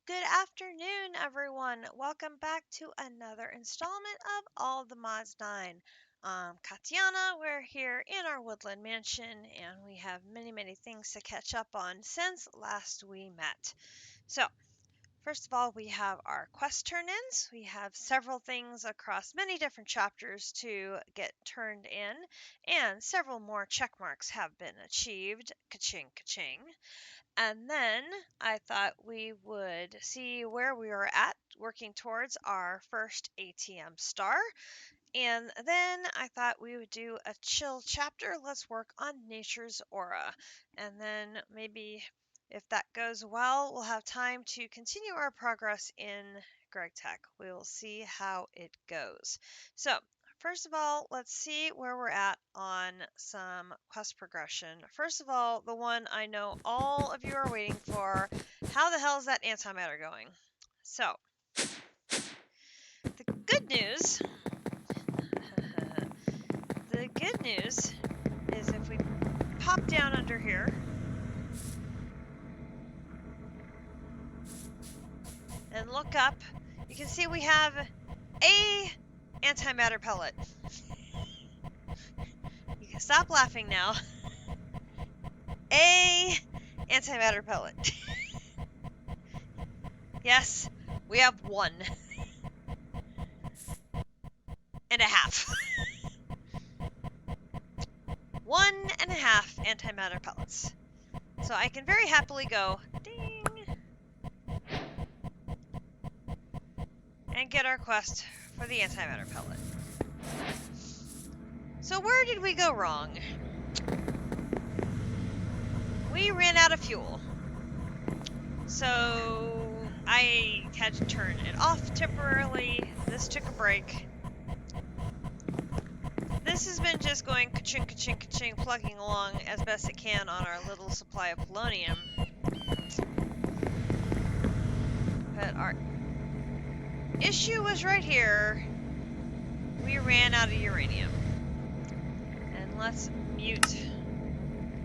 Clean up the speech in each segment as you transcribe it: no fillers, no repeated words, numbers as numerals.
Good afternoon, everyone. Welcome back to another installment of All the Mods 9. Katiana, we're here in our woodland mansion, and we have many things to catch up on since last we met. So, first of all, we have our quest turn-ins. We have several things across many different chapters to get turned in, and several more check marks have been achieved. Ka-ching, ka-ching. And then I thought we would see where we were at working towards our first ATM star. And then I thought we would do a chill chapter. Let's work on nature's aura. And then maybe if that goes well, we'll have time to continue our progress in Greg Tech. We will see how it goes. So, first of all, let's see where we're at on some quest progression. First of all, the one I know all of you are waiting for. How the hell is that antimatter going? So, the good news the good news is if we pop down under here and look up, you can see we have a antimatter pellet. You can stop laughing now. A antimatter pellet. Yes, we have 1.5. 1.5 antimatter pellets. So I can very happily go ding and get our quest for the antimatter pellet. So where did we go wrong? We ran out of fuel. So I had to turn it off temporarily. This took a break. This has been just going ka-ching, ka-ching, ka-ching, plugging along as best it can on our little supply of polonium. But our issue was right here. We ran out of uranium. And let's mute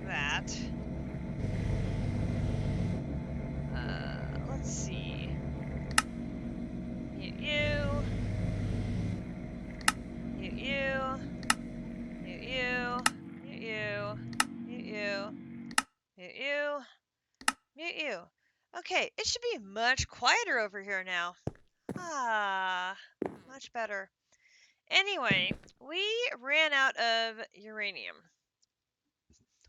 that. Let's see. Mute you. Mute you. Mute you. Mute you. Mute you. Mute you. Mute you. Okay, it should be much quieter over here now. Ah, much better. Anyway, we ran out of uranium.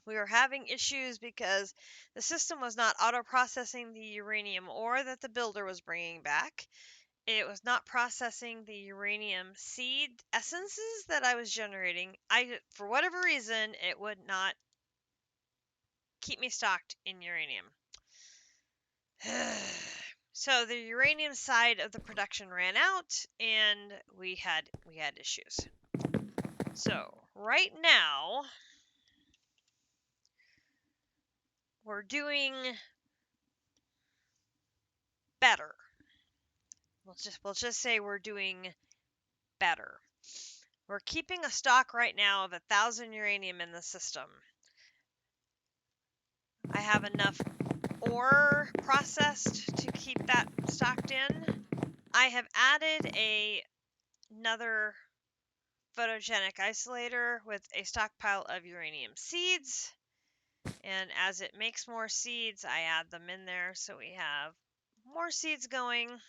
We were having issues because the system was not auto-processing the uranium ore that the builder was bringing back. It was not processing the uranium seed essences that I was generating. For whatever reason, it would not keep me stocked in uranium. So the uranium side of the production ran out, and we had issues. So right now, we're doing better. We'll just say we're doing better. We're keeping a stock right now of 1,000 uranium in the system. I have enough ore processed to keep that stocked in. I have added another photogenic isolator with a stockpile of uranium seeds. And as it makes more seeds, I add them in there so we have more seeds going.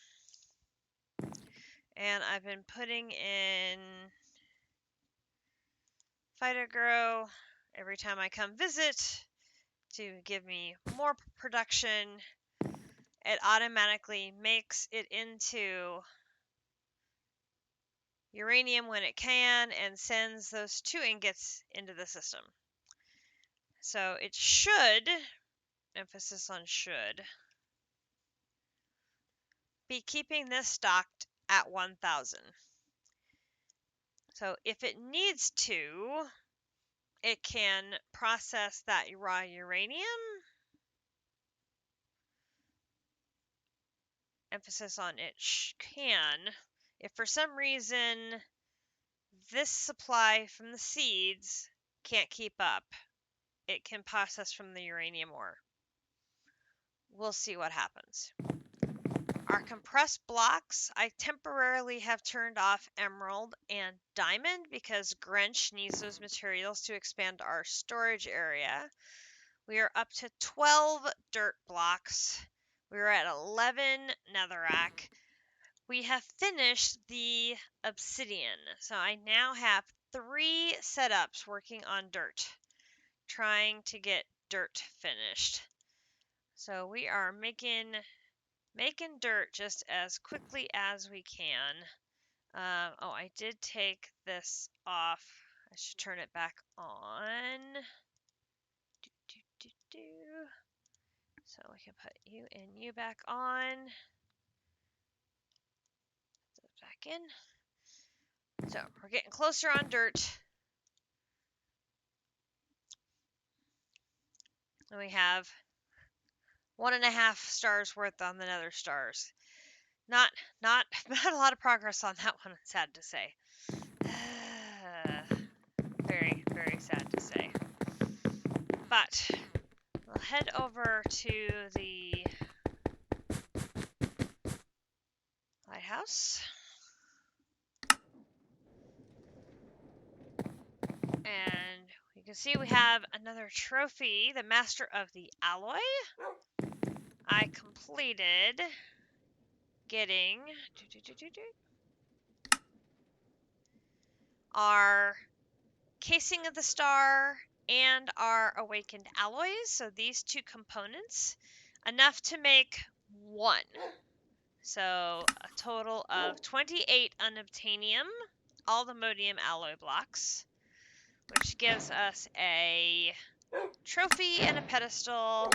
And I've been putting in Phytogrow every time I come visit to give me more production. It automatically makes it into uranium when it can and sends those 2 ingots into the system. So it should, emphasis on should, be keeping this stocked at 1,000. So if it needs to, it can process that raw uranium, emphasis on it can. If for some reason this supply from the seeds can't keep up, it can process from the uranium ore. We'll see what happens. our compressed blocks. I temporarily have turned off emerald and diamond because Grinch needs those materials to expand our storage area. We are up to 12 dirt blocks. We are at 11 netherrack. We have finished the obsidian. So I now have 3 setups working on dirt, trying to get dirt finished. So we are making dirt just as quickly as we can. Oh, I did take this off. I should turn it back on. So we can put you and you back on. Put those back in. So we're getting closer on dirt. And we have 1.5 stars worth on the nether stars. Not a lot of progress on that one, sad to say. Very, very sad to say. But we'll head over to the lighthouse. And you can see we have another trophy, the Master of the Alloy. I completed getting our casing of the star and our awakened alloys, so these 2 components, enough to make 1. So a total of 28 unobtainium aldomodium alloy blocks, which gives us a trophy and a pedestal,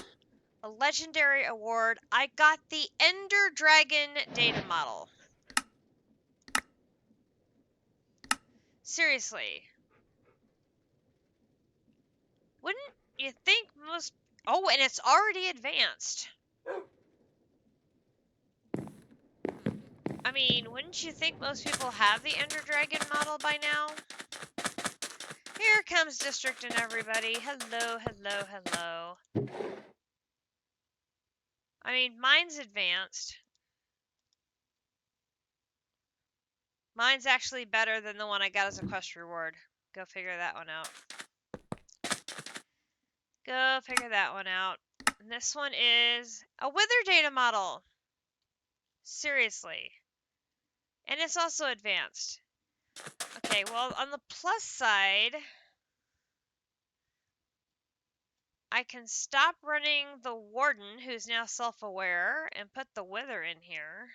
a legendary award. I got the Ender Dragon data model. Seriously. Wouldn't you think most... Oh, and it's already advanced. I mean, wouldn't you think most people have the Ender Dragon model by now? Here comes District and everybody. Hello, hello, hello. I mean, mine's advanced. Mine's actually better than the one I got as a quest reward. Go figure that one out. Go figure that one out. And this one is a Wither data model. Seriously. And it's also advanced. Okay, well, on the plus side, I can stop running the Warden, who's now self-aware, and put the Wither in here.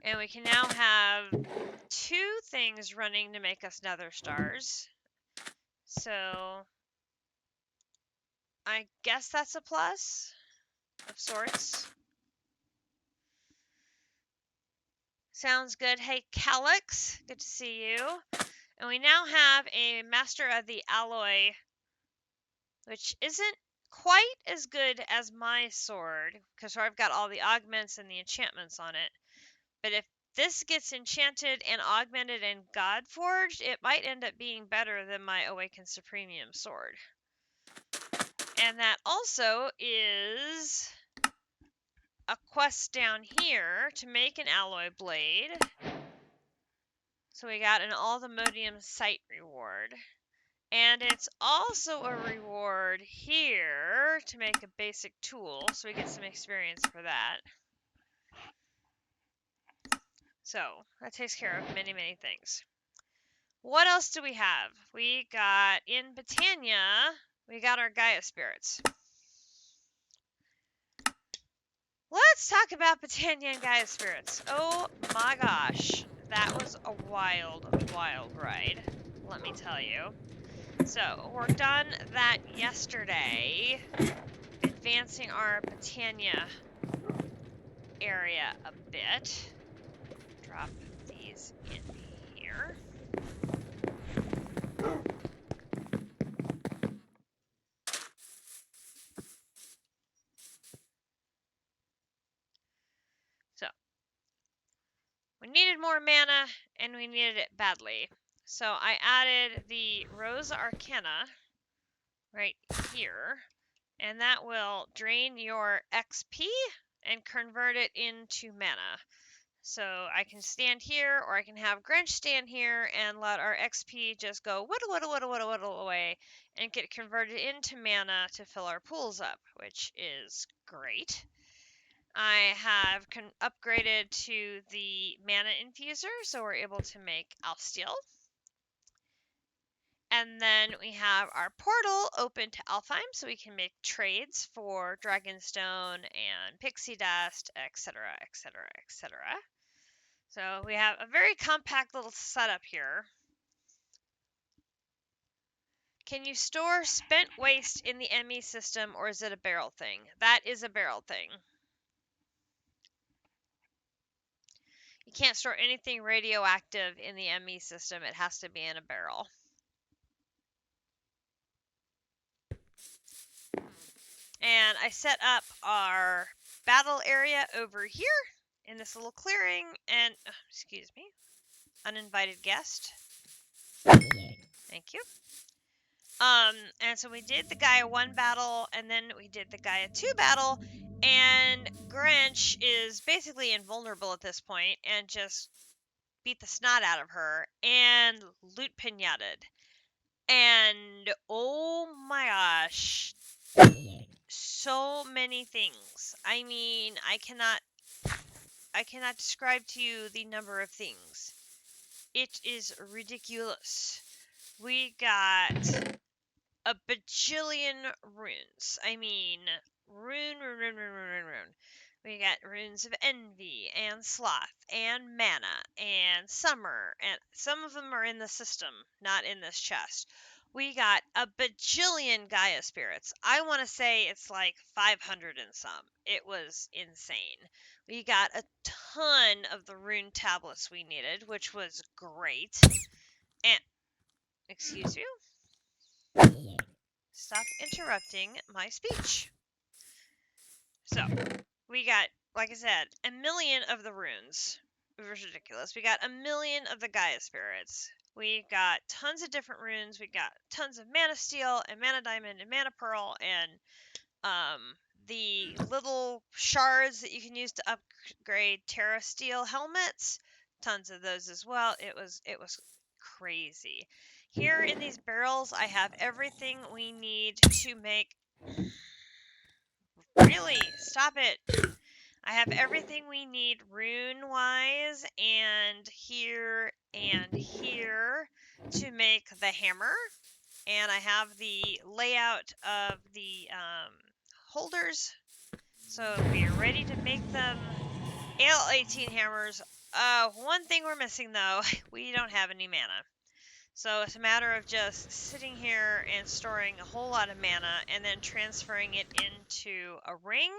And we can now have 2 things running to make us nether stars. So I guess that's a plus of sorts. Sounds good. Hey, Calyx, good to see you. And we now have a Master of the Alloy, which isn't quite as good as my sword, because I've got all the augments and the enchantments on it. But if this gets enchanted and augmented and God forged, it might end up being better than my Awakened Supremium sword. And that also is a quest down here to make an alloy blade. So we got an aldomodium sight reward. And it's also a reward here to make a basic tool, so we get some experience for that. So that takes care of many, many things. What else do we have? We got in Britannia, we got our Gaia spirits. Let's talk about Britannia and Gaia spirits. Oh my gosh, that was a wild, wild ride, let me tell you. So, worked on that yesterday, advancing our Britannia area a bit. Drop these in here. So, we needed more mana, and we needed it badly. So I added the Rose Arcana right here, and that will drain your XP and convert it into mana. So I can stand here, or I can have Grinch stand here and let our XP just go whittle away and get converted into mana to fill our pools up, which is great. I have upgraded to the mana infuser, so we're able to make Alsteel. And then we have our portal open to Alfheim, so we can make trades for Dragonstone and Pixie Dust, etc., etc., etc. So we have a very compact little setup here. Can you store spent waste in the ME system, or is it a barrel thing? That is a barrel thing. You can't store anything radioactive in the ME system. It has to be in a barrel. And I set up our battle area over here in this little clearing, and excuse me, uninvited guest. Thank you. And so we did the Gaia 1 battle, and then we did the Gaia 2 battle, and Grinch is basically invulnerable at this point, and just beat the snot out of her, and loot pinated. And oh my gosh, so many things. I mean, I cannot describe to you the number of things. It is ridiculous. We got a bajillion runes. I mean, rune. We got runes of envy and sloth and mana and summer, and some of them are in the system, not in this chest. We got a bajillion Gaia spirits. I want to say it's like 500 and some. It was insane. We got a ton of the rune tablets we needed, which was great. And, excuse you? Stop interrupting my speech. So, we got, like I said, a million of the runes. It was ridiculous. We got a million of the Gaia spirits. We got tons of different runes. We got tons of mana steel and mana diamond and mana pearl and the little shards that you can use to upgrade Terra Steel helmets. Tons of those as well. It was crazy. Here in these barrels, I have everything we need to make. Really, stop it. I have everything we need rune-wise and here to make the hammer. And I have the layout of the holders. So we are ready to make them. AL18 hammers. One thing we're missing though, we don't have any mana. So it's a matter of just sitting here and storing a whole lot of mana and then transferring it into a ring.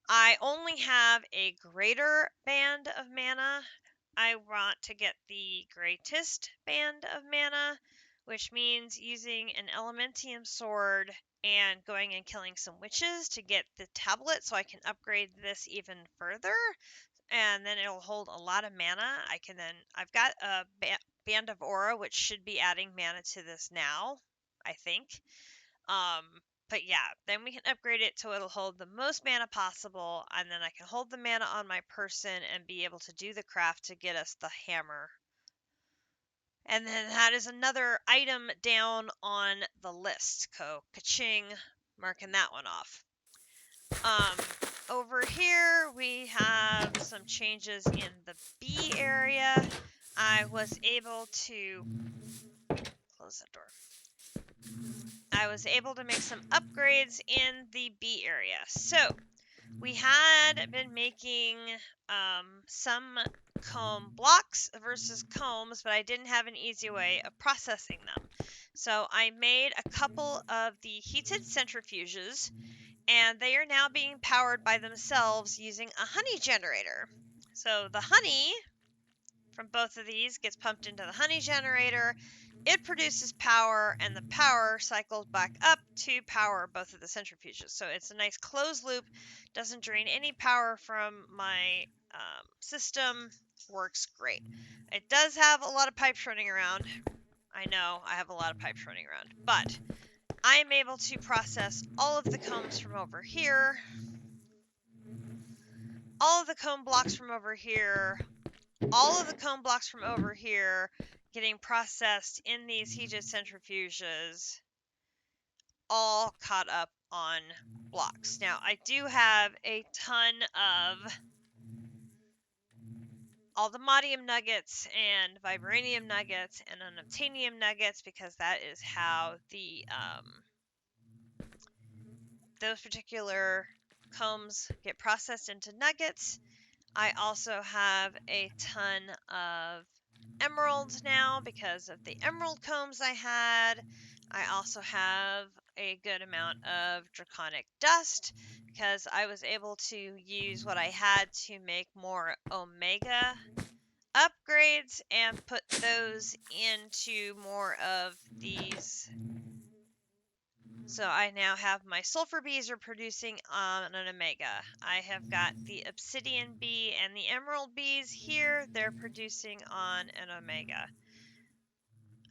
I only have a greater band of mana. I want to get the greatest band of mana, which means using an Elementium sword and going and killing some witches to get the tablet so I can upgrade this even further. And then it'll hold a lot of mana. I've got a band of aura, which should be adding mana to this now, I think. But yeah, then we can upgrade it so it'll hold the most mana possible, and then I can hold the mana on my person and be able to do the craft to get us the hammer. And then that is another item down on the list. Ka-ching, marking that one off. Over here we have some changes in the B area. I was able to close the door. I was able to make some upgrades in the B area. So, we had been making some comb blocks versus combs, but I didn't have an easy way of processing them. So, I made a couple of the heated centrifuges, and they are now being powered by themselves using a honey generator. So, the honey from both of these gets pumped into the honey generator. It produces power, and the power cycles back up to power both of the centrifuges. So it's a nice closed loop, doesn't drain any power from my system, works great. It does have a lot of pipes running around. I know I have a lot of pipes running around, but I am able to process all of the combs from over here all of the cone blocks from over here, all of the cone blocks from over here getting processed in these heated centrifuges, all caught up on blocks. Now, I do have a ton of all the modium nuggets and vibranium nuggets and unobtainium nuggets because that is how the those particular combs get processed into nuggets. I also have a ton of emeralds now because of the emerald combs I had. I also have a good amount of draconic dust because I was able to use what I had to make more omega upgrades and put those into more of these. So I now have my sulfur bees are producing on an omega. I have got the obsidian bee and the emerald bees here. They're producing on an omega.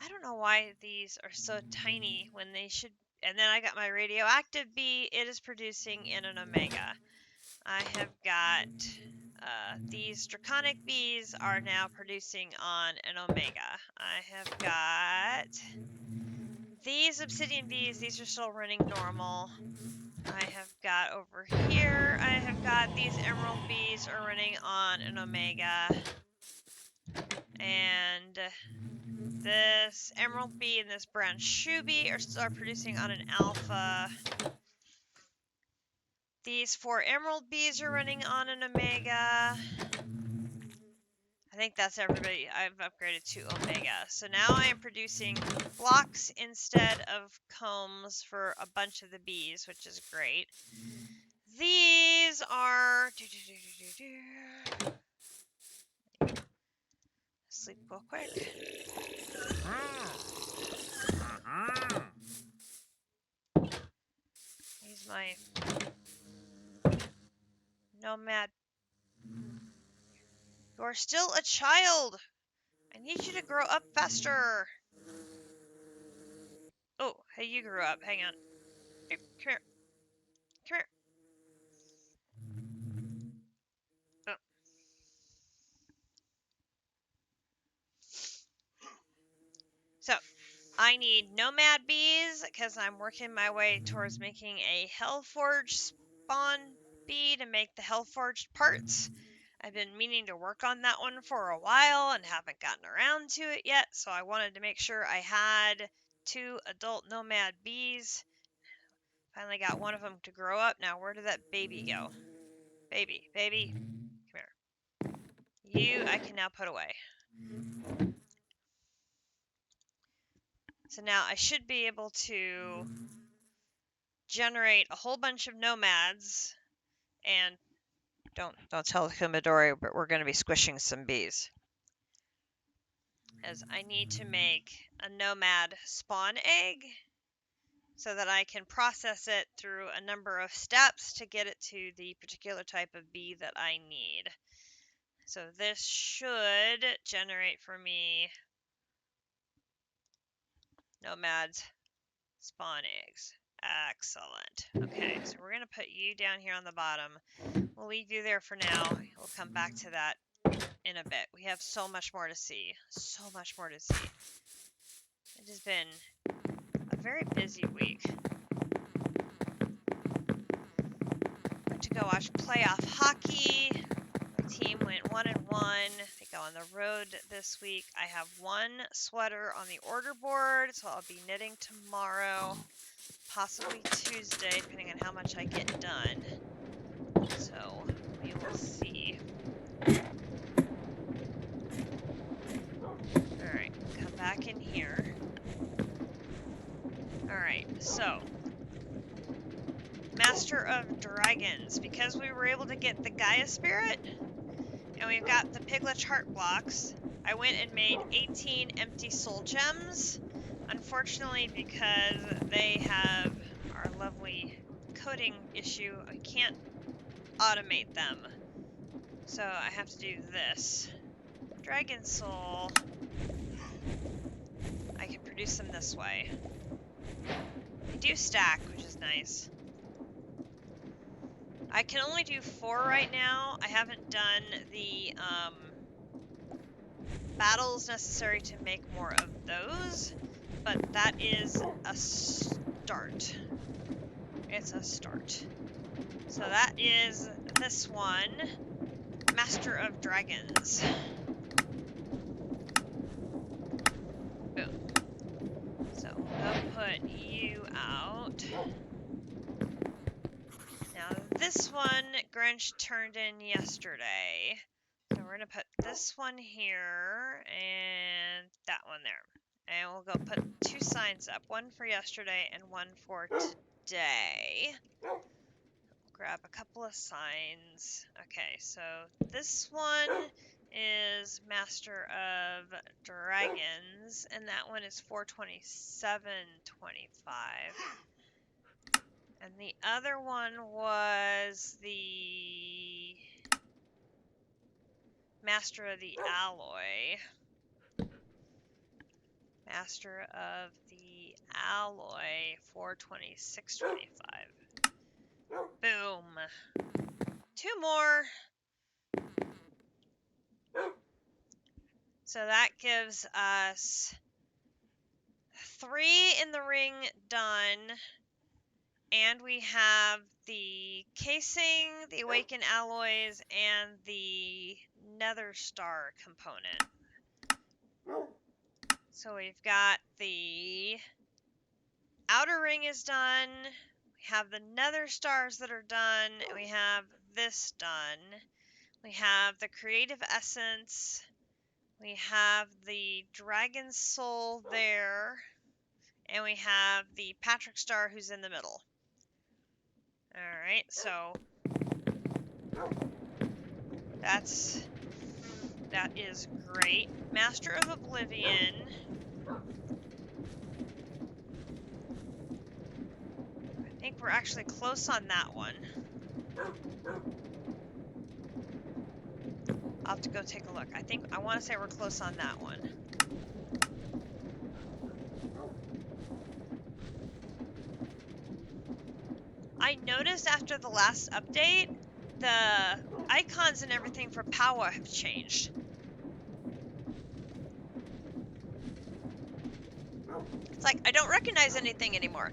I don't know why these are so tiny when they should. And then I got my radioactive bee. It is producing in an omega. I have got these draconic bees are now producing on an omega. I have got these obsidian bees. These are still running normal. I have got over here, I have got these emerald bees are running on an omega. And this emerald bee and this brown shoe bee are producing on an alpha. These 4 emerald bees are running on an omega. I think that's everybody. I've upgraded to omega. So now I am producing blocks instead of combs for a bunch of the bees, which is great. These are sleep real quick. He's my nomad. You are still a child. I need you to grow up faster. Oh, hey, you grew up. Hang on. Hey, come here. Come here. Oh. So, I need nomad bees because I'm working my way towards making a Hellforged spawn bee to make the Hellforged parts. I've been meaning to work on that one for a while and haven't gotten around to it yet, so I wanted to make sure I had 2 adult nomad bees. Finally got one of them to grow up. Now, where did that baby go? Baby, come here. You, I can now put away. So now I should be able to generate a whole bunch of nomads, and don't tell the Kumadori, but we're going to be squishing some bees. As I need to make a nomad spawn egg so that I can process it through a number of steps to get it to the particular type of bee that I need. So this should generate for me nomads spawn eggs. Excellent. Okay, so we're going to put you down here on the bottom. We'll leave you there for now. We'll come back to that in a bit. We have so much more to see. So much more to see. It has been a very busy week. Went to go watch playoff hockey. My team went 1-1. They go on the road this week. I have 1 sweater on the order board, so I'll be knitting tomorrow, possibly Tuesday, depending on how much I get done. So we will see. Alright, come back in here. Alright, so Master of Dragons, because we were able to get the Gaia Spirit, and we've got the Piglet Heart blocks, I went and made 18 empty soul gems. Unfortunately, because they have our lovely coding issue, I can't automate them. So I have to do this. Dragon Soul. I can produce them this way. They do stack, which is nice. I can only do 4 right now. I haven't done the battles necessary to make more of those, but that is a start. It's a start. So that is this one, Master of Dragons. Boom. So we'll put you out. Now this one, Grinch turned in yesterday. So we're gonna put this one here and that one there. And we'll go put 2 signs up, one for yesterday and one for today. Grab a couple of signs. Okay, so this one is Master of Dragons, and that one is 427.25. And the other one was the Master of the Alloy. Master of the Alloy, 426.25. Boom. 2 more. So that gives us 3 in the ring done. And we have the casing, the Awaken Alloys, and the Nether Star component. So we've got the outer ring is done. We have the Nether Stars that are done. And we have this done. We have the Creative Essence. We have the Dragon Soul there. And we have the Patrick Star who's in the middle. Alright, so that is great. Master of Oblivion. I think we're actually close on that one. I'll have to go take a look. I want to say we're close on that one. I noticed after the last update, the icons and everything for Powa have changed. It's like, I don't recognize anything anymore.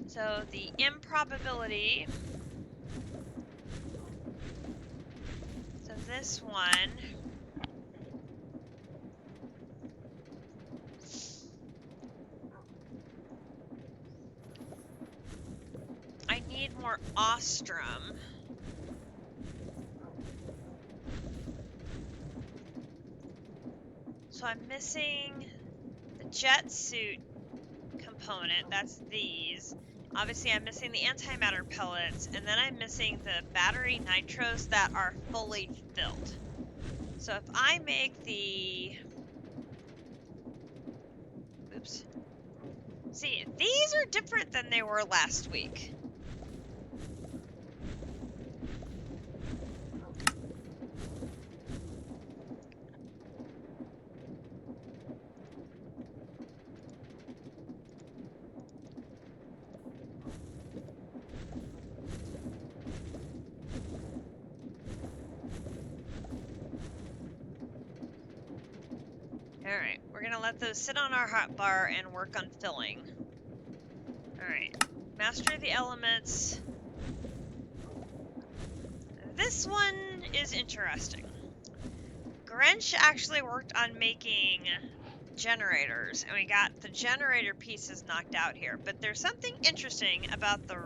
So the improbability. So this one. I need more Ostrom. So I'm missing the jet suit component. That's these. Obviously, I'm missing the antimatter pellets, and then I'm missing the battery nitros that are fully filled. So if I make the... Oops. See, these are different than they were last week. Alright, we're gonna let those sit on our hotbar and work on filling. Alright, Master of the Elements. This one is interesting. Grinch actually worked on making generators, and we got the generator pieces knocked out here. But there's something interesting about the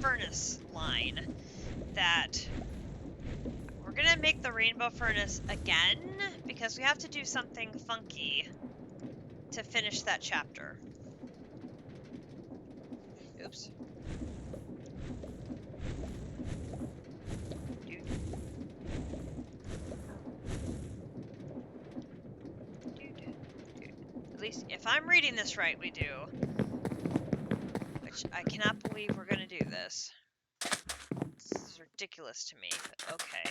furnace line that we're gonna make the rainbow furnace again because we have to do something funky to finish that chapter. Oops. At least if I'm reading this right, we do. Which I cannot believe we're gonna do this. This is ridiculous to me, but okay.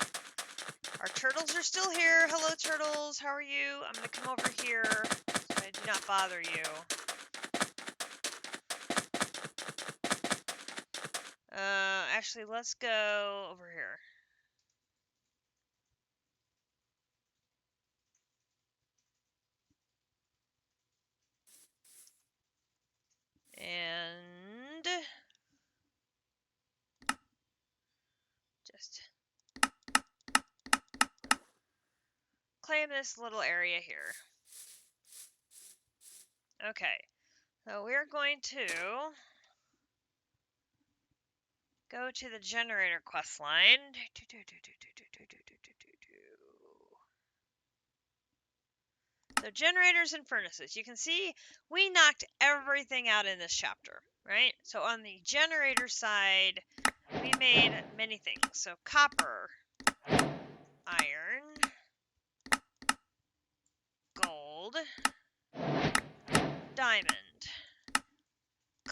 Our turtles are still here. Hello, turtles. How are you? I'm going to come over here so I do not bother you. Actually, let's go over here. And just claim this little area here. Okay, so we're going to go to the generator quest line. So generators and furnaces. You can see we knocked everything out in this chapter, right? So on the generator side, we made many things. So copper, iron, gold, diamond,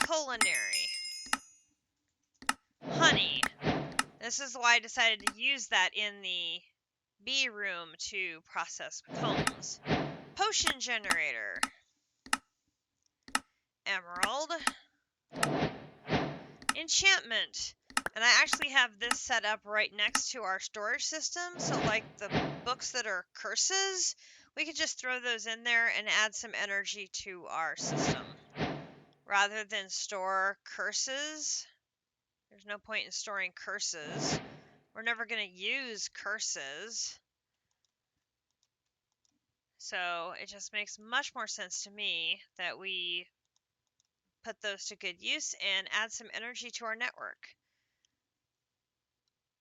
culinary, honey. This is why I decided to use that in the B room to process combs. Potion generator, emerald, enchantment. And I actually have this set up right next to our storage system. So like the books that are curses, we could just throw those in there and add some energy to our system. Rather than store curses, there's no point in storing curses. We're never going to use curses. So it just makes much more sense to me that we put those to good use and add some energy to our network.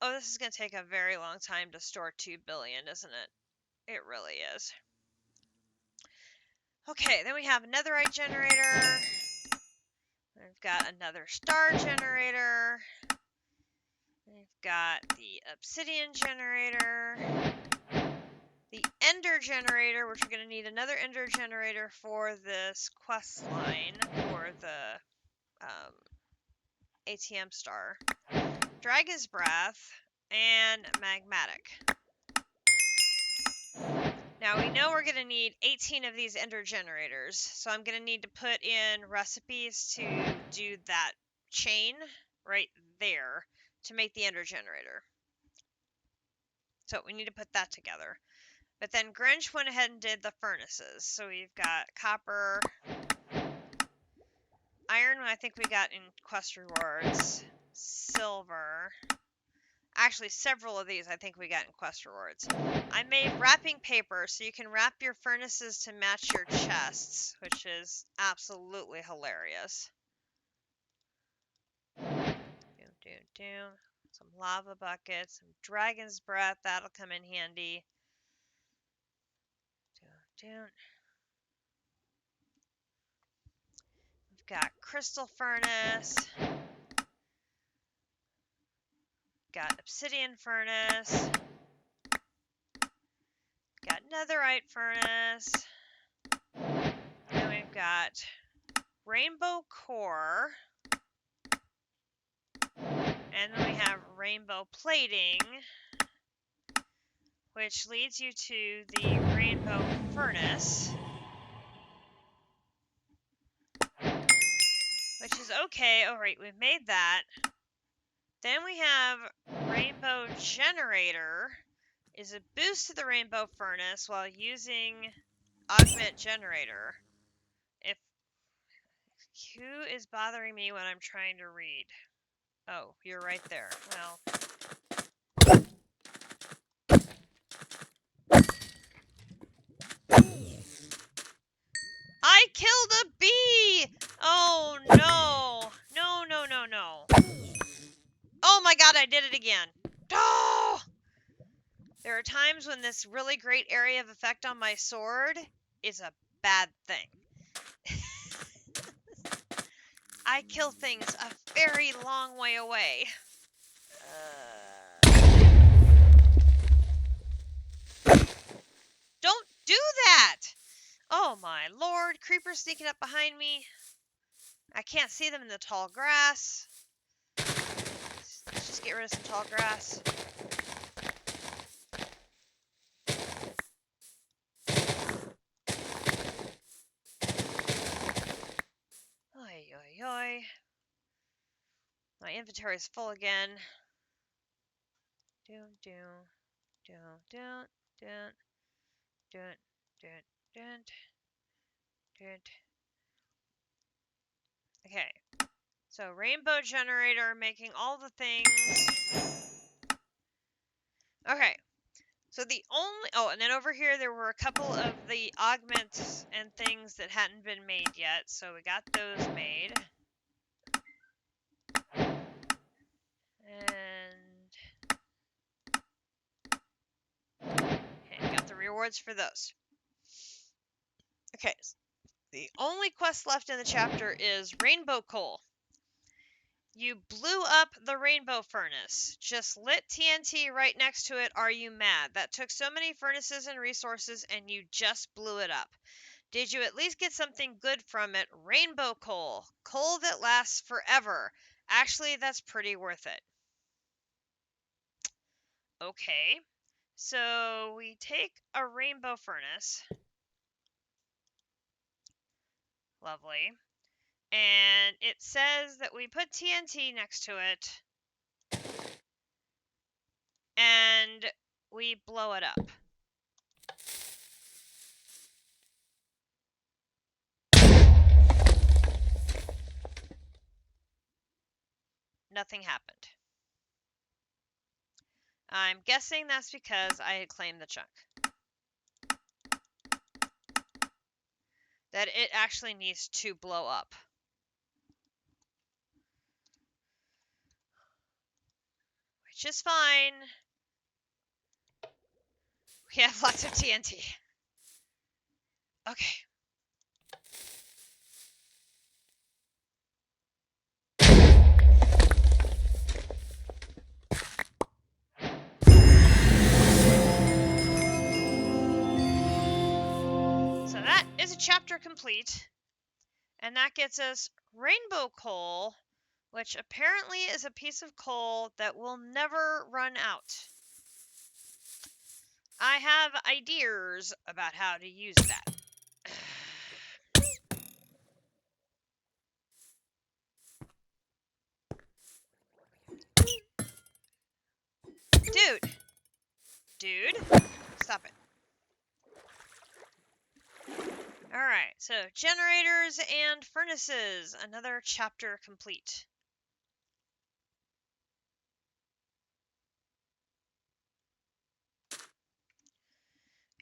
Oh, this is going to take a very long time to store 2 billion, isn't it? It really is. Okay, then we have a netherite generator. We've got another star generator. We've got the obsidian generator. The ender generator, which we're going to need another ender generator for this quest line for the ATM star. Dragon's breath and magmatic. Now we know we're going to need 18 of these ender generators, so I'm going to need to put in recipes to do that chain right there to make the ender generator. So we need to put that together. But then Grinch went ahead and did the furnaces. So we've got copper, iron, I think we got in quest rewards, silver. Actually, several of these I think we got in quest rewards. I made wrapping paper so you can wrap your furnaces to match your chests, which is absolutely hilarious. Some lava buckets, some dragon's breath, that'll come in handy. We've got crystal furnace. Got obsidian furnace. Got netherite furnace. Then we've got rainbow core. And then we have rainbow plating, which leads you to the rainbow furnace. Which is okay. Alright, we've made that. Then we have rainbow generator. Is a boost to the rainbow furnace while using augment generator. Who is bothering me when I'm trying to read? Oh, you're right there. Well. I killed a bee! Oh no! No, no, no, no. Oh my god, I did it again. Oh! There are times when this really great area of effect on my sword is a bad thing. I kill things a very long way away. Don't do that! Oh my lord, creepers sneaking up behind me. I can't see them in the tall grass. Let's just get rid of some tall grass. inventory's full again. Dun, dun, dun, dun, dun, dun, dun, dun, dun. Okay, so rainbow generator making all the things. Okay, so the only, oh, and then over here there were a couple of the augments and things that hadn't been made yet, so we got those made. And okay, got the rewards for those. Okay, so the only quest left in the chapter is rainbow coal. You blew up the rainbow furnace. Just lit TNT right next to it. Are you mad? That took so many furnaces and resources and you just blew it up. Did you at least get something good from it? Rainbow coal. Coal that lasts forever. Actually, that's pretty worth it. Okay. So we take a rainbow furnace. Lovely. And it says that we put TNT next to it. And we blow it up. Nothing happened. I'm guessing that's because I had claimed the chunk. That it actually needs to blow up. Which is fine. We have lots of TNT. Okay. So that is a chapter complete. And that gets us rainbow coal, which apparently is a piece of coal that will never run out. I have ideas about how to use that. Dude, stop it. Alright, so generators and furnaces, another chapter complete.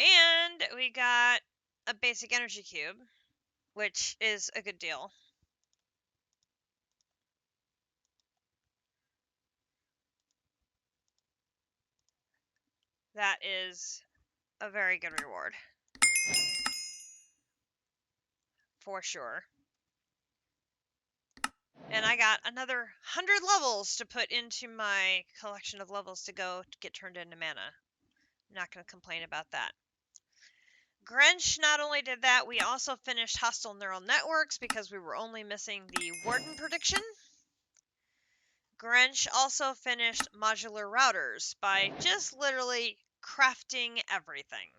And we got a basic energy cube, which is a good deal. That is a very good reward. For sure. And I got another 100 levels to put into my collection of levels to go to get turned into mana. I'm not going to complain about that. Grinch not only did that, we also finished Hostile Neural Networks because we were only missing the Warden prediction. Grinch also finished Modular Routers by just literally crafting everything.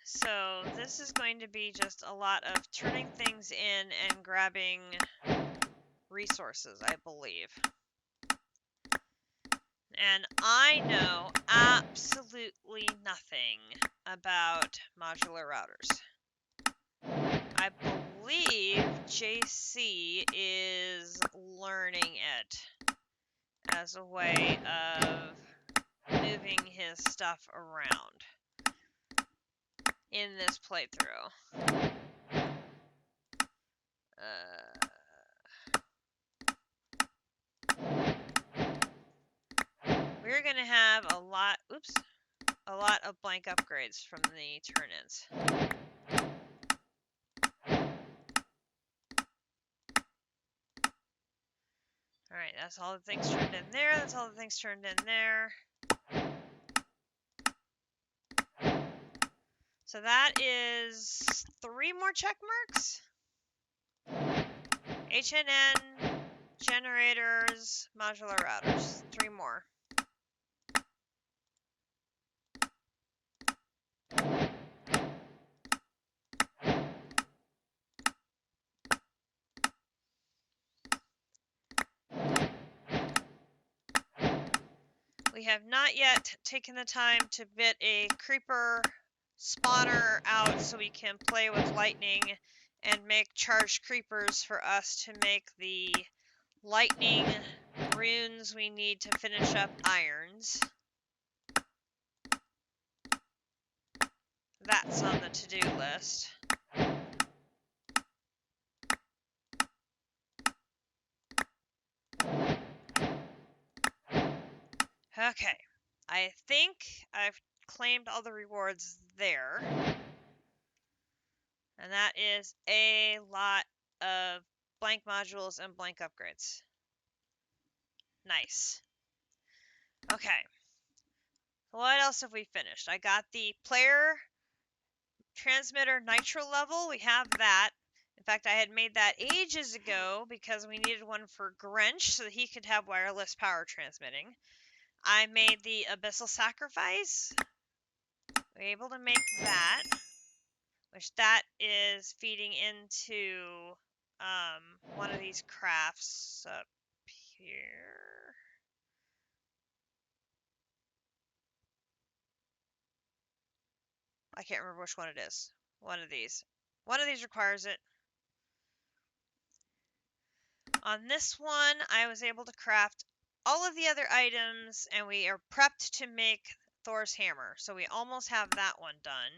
So this is going to be just a lot of turning things in and grabbing resources, I believe. And I know absolutely nothing about modular routers. I believe JC is learning it as a way of moving his stuff around in this playthrough. We're gonna have a lot of blank upgrades from the turn-ins. Alright, that's all the things turned in there, that's all the things turned in there. So that is 3 more check marks. HNN, generators, modular routers, 3 more. We have not yet taken the time to bit a creeper spawner out so we can play with lightning and make charged creepers for us to make the lightning runes we need to finish up irons. That's on the to-do list. Okay, I think I've claimed all the rewards there. And that is a lot of blank modules and blank upgrades. Nice. Okay. What else have we finished? I got the player transmitter nitro level. We have that. In fact, I had made that ages ago because we needed one for Grinch so that he could have wireless power transmitting. I made the abyssal sacrifice. We're able to make that, which that is feeding into one of these crafts up here. I can't remember which one it is. One of these. One of these requires it. On this one, I was able to craft all of the other items, and we are prepped to make Thor's hammer. So we almost have that one done.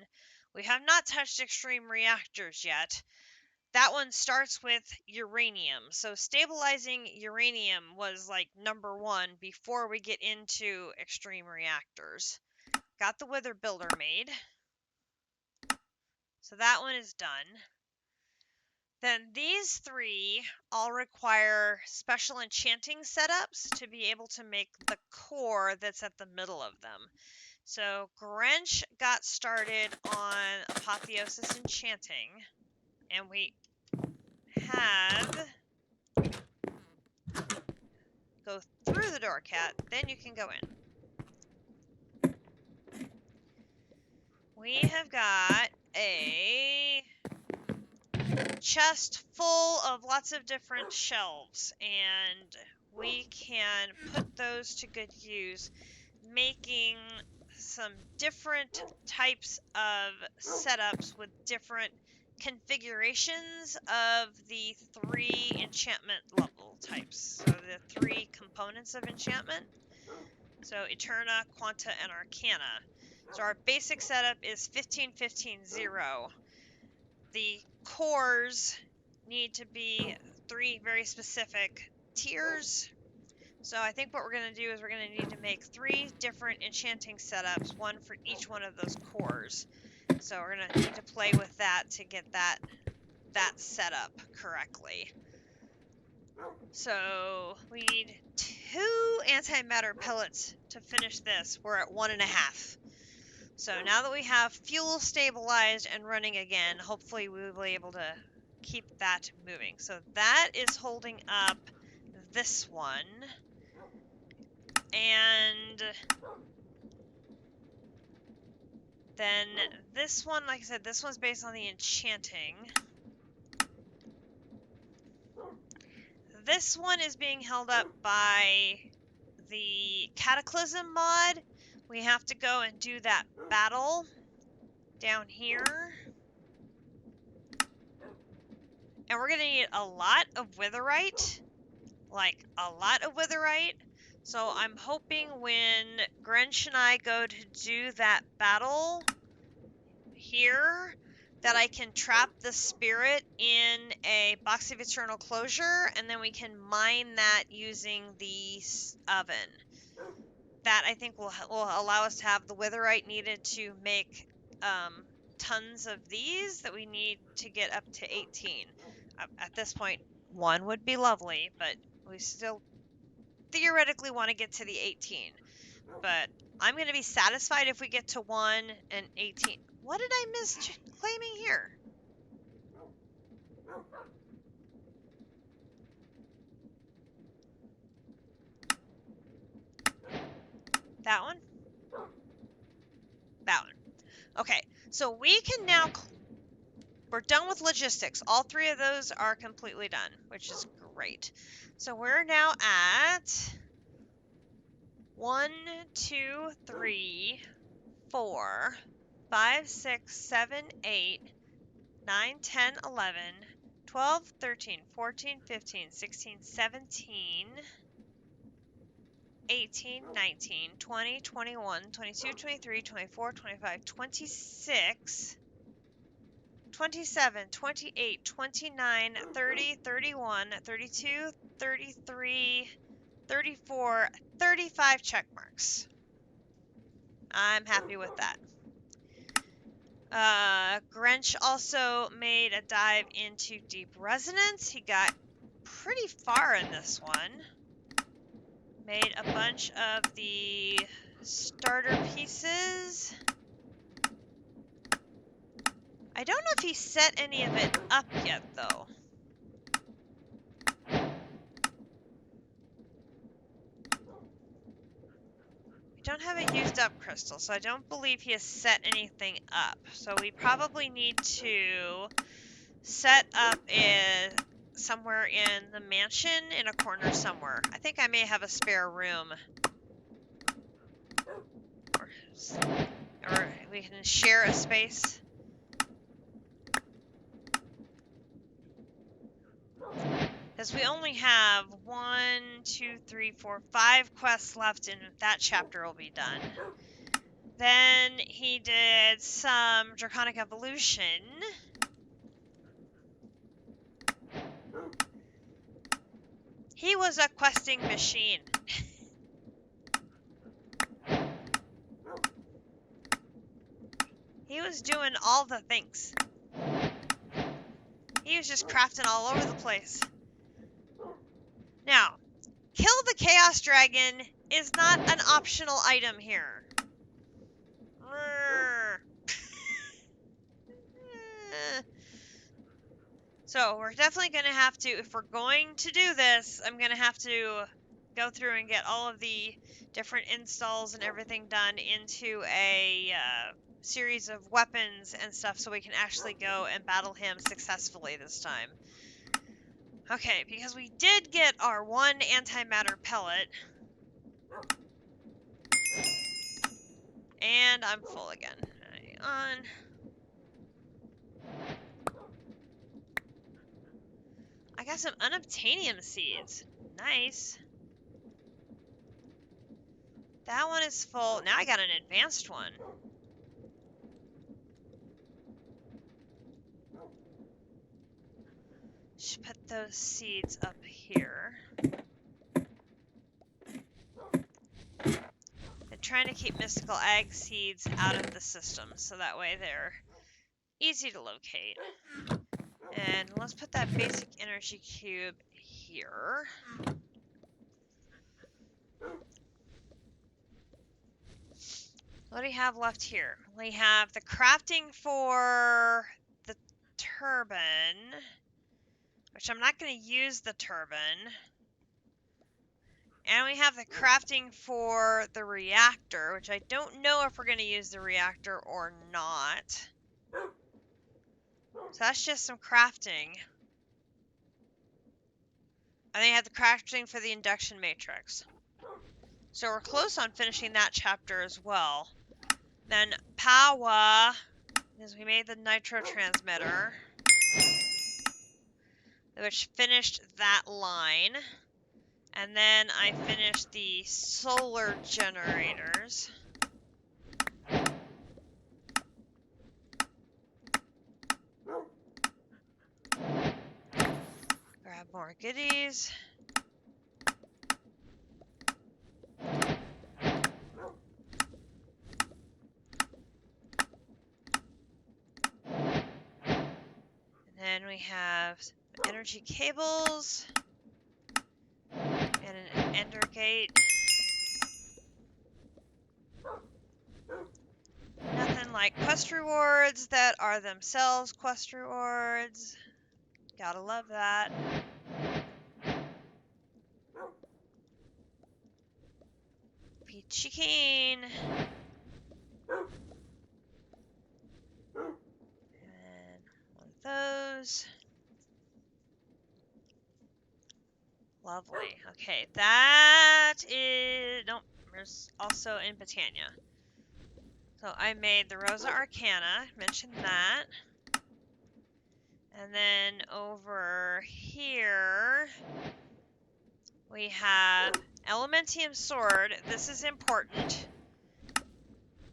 We have not touched extreme reactors yet. That one starts with uranium. So stabilizing uranium was like #1 before we get into extreme reactors. Got the wither builder made. So that one is done. Then these three all require special enchanting setups to be able to make the core that's at the middle of them. So Grinch got started on Apotheosis Enchanting, and we have... Go through the door, cat, then you can go in. We have got a chest full of lots of different shelves, and we can put those to good use, making some different types of setups with different configurations of the 3 enchantment level types, so the 3 components of enchantment. So Eterna, Quanta, and Arcana. So our basic setup is 15-15-0. The cores need to be 3 very specific tiers. So I think what we're going to do is we're going to need to make 3 different enchanting setups, one for each one of those cores. So we're going to need to play with that to get that set up correctly. So we need 2 antimatter pellets to finish this. We're at 1.5. So now that we have fuel stabilized and running again, hopefully we will be able to keep that moving. So that is holding up this one. And then this one, like I said, this one's based on the enchanting. This one is being held up by the Cataclysm mod. We have to go and do that battle down here. And we're going to need a lot of witherite. Like, a lot of witherite. So I'm hoping when Grinch and I go to do that battle here, that I can trap the spirit in a box of eternal closure, and then we can mine that using the oven. That, I think, will allow us to have the witherite needed to make tons of these that we need to get up to 18. At this point, 1 would be lovely, but we still theoretically want to get to the 18. But I'm going to be satisfied if we get to 1 and 18. What did I miss claiming here? That one? That one. Okay, so we can now... We're done with logistics. All 3 of those are completely done, which is great. So we're now at 1, 2, 3, 4, 5, 6, 7, 8, 9, 10, 11, 12, 13, 14, 15, 16, 17, 18, 19, 20, 21, 22, 23, 24, 25, 26, 27, 28, 29, 30, 31, 32, 33, 34, 35 check marks. I'm happy with that. Grinch also made a dive into Deep Resonance. He got pretty far in this one. Made a bunch of the starter pieces. I don't know if he set any of it up yet, though. I don't have a used up crystal, so I don't believe he has set anything up. So we probably need to set up somewhere in the mansion, in a corner somewhere. I think I may have a spare room. Or we can share a space. Because we only have 1, 2, 3, 4, 5 quests left, and that chapter will be done. Then he did some Draconic Evolution. He was a questing machine. He was doing all the things. He was just crafting all over the place. Now, kill the Chaos Dragon is not an optional item here. So we're definitely going to have to, if we're going to do this, I'm going to have to go through and get all of the different installs and everything done into a series of weapons and stuff so we can actually go and battle him successfully this time. Okay, because we did get our one antimatter pellet. And I'm full again. Hang on. I got some unobtainium seeds. Nice. That one is full. Now I got an advanced one. Should put those seeds up here. I'm trying to keep mystical egg seeds out of the system, so that way they're easy to locate. And let's put that basic energy cube here. What do we have left here? We have the crafting for the turbine, which I'm not going to use the turbine. And we have the crafting for the reactor, which I don't know if we're going to use the reactor or not. So that's just some crafting. And then you have the crafting for the induction matrix. So we're close on finishing that chapter as well. Then Powa, because we made the nitro transmitter, which finished that line. And then I finished the solar generators. Grab more goodies. And then we have energy cables and an ender gate. Nothing like quest rewards that are themselves quest rewards. Gotta love that. Peachy Keen. And one of those. Lovely. Okay, that is... Nope, There's also in Botania. So I made the Rosa Arcana, mentioned that. And then over here, we have Elementium Sword. This is important.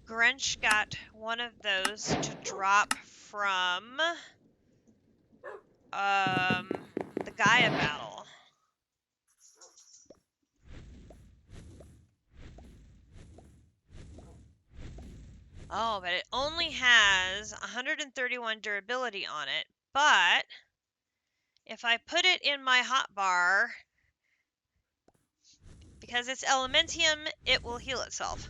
Grinch got one of those to drop from the Gaia battle. Oh, but it only has 131 durability on it. But if I put it in my hotbar, because it's Elementium, it will heal itself.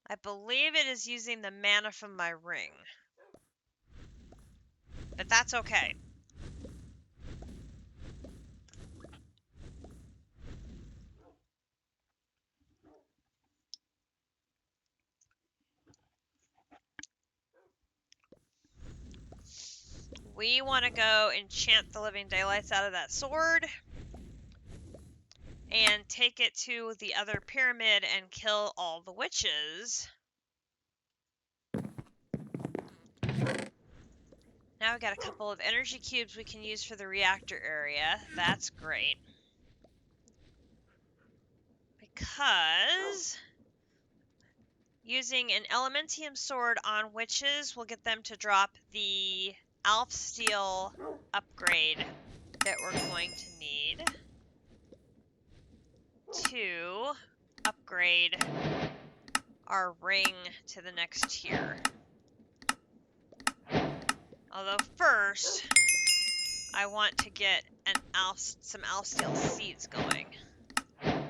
I believe it is using the mana from my ring. But that's okay. We want to go enchant the living daylights out of that sword and take it to the other pyramid and kill all the witches. Now we got a couple of energy cubes we can use for the reactor area. That's great. Because using an Elementium sword on witches will get them to drop the Alf Steel upgrade that we're going to need to upgrade our ring to the next tier. Although first, I want to get some Alf Steel seeds going. And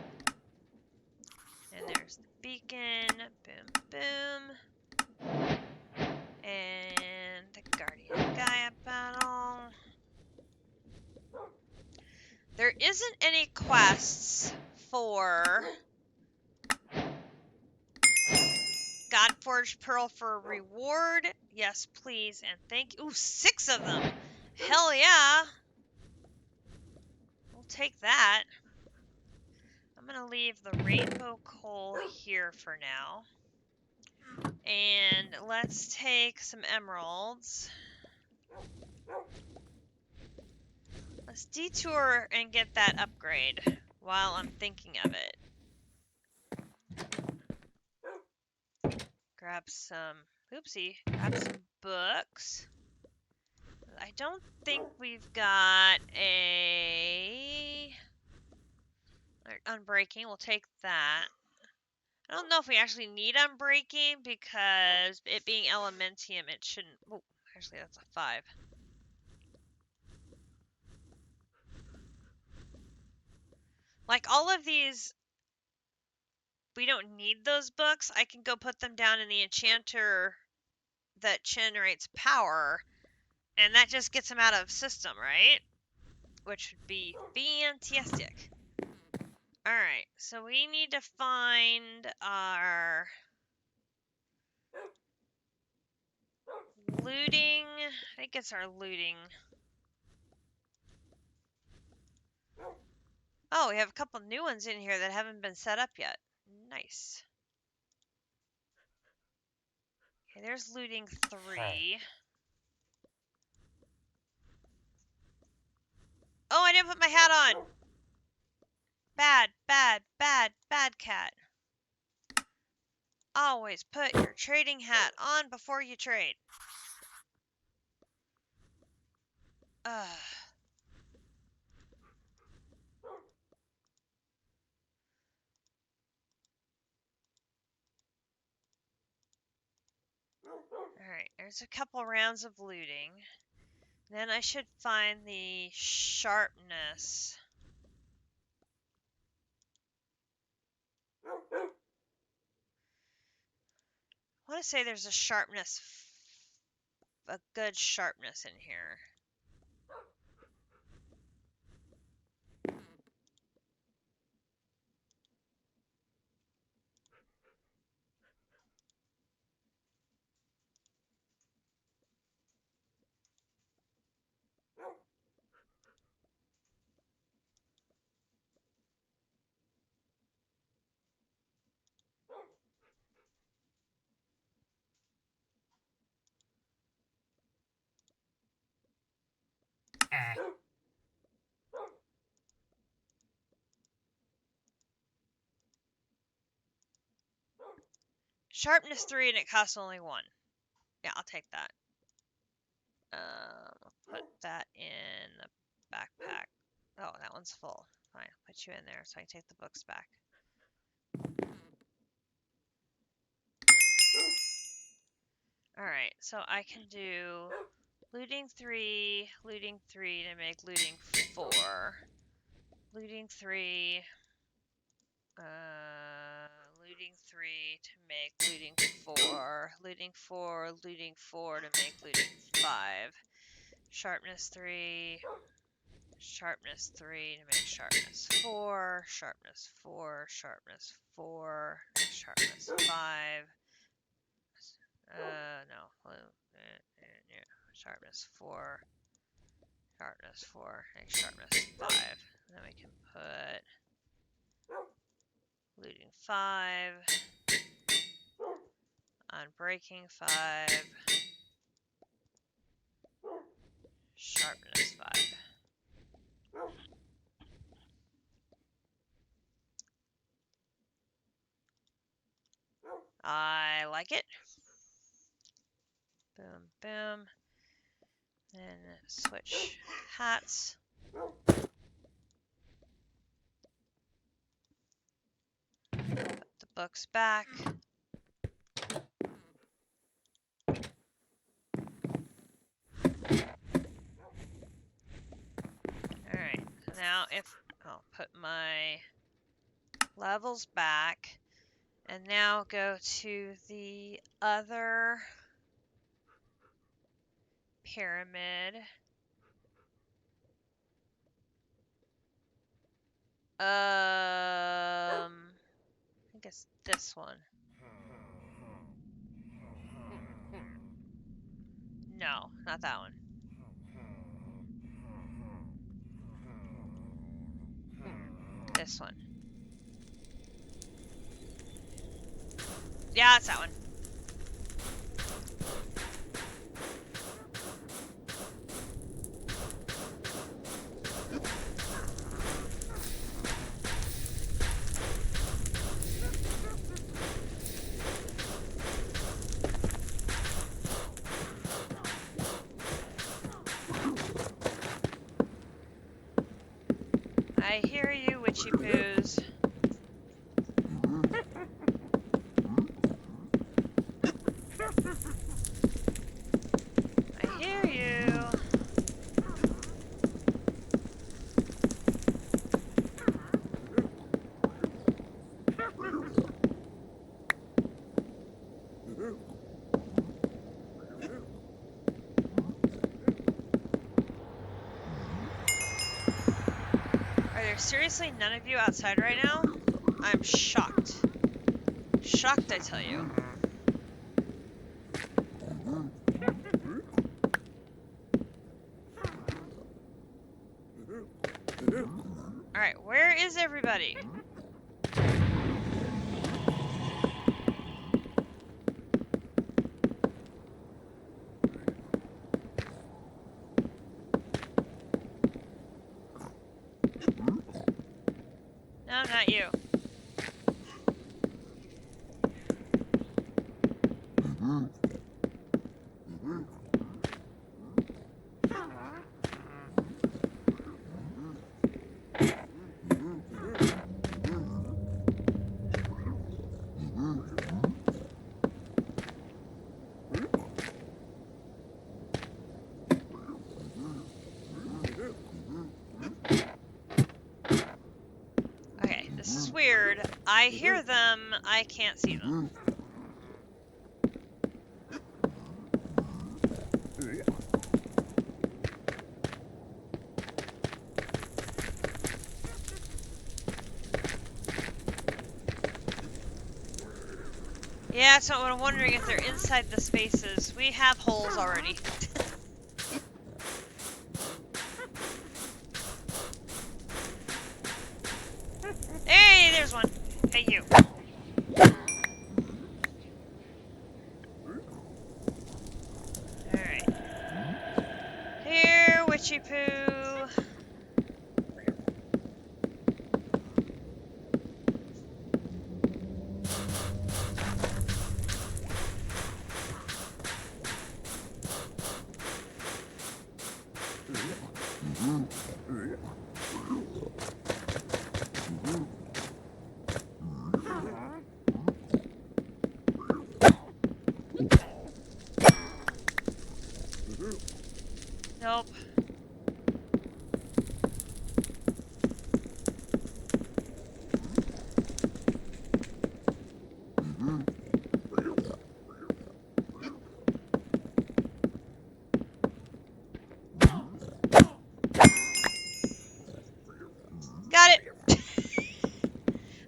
there's the beacon, boom, boom. And the Guardian Gaia battle. There isn't any quests for Godforged Pearl for reward. Yes, please, and thank you. Ooh, 6 of them. Hell yeah. We'll take that. I'm going to leave the rainbow coal here for now. And let's take some emeralds. Let's detour and get that upgrade while I'm thinking of it. Grab some, grab some books. I don't think we've got a unbreaking. We'll take that. I don't know if we actually need unbreaking because it being Elementium, it shouldn't. Oh, actually, that's a 5. Like all of these, we don't need those books. I can go put them down in the enchanter that generates power, and that just gets them out of system, right? Which would be fantastic. Alright, so we need to find our looting. I think it's our looting. Oh, we have a couple new ones in here that haven't been set up yet. Nice. Okay, there's looting 3. Oh, I didn't put my hat on! Bad, bad, bad, bad cat. Always put your trading hat on before you trade. Ugh. Alright, there's a couple rounds of looting. Then I should find the sharpness. I want to say there's a good sharpness in here. Sharpness 3 and it costs only 1. Yeah, I'll take that. I'll put that in the backpack. Oh, that one's full. Fine, I'll put you in there so I can take the books back. Alright, so I can do looting 3 to make looting 4. Looting 3, looting 3 to make looting 4. Looting 4 to make looting 5. Sharpness 3 to make sharpness 4. Sharpness 4, sharpness 4, sharpness 5. No. Sharpness 4. Sharpness 4. Make sharpness 5. And then we can put looting 5 on breaking 5. Sharpness 5. I like it. Boom, boom. Then switch hats. Put the books back. Alright, now I'll put my levels back and now go to the other pyramid. I think it's this one. No, not that one. This one. Yeah, it's that one. I hear you, witchy poos. I hear you. Are there seriously none of you outside right now? I'm shocked. Shocked, I tell you. Alright, where is everybody? No, not you. Okay, this is weird. I hear them, I can't see them. Yeah, so I'm wondering if they're inside the spaces. We have holes already. Hey, there's one. Hey, you. Alright. Here, witchy poo. Nope. Got it.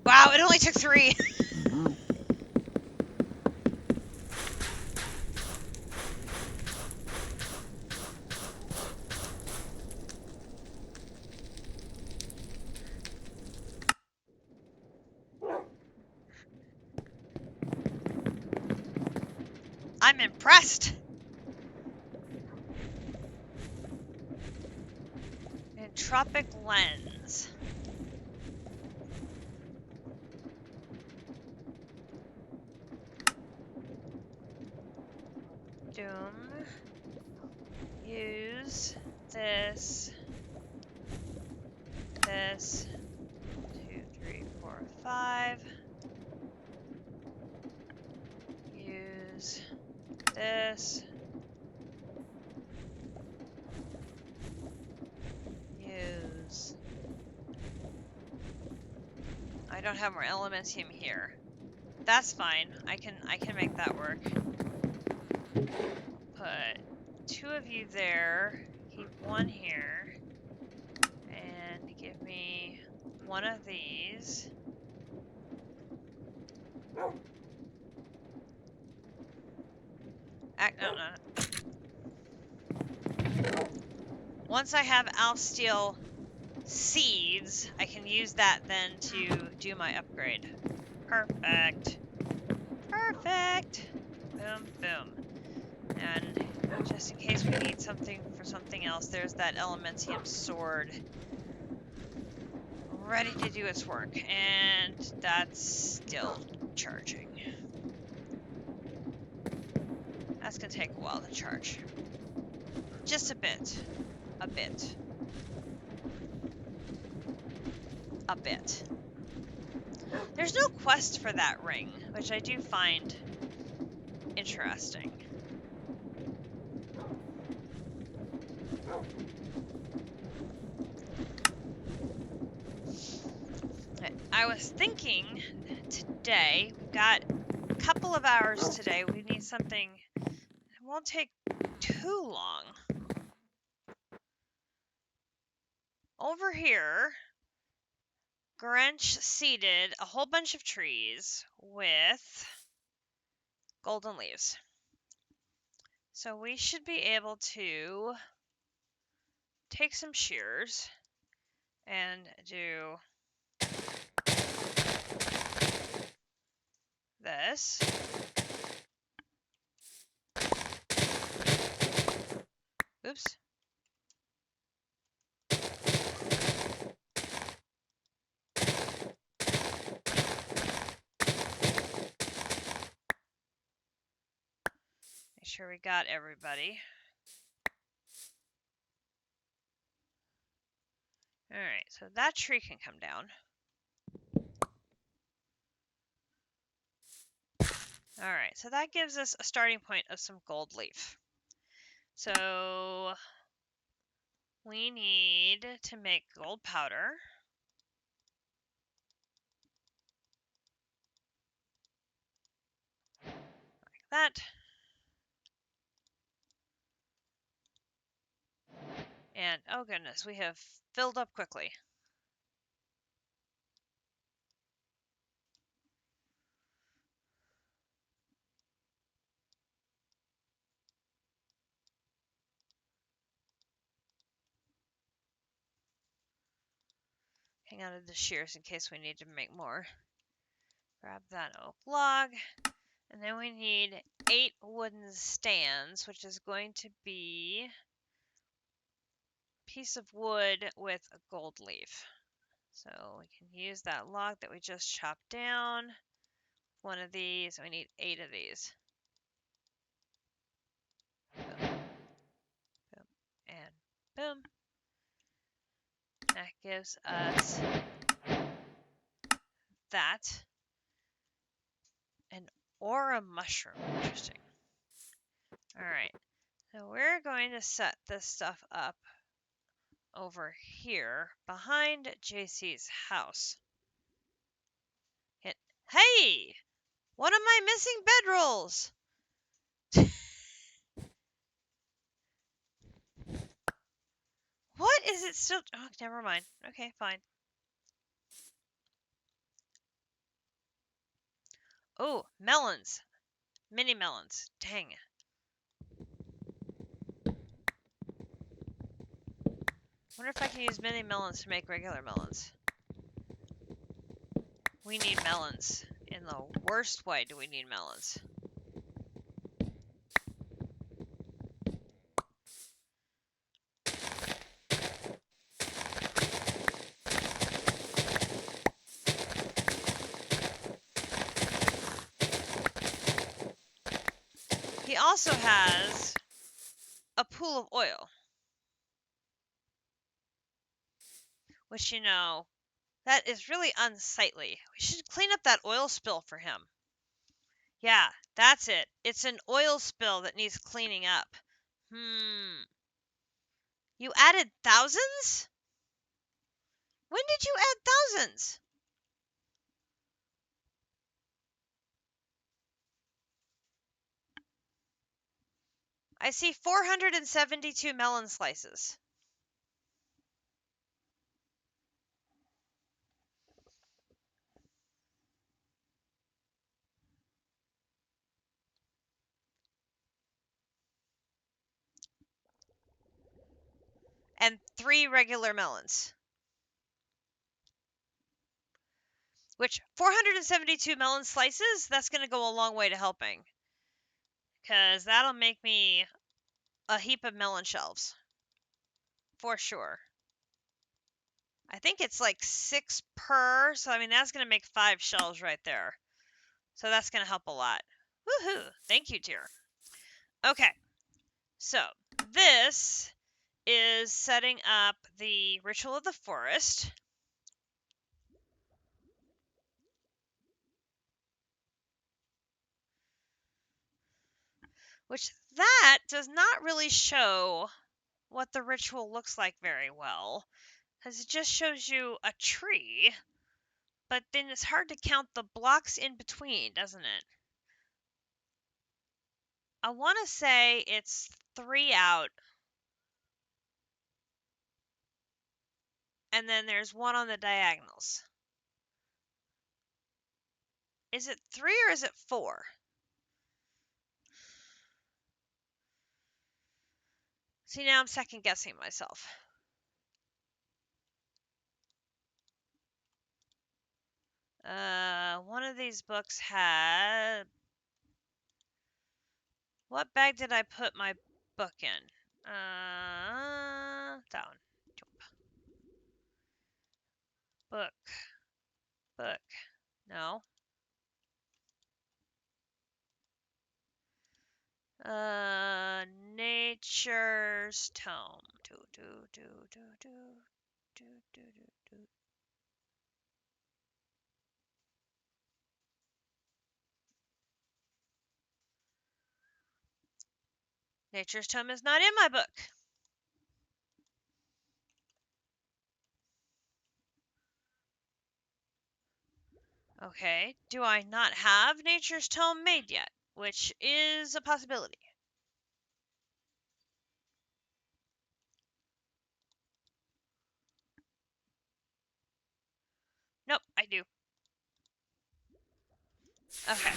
Wow, it only took 3. I'm impressed. Entropic lens. Doom. Use this. This. 2, 3, 4, 5. Use this. Use. I don't have more elementium here. That's fine. I can make that work. Put 2 of you there. Keep 1 here. And give me 1 of these. No. Once I have Alf Steel seeds, I can use that then to do my upgrade. Perfect. Perfect. Boom, boom. And just in case we need something for something else, there's that elementium sword ready to do its work. And that's still charging. That's gonna take a while to charge. Just a bit. A bit. A bit. There's no quest for that ring, which I do find interesting. I was thinking today, we've got a couple of hours today, we need something that won't take too long. Over here, Grinch seeded a whole bunch of trees with golden leaves. So we should be able to take some shears and do this. Oops. Make sure we got everybody. Alright, so that tree can come down. Alright, so that gives us a starting point of some gold leaf. So we need to make gold powder. Like that. And oh goodness, we have filled up quickly. Hang on to the shears in case we need to make more. Grab that oak log. And then we need 8 wooden stands, which is going to be a piece of wood with a gold leaf. So we can use that log that we just chopped down. One of these, we need 8 of these. Boom. Boom. And Boom. That gives us that. An aura mushroom. Interesting. Alright. So we're going to set this stuff up over here behind JC's house. Hey! One of my missing bedrolls! What is it still? Oh, never mind. Okay, fine. Oh, melons. Mini melons. Dang. Wonder if I can use mini melons to make regular melons. We need melons. In the worst way do we need melons. He also has a pool of oil. Which, you know, that is really unsightly. We should clean up that oil spill for him. Yeah, that's it. It's an oil spill that needs cleaning up. You added thousands? When did you add thousands? I see 472 melon slices. And 3 regular melons. Which, 472 melon slices, that's going to go a long way to helping. Because that'll make me a heap of melon shelves. For sure. I think it's like 6 per, so I mean, that's going to make 5 shelves right there. So that's going to help a lot. Woohoo! Thank you, dear. Okay, so this is setting up the Ritual of the Forest. Which that does not really show what the ritual looks like very well. Because it just shows you a tree, but then it's hard to count the blocks in between, doesn't it? I want to say it's 3 out. And then there's 1 on the diagonals. Is it 3 or is it 4? See, now I'm second guessing myself. One of these books had... What bag did I put my book in? That one. Book. Book. No. Nature's Tome. Nature's Tome is not in my book. Okay, do I not have Nature's Tome made yet? Which is a possibility. Nope, I do. Okay.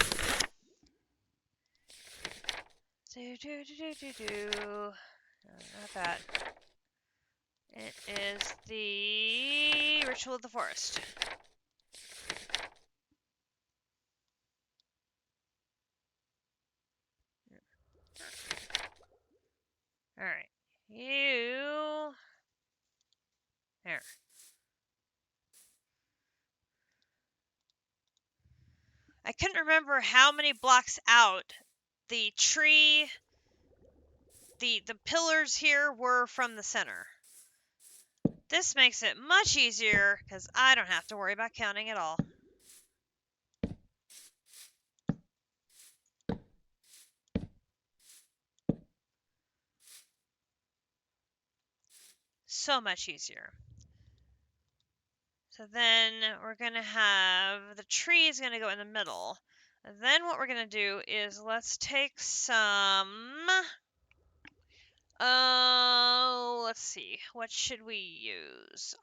Not that. It is the Ritual of the Forest. Alright. You... There. I couldn't remember how many blocks out the tree the pillars here were from the center. This makes it much easier because I don't have to worry about counting at all. So much easier. So then we're going to have the tree is going to go in the middle. And then what we're going to do is let's take some... let's see. What should we use?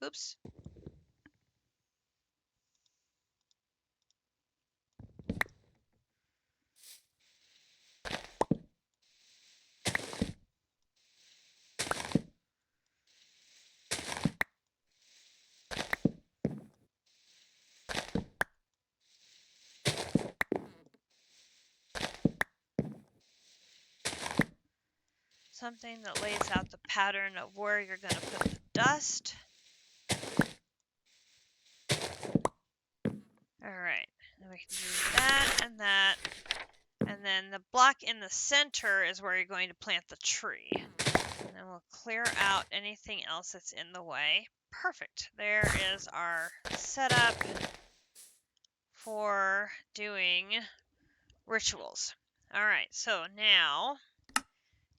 Oops. Something that lays out the pattern of where you're going to put the dust. Alright, then we can do that and that. And then the block in the center is where you're going to plant the tree. And then we'll clear out anything else that's in the way. Perfect. There is our setup for doing rituals. Alright, so now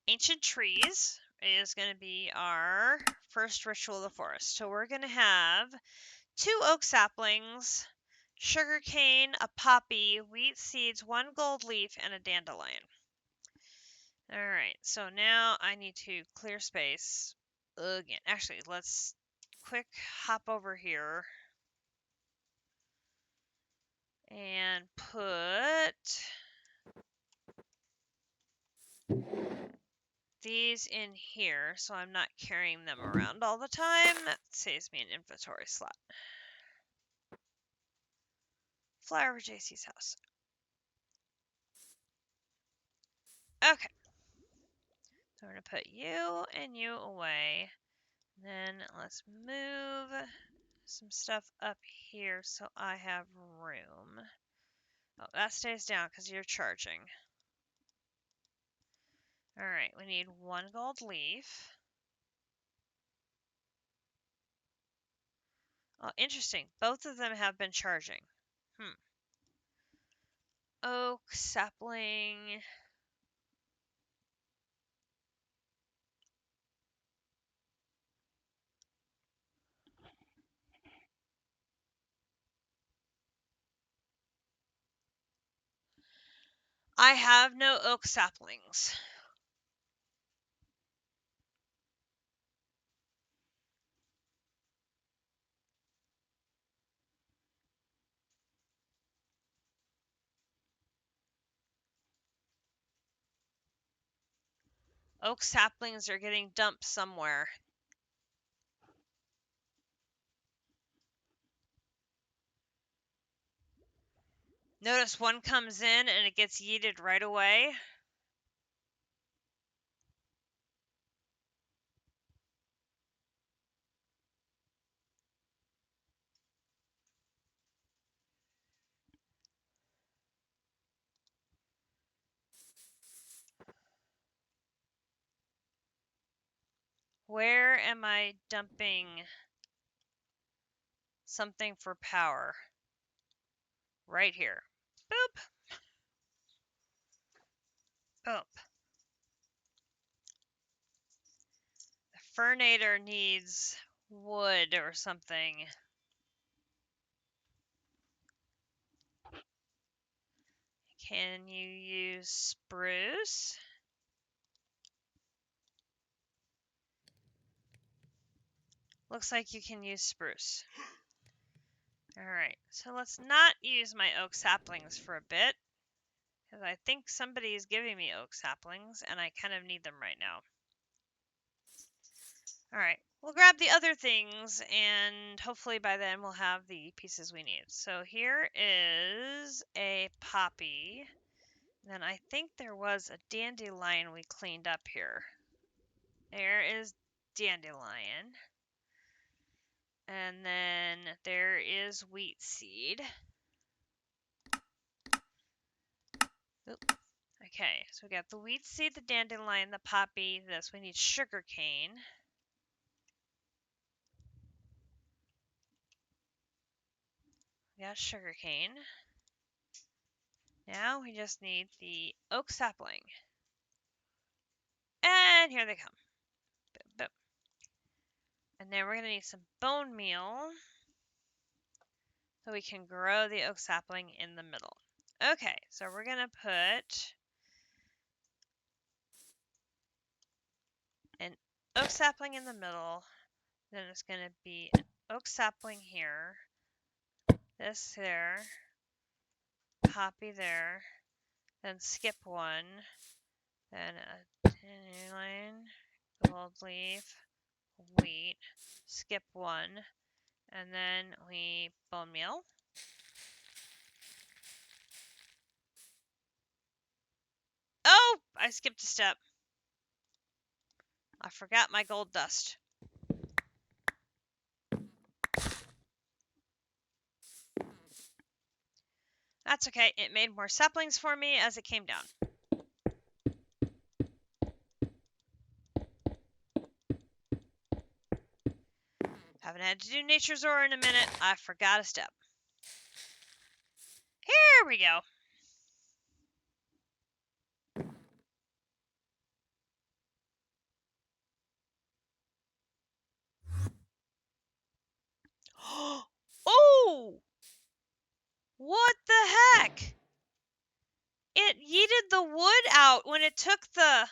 ancient trees is going to be our first ritual of the forest. So we're going to have 2 oak saplings, sugar cane, a poppy, wheat seeds, 1 gold leaf, and a dandelion. Alright, so now I need to clear space again. Actually, let's quick hop over here and put these in here so I'm not carrying them around all the time. That saves me an inventory slot. Fly over JC's house. Okay. So we're going to put you and you away. Then let's move some stuff up here so I have room. Oh, that stays down because you're charging. Alright, we need 1 gold leaf. Oh, interesting. Both of them have been charging. Oak, sapling. I have no oak saplings. Oak saplings are getting dumped somewhere. Notice one comes in and it gets yeeted right away. Where am I dumping something for power? Right here. Boop. Boop. The Fernator needs wood or something. Can you use spruce? Looks like you can use spruce. Alright, so let's not use my oak saplings for a bit, because I think somebody is giving me oak saplings, and I kind of need them right now. Alright, we'll grab the other things, and hopefully by then we'll have the pieces we need. So here is a poppy. Then I think there was a dandelion we cleaned up here. There is dandelion. And then there is wheat seed. Oop. Okay, so we got the wheat seed, the dandelion, the poppy, this. We need sugar cane. We got sugar cane. Now we just need the oak sapling. And here they come. Boop, boop. And then we're going to need some bone meal so we can grow the oak sapling in the middle. Okay, so we're going to put an oak sapling in the middle. Then it's going to be an oak sapling here. This there. Poppy there. Then skip one. Then a dandelion, gold leaf, wheat. Skip one. And then we bone meal. Oh, I skipped a step. I forgot my gold dust. That's okay. It made more saplings for me as it came down. Haven't had to do nature's ore in a minute. I forgot a step. Here we go. Oh! What the heck? It yeeted the wood out when it took the...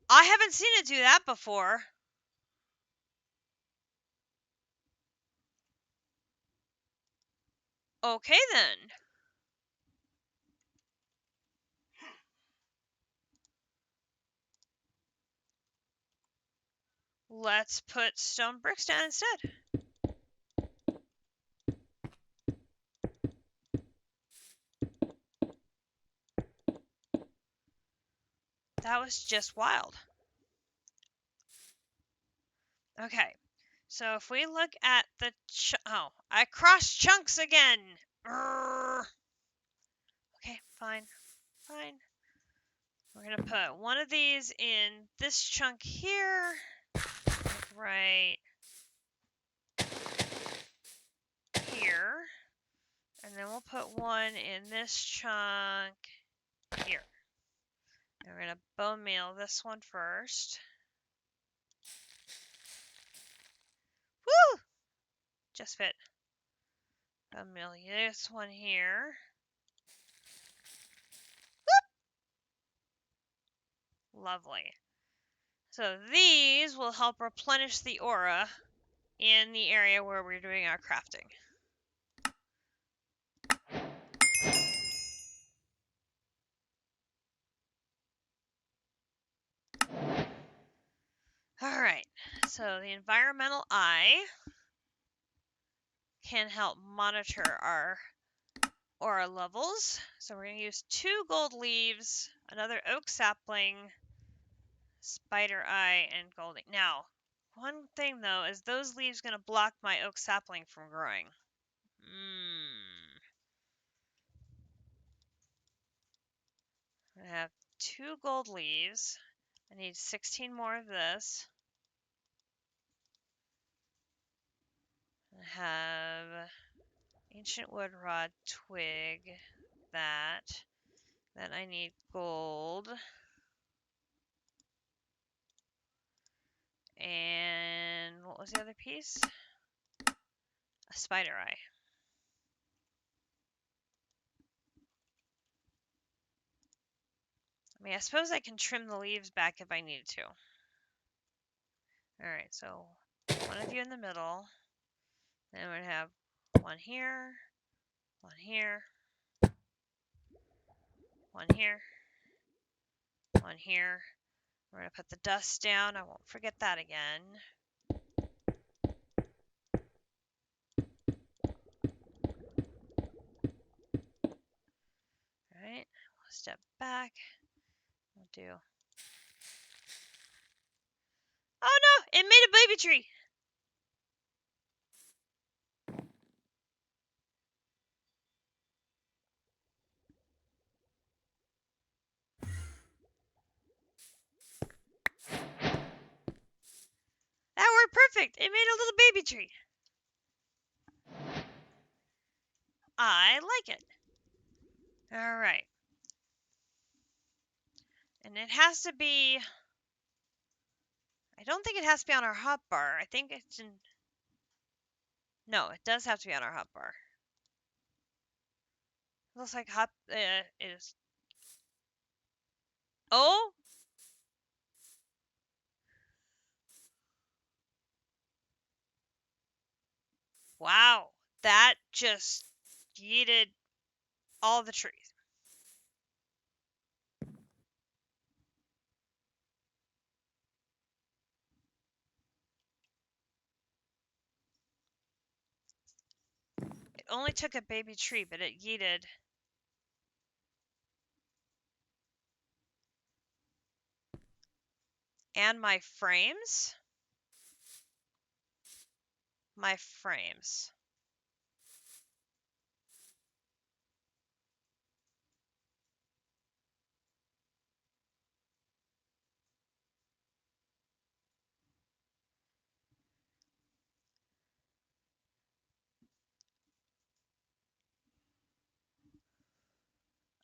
I haven't seen it do that before. Okay then. Let's put stone bricks down instead. That was just wild. Okay, so if we look at the... oh, I crossed chunks again. Urgh. Okay, fine. Fine. We're going to put one of these in this chunk here. Like right here. And then we'll put one in this chunk here. And we're going to bone meal this one first. Woo! Just fit. Bone meal this one here. Whoop! Lovely. So these will help replenish the aura in the area where we're doing our crafting. Alright, so the environmental eye can help monitor our aura levels. So we're going to use 2 gold leaves, another oak sapling, spider eye, and gold. Now, one thing though is those leaves going to block my oak sapling from growing. I have 2 gold leaves. I need 16 more of this. I have ancient wood rod twig, that. Then I need gold. And what was the other piece? A spider eye. I mean, I suppose I can trim the leaves back if I needed to. Alright, so one of you in the middle. Then we're going to have one here, one here, one here, one here. We're going to put the dust down. I won't forget that again. step back. We'll do. Oh no! It made a baby tree! That worked perfect! It made a little baby tree. I like it. Alright. And it has to be... I don't think it has to be on our hotbar. I think it's in... No, it does have to be on our hotbar. Looks like it is... Oh! Wow. That just yeeted all the trees. It only took a baby tree, but it yeeted... And my frames? My frames.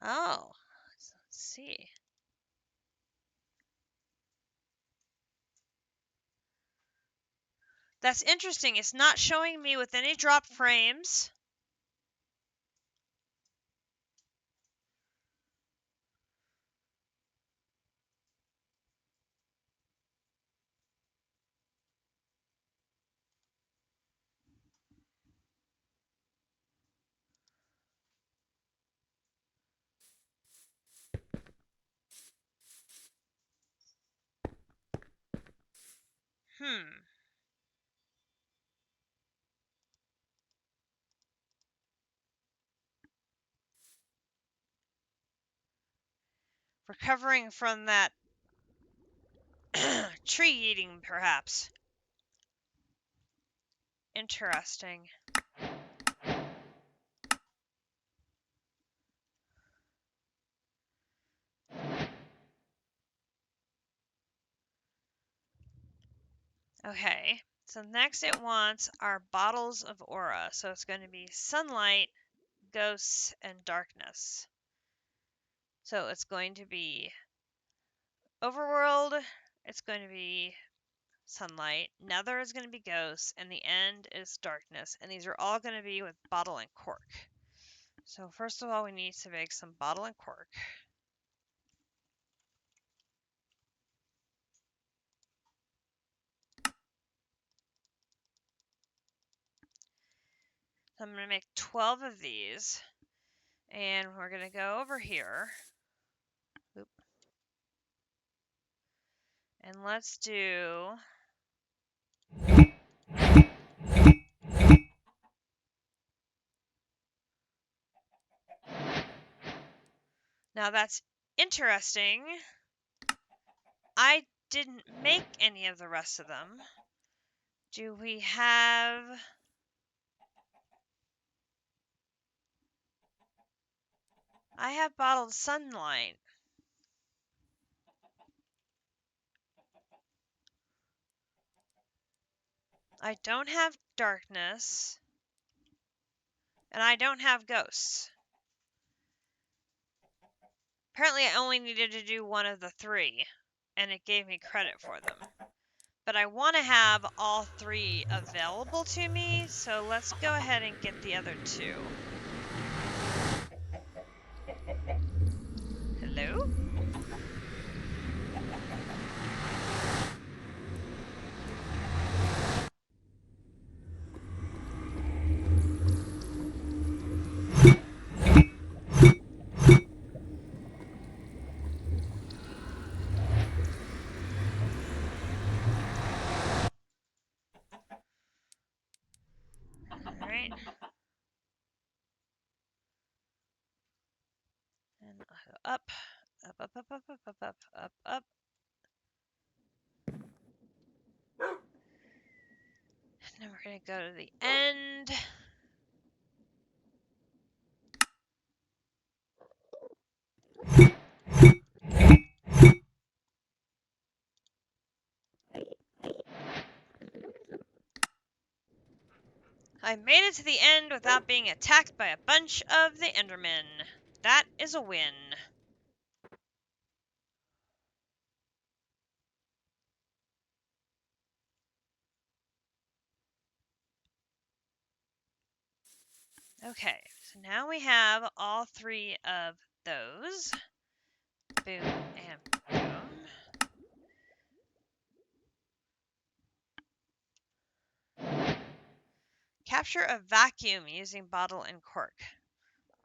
Oh, let's see. That's interesting. It's not showing me with any drop frames. Recovering from that tree eating, perhaps. Interesting. Okay, so next it wants our bottles of aura. So it's going to be sunlight, ghosts, and darkness. So it's going to be overworld, it's going to be sunlight, nether is going to be ghosts, and the end is darkness. And these are all going to be with bottle and cork. So first of all, we need to make some bottle and cork. So I'm going to make 12 of these. And we're going to go over here. Oop. And let's do... Now that's interesting. I didn't make any of the rest of them. Do we have... I have bottled sunlight. I don't have darkness. And I don't have ghosts. Apparently I only needed to do one of the three, and it gave me credit for them. But I want to have all three available to me, so let's go ahead and get the other two. Hello? Alright. up, up, up, up, up, up, up, up, up, up. And then we're going to go to the end. I made it to the end without being attacked by a bunch of the Endermen. That is a win. Okay, so now we have all three of those. Boom and boom. Capture a vacuum using bottle and cork.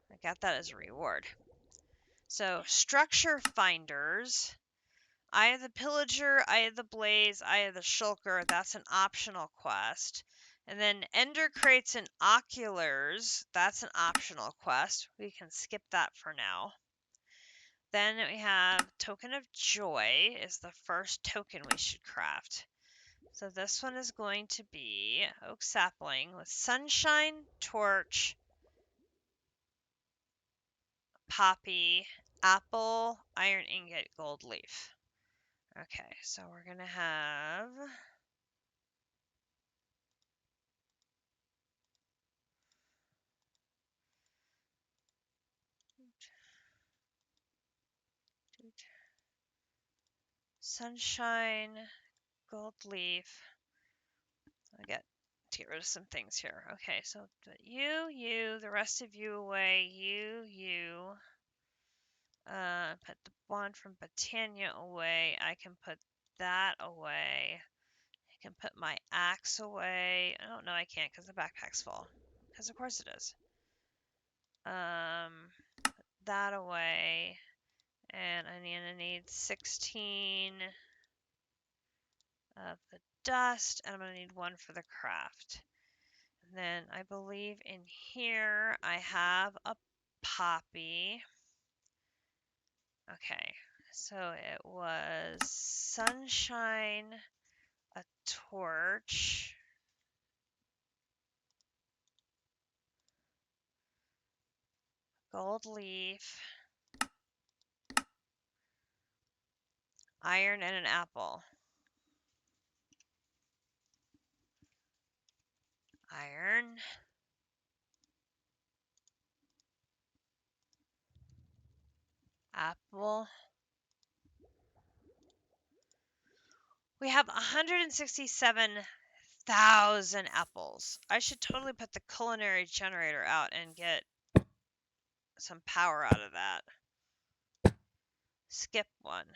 I got that as a reward. So, structure finders. Eye of the Pillager, Eye of the Blaze, Eye of the Shulker. That's an optional quest. And then Ender Crates and Oculars. That's an optional quest. We can skip that for now. Then we have Token of Joy is the first token we should craft. So this one is going to be Oak Sapling with Sunshine, Torch, Poppy, Apple, Iron Ingot, Gold Leaf. Okay, so we're going to have... Sunshine, Gold Leaf. I got to get rid of some things here. Okay, so you, the rest of you away, you. Put the one from Botania away. I can put that away. I can put my axe away. I don't know, I can't because the backpack's full. Because of course it is. Put that away. And I'm gonna need 16 of the dust, and I'm gonna need one for the craft. And then I believe in here I have a poppy. Okay, so it was sunshine, a torch, gold leaf, iron, and an apple. Iron, apple. We have 167,000 apples. I should totally put the culinary generator out and get some power out of that. Skip one.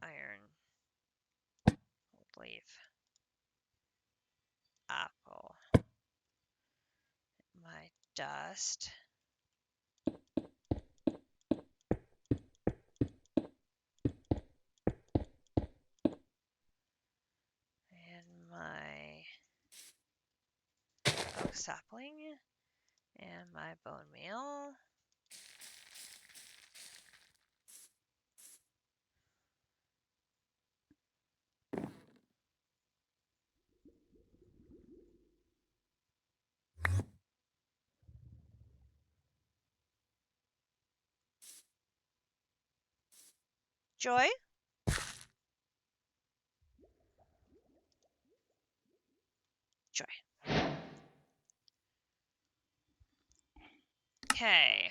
Iron, gold leaf, apple, my dust. And my oak sapling and my bone meal. Joy? Joy. Okay.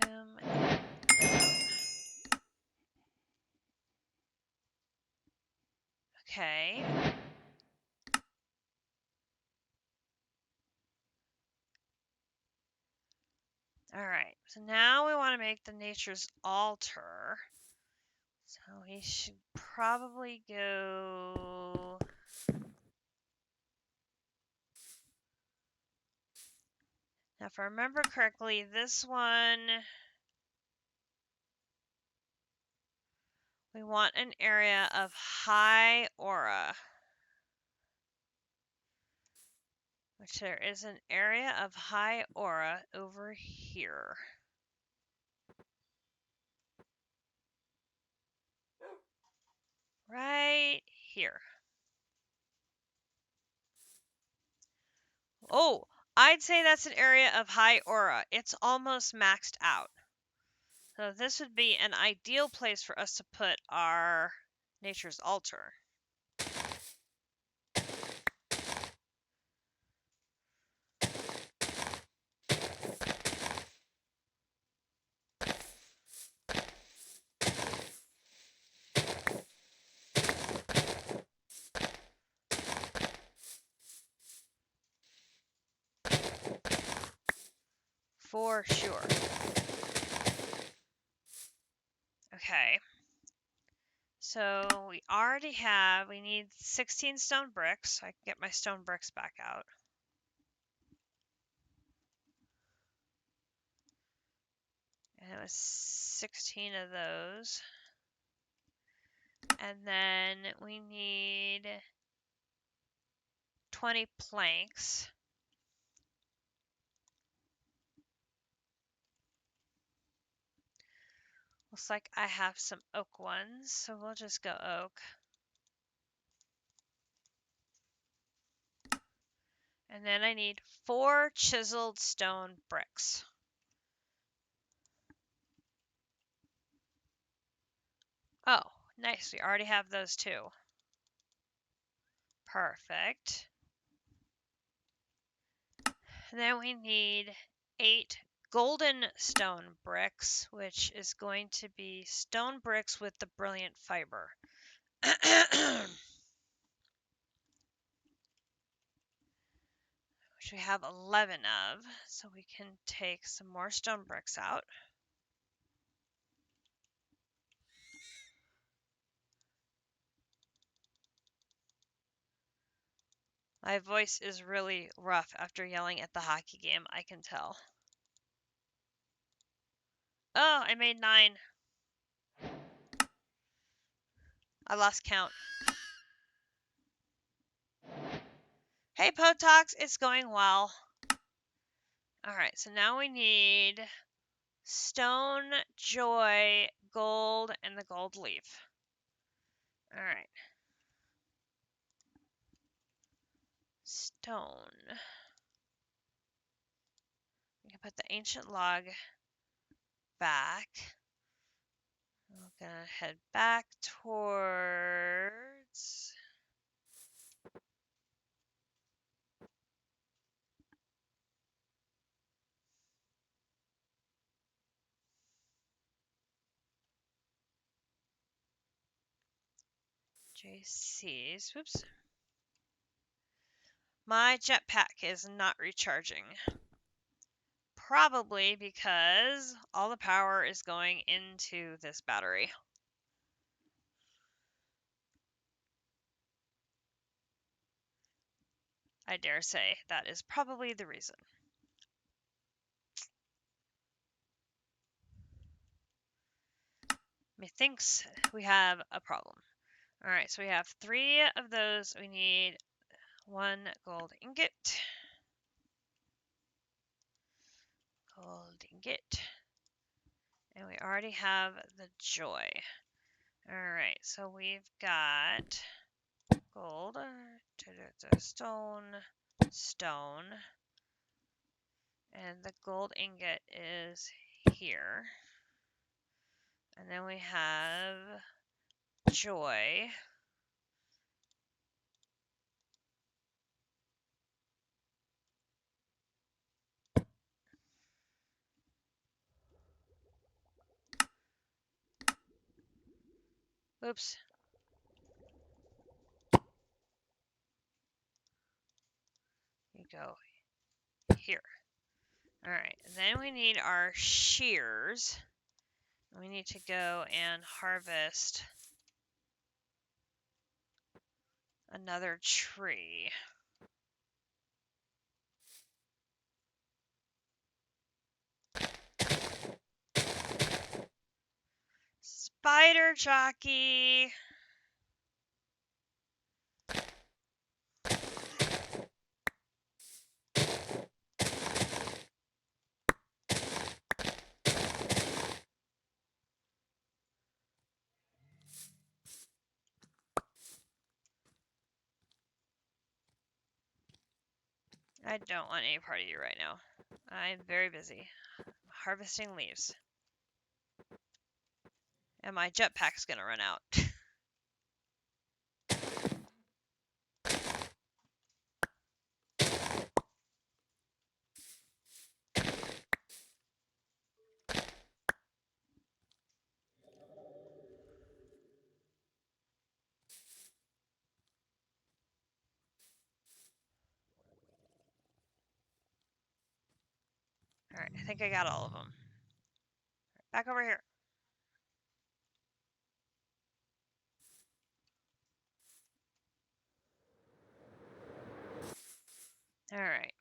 Boom and boom. Okay. Alright, so now we want to make the nature's altar. So we should probably go... Now, if I remember correctly, this one... We want an area of high aura. which there is an area of high aura over here. Right here. Oh, I'd say that's an area of high aura. It's almost maxed out. So this would be an ideal place for us to put our nature's altar. For sure. Okay. So we need 16 stone bricks. I can get my stone bricks back out. And it was 16 of those. And then we need 20 planks. Looks like I have some oak ones, so we'll just go oak. And then I need 4 chiseled stone bricks. Oh, nice. We already have those too. Perfect. And then we need 8 golden stone bricks, which is going to be stone bricks with the brilliant fiber. Which we have 11 of, so we can take some more stone bricks out. My voice is really rough after yelling at the hockey game, I can tell. Oh, I made 9. I lost count. Hey, Potox, it's going well. Alright, so now we need stone, joy, gold, and the gold leaf. Alright. Stone. We can put the ancient log back. We're gonna head back towards... JC's. Whoops. My jetpack is not recharging. Probably because all the power is going into this battery. I dare say that is probably the reason. Methinks we have a problem. Alright, so we have 3 of those. We need 1 gold ingot. Gold ingot. And we already have the joy. Alright, so we've got gold, stone, stone, and the gold ingot is here. And then we have joy. Oops. You go here. Alright, then we need our shears. We need to go and harvest another tree. Spider jockey. I don't want any part of you right now. I'm very busy harvesting leaves. And my jetpack's gonna run out. Alright, I think I got all of them. Back over here. Alright.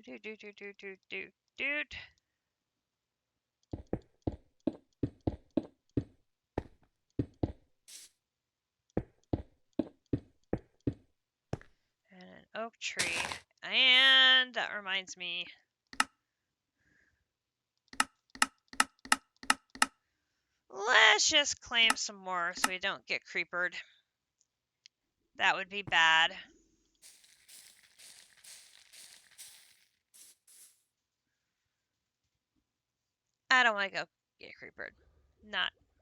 Doot. And an oak tree. And that reminds me. Let's just claim some more so we don't get creepered. That would be bad. I don't want to go get creepered. No,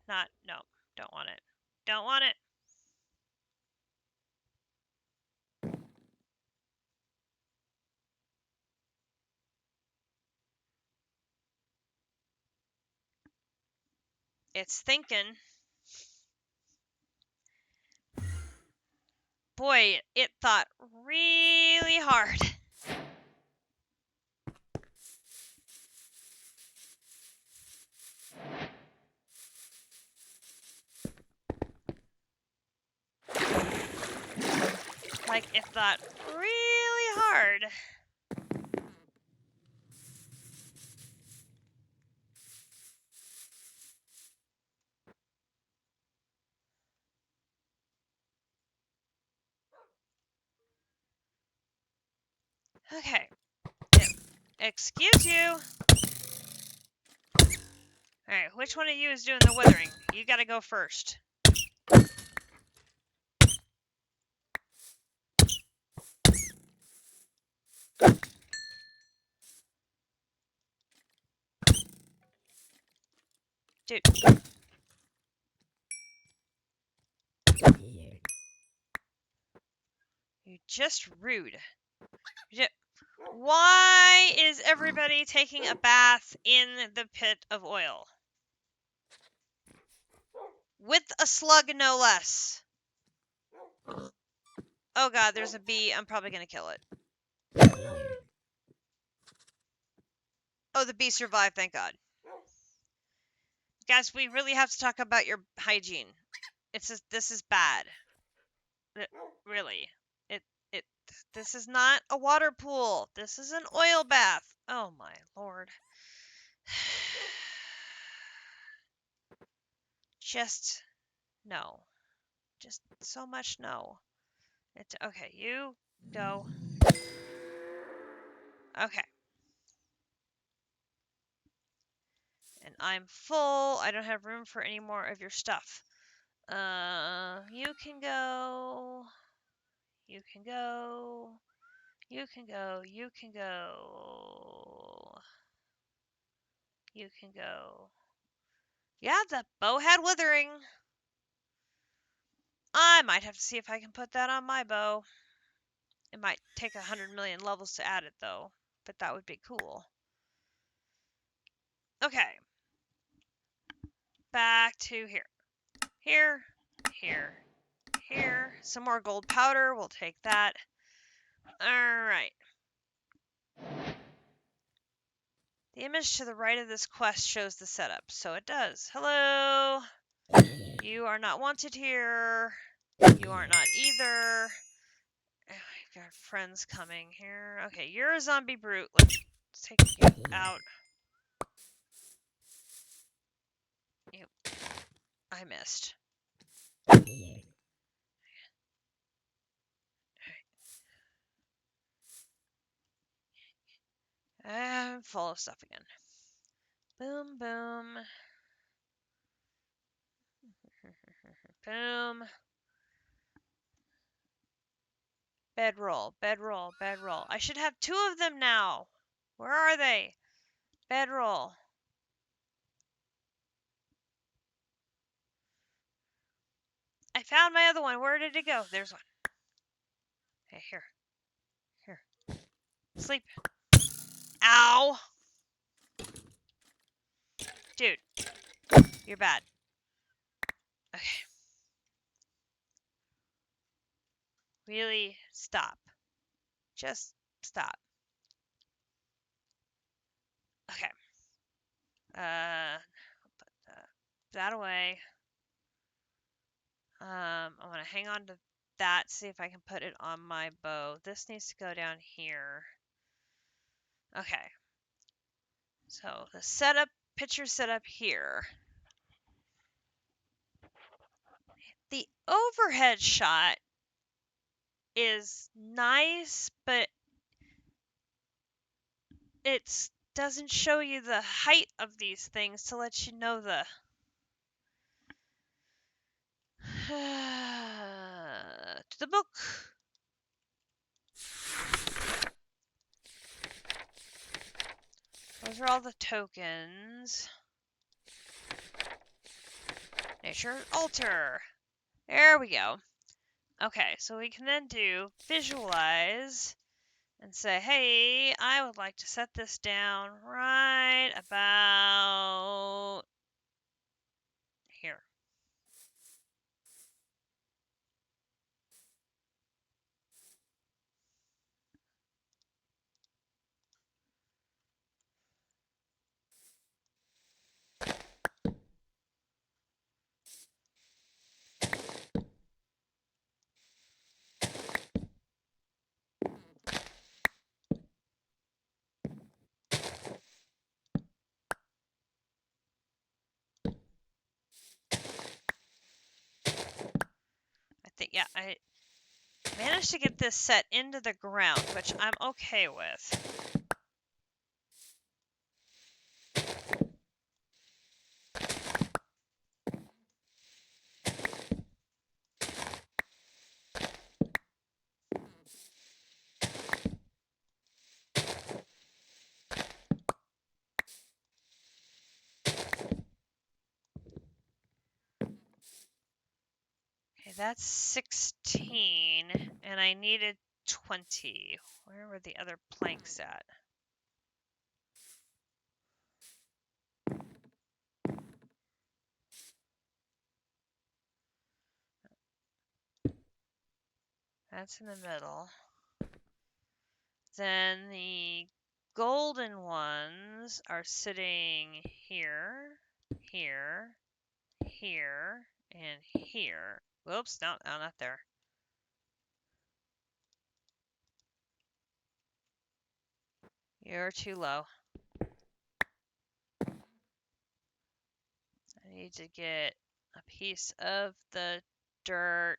don't want it. Don't want it. It's thinking. Boy, it thought really hard. Like, it thought really hard. Okay. Excuse you. Alright, which one of you is doing the withering? You gotta go first. Dude. You're just rude. Why is everybody taking a bath in the pit of oil? With a slug, no less. Oh god, there's a bee. I'm probably gonna kill it. Oh, the bee survived, thank god. Guys, we really have to talk about your hygiene. This is bad. Really. This is not a water pool. This is an oil bath. Oh my lord. Just no. Just so much no. It's okay. You go. Okay. And I'm full. I don't have room for any more of your stuff. You can go. You can go. You can go. You can go. You can go. Yeah, the bow had withering. I might have to see if I can put that on my bow. It might take 100 million levels to add it, though. But that would be cool. Okay. Back to here. Here. Here. Here. Some more gold powder. We'll take that. Alright. The image to the right of this quest shows the setup. So it does. Hello. You are not wanted here. You are not either. I've got friends coming here. Okay, you're a zombie brute. Let's take you out. You. I missed. I'm full of stuff again. Boom, boom. Boom. Bedroll, bedroll, bedroll. I should have 2 of them now. Where are they? Bedroll. I found my other one. Where did it go? There's one. Hey, here. Here. Sleep. Ow! Dude. You're bad. Okay. Really, stop. Just stop. Okay. Put that away. I'm gonna hang on to that, see if I can put it on my bow. This needs to go down here. Okay. So the picture setup here. The overhead shot is nice, but it doesn't show you the height of these things to let you know the to the book. Those are all the tokens. Nature altar. There we go. Okay, so we can then do visualize and say, hey, I would like to set this down right about here. Yeah, I managed to get this set into the ground, which I'm okay with. Okay, that's 16, and I needed 20. Where were the other planks at? That's in the middle. Then the golden ones are sitting here, here, here, and here. Whoops, no, not there. You're too low. I need to get a piece of the dirt.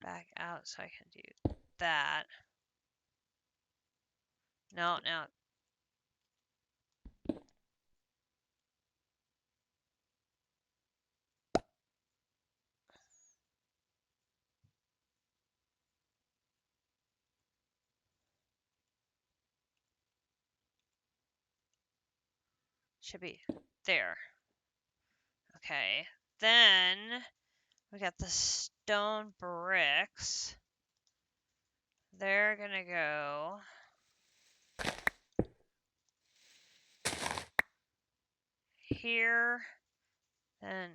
Back out so I can do that. No. Should be there. Okay. Then we got the stone bricks. They're gonna go here, then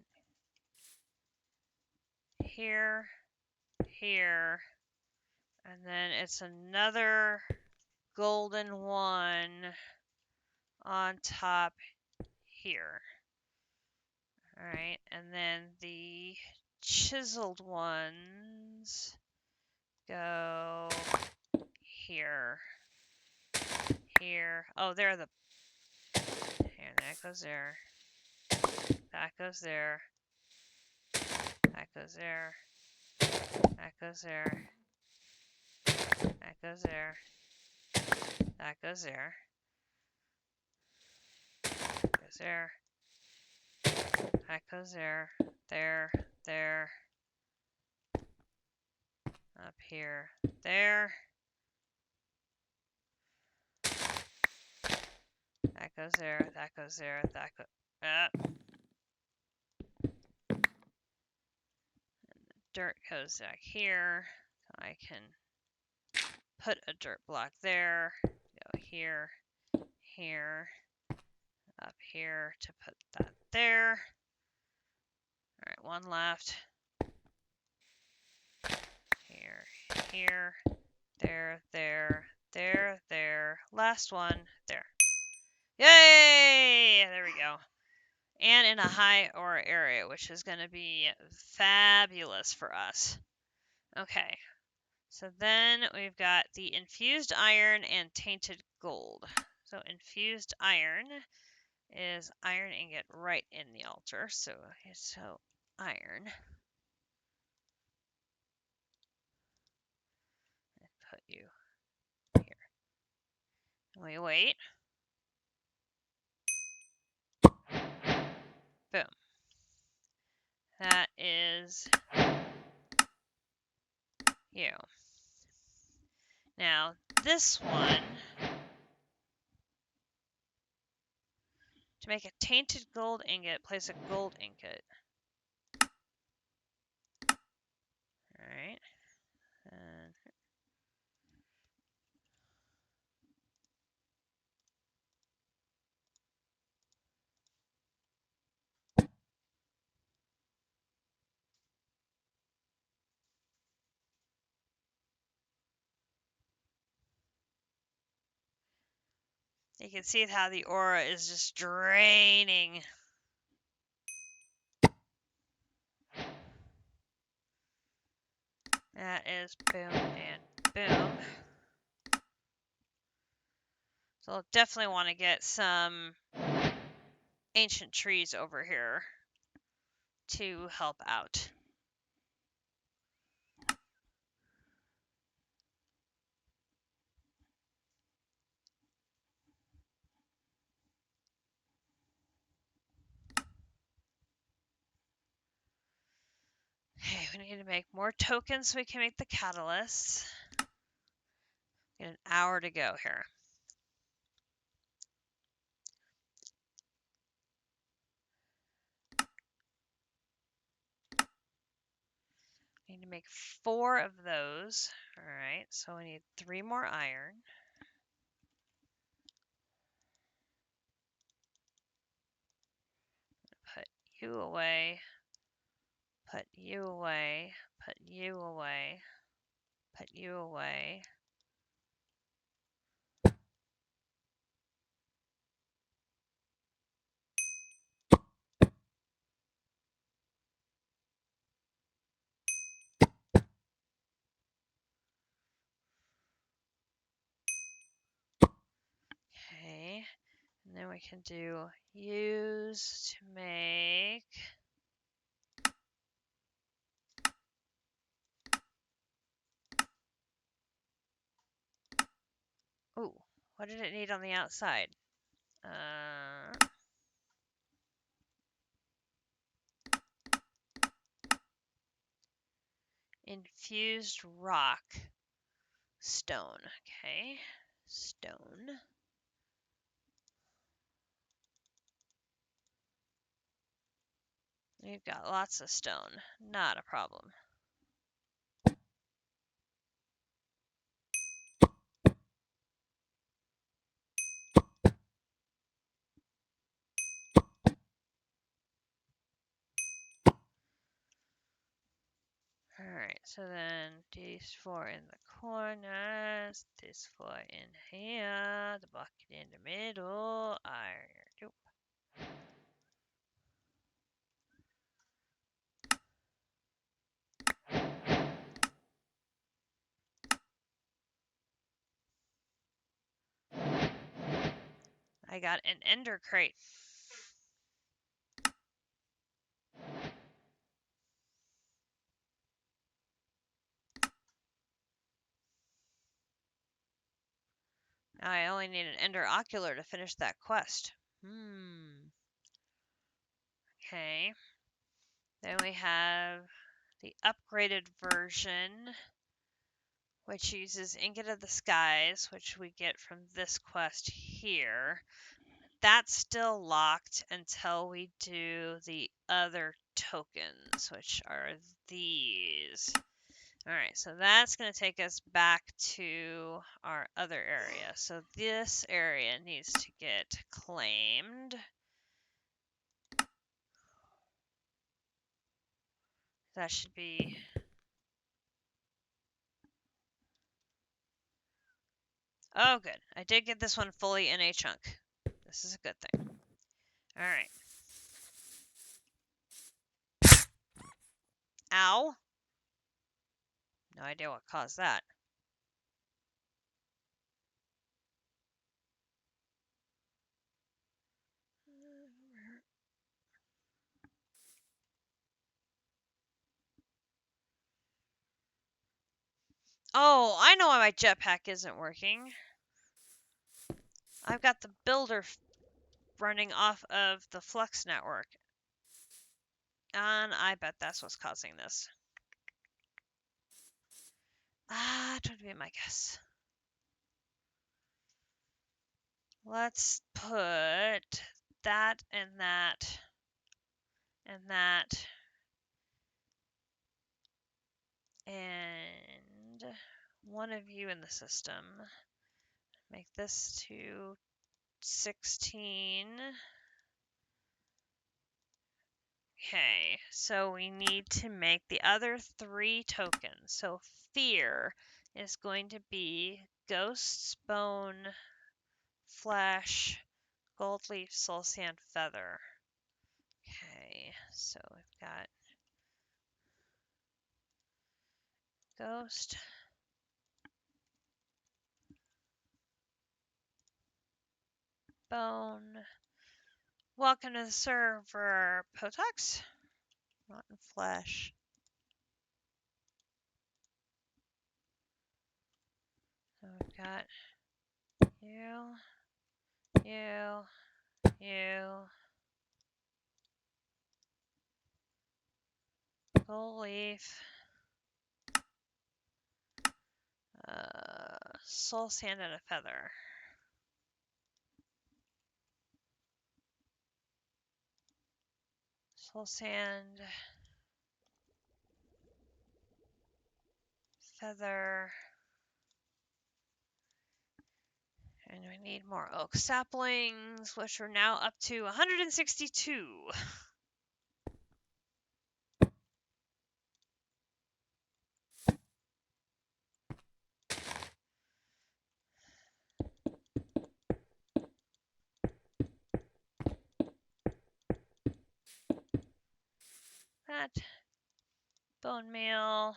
here, here, and then it's another golden one on top here. All right, and then the chiseled ones go here, here. Oh, they're the, and that goes there. That goes there. That goes there. That goes there. That goes there. That goes there. Goes there. That goes there. There. There. Up here. There. That goes there. That goes there. That goes. Dirt goes back here. I can put a dirt block there. Go here. Here. Up here to put that there. Alright, one left. Here, here, there, there, there, there. Last one, there. Yay! There we go. And in a high ore area, which is going to be fabulous for us. Okay, so then we've got the infused iron and tainted gold. So infused iron is iron ingot right in the altar. So iron. And put you here. We wait. Boom. That is you. Now, this one, to make a tainted gold ingot, place a gold ingot. Alright. And you can see how the aura is just draining. That is boom and boom. So I'll definitely want to get some ancient trees over here to help out. Okay, we need to make more tokens so we can make the catalysts. Get an hour to go here. We need to make 4 of those. Alright, so we need 3 more iron. Put you away. Put you away. Put you away. Put you away. Okay, and then we can do use to make. Ooh, what did it need on the outside? Infused rock. Stone, okay. Stone. We've got lots of stone. Not a problem. Alright, so then these 4 in the corners, this 4 in here, the bucket in the middle. I got an ender crate. Now I only need an ender ocular to finish that quest. Okay. Then we have the upgraded version, which uses Ingot of the Skies, which we get from this quest here. That's still locked until we do the other tokens, which are these. Alright, so that's going to take us back to our other area. So this area needs to get claimed. That should be... Oh, good. I did get this one fully in a chunk. This is a good thing. Alright. Ow. No idea what caused that. Oh, I know why my jetpack isn't working. I've got the builder running off of the Flux network. And I bet that's what's causing this. That would be my guess. Let's put that and that and that and one of you in the system. Make this to 16. Okay, so we need to make the other 3 tokens. So fear is going to be Ghost's Bone, Flesh, Gold Leaf, Soul Sand, Feather. Okay, so we've got Ghost, Bone. Welcome to the server, Potox. Rotten Flesh. So we've got you, Gold Leaf, Soul Sand, and a Feather. Soul Sand, Feather, and we need more oak saplings, which are now up to 162. That bone meal.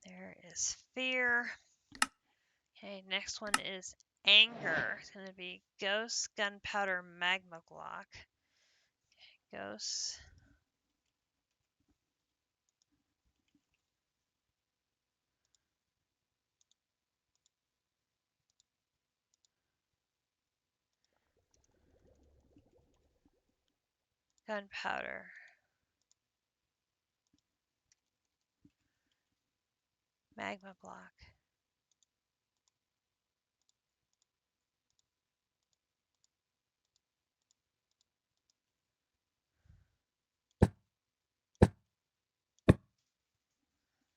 There is fear. Okay, next one is anger. It's going to be Ghost, Gunpowder, Magma Block. Ghost. Gunpowder. Magma Block.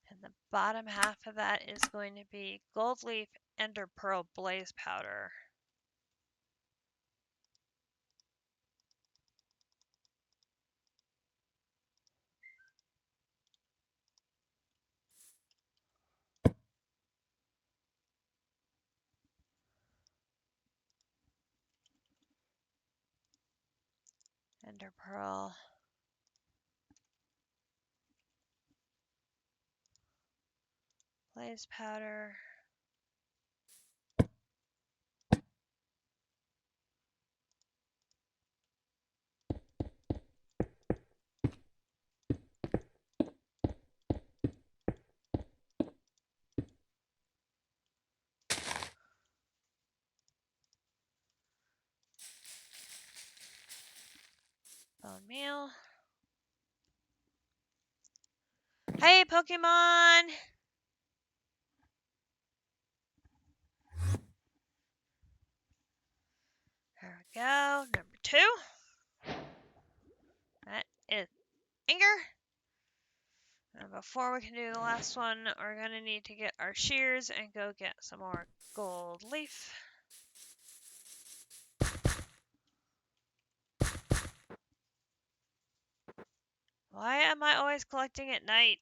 And the bottom half of that is going to be Gold Leaf, Ender Pearl, Blaze Powder. Ender Pearl. Blaze Powder. mail. Hey, Pokemon! There we go. Number 2. That is anger. And before we can do the last one, we're going to need to get our shears and go get some more gold leaf. Why am I always collecting at night?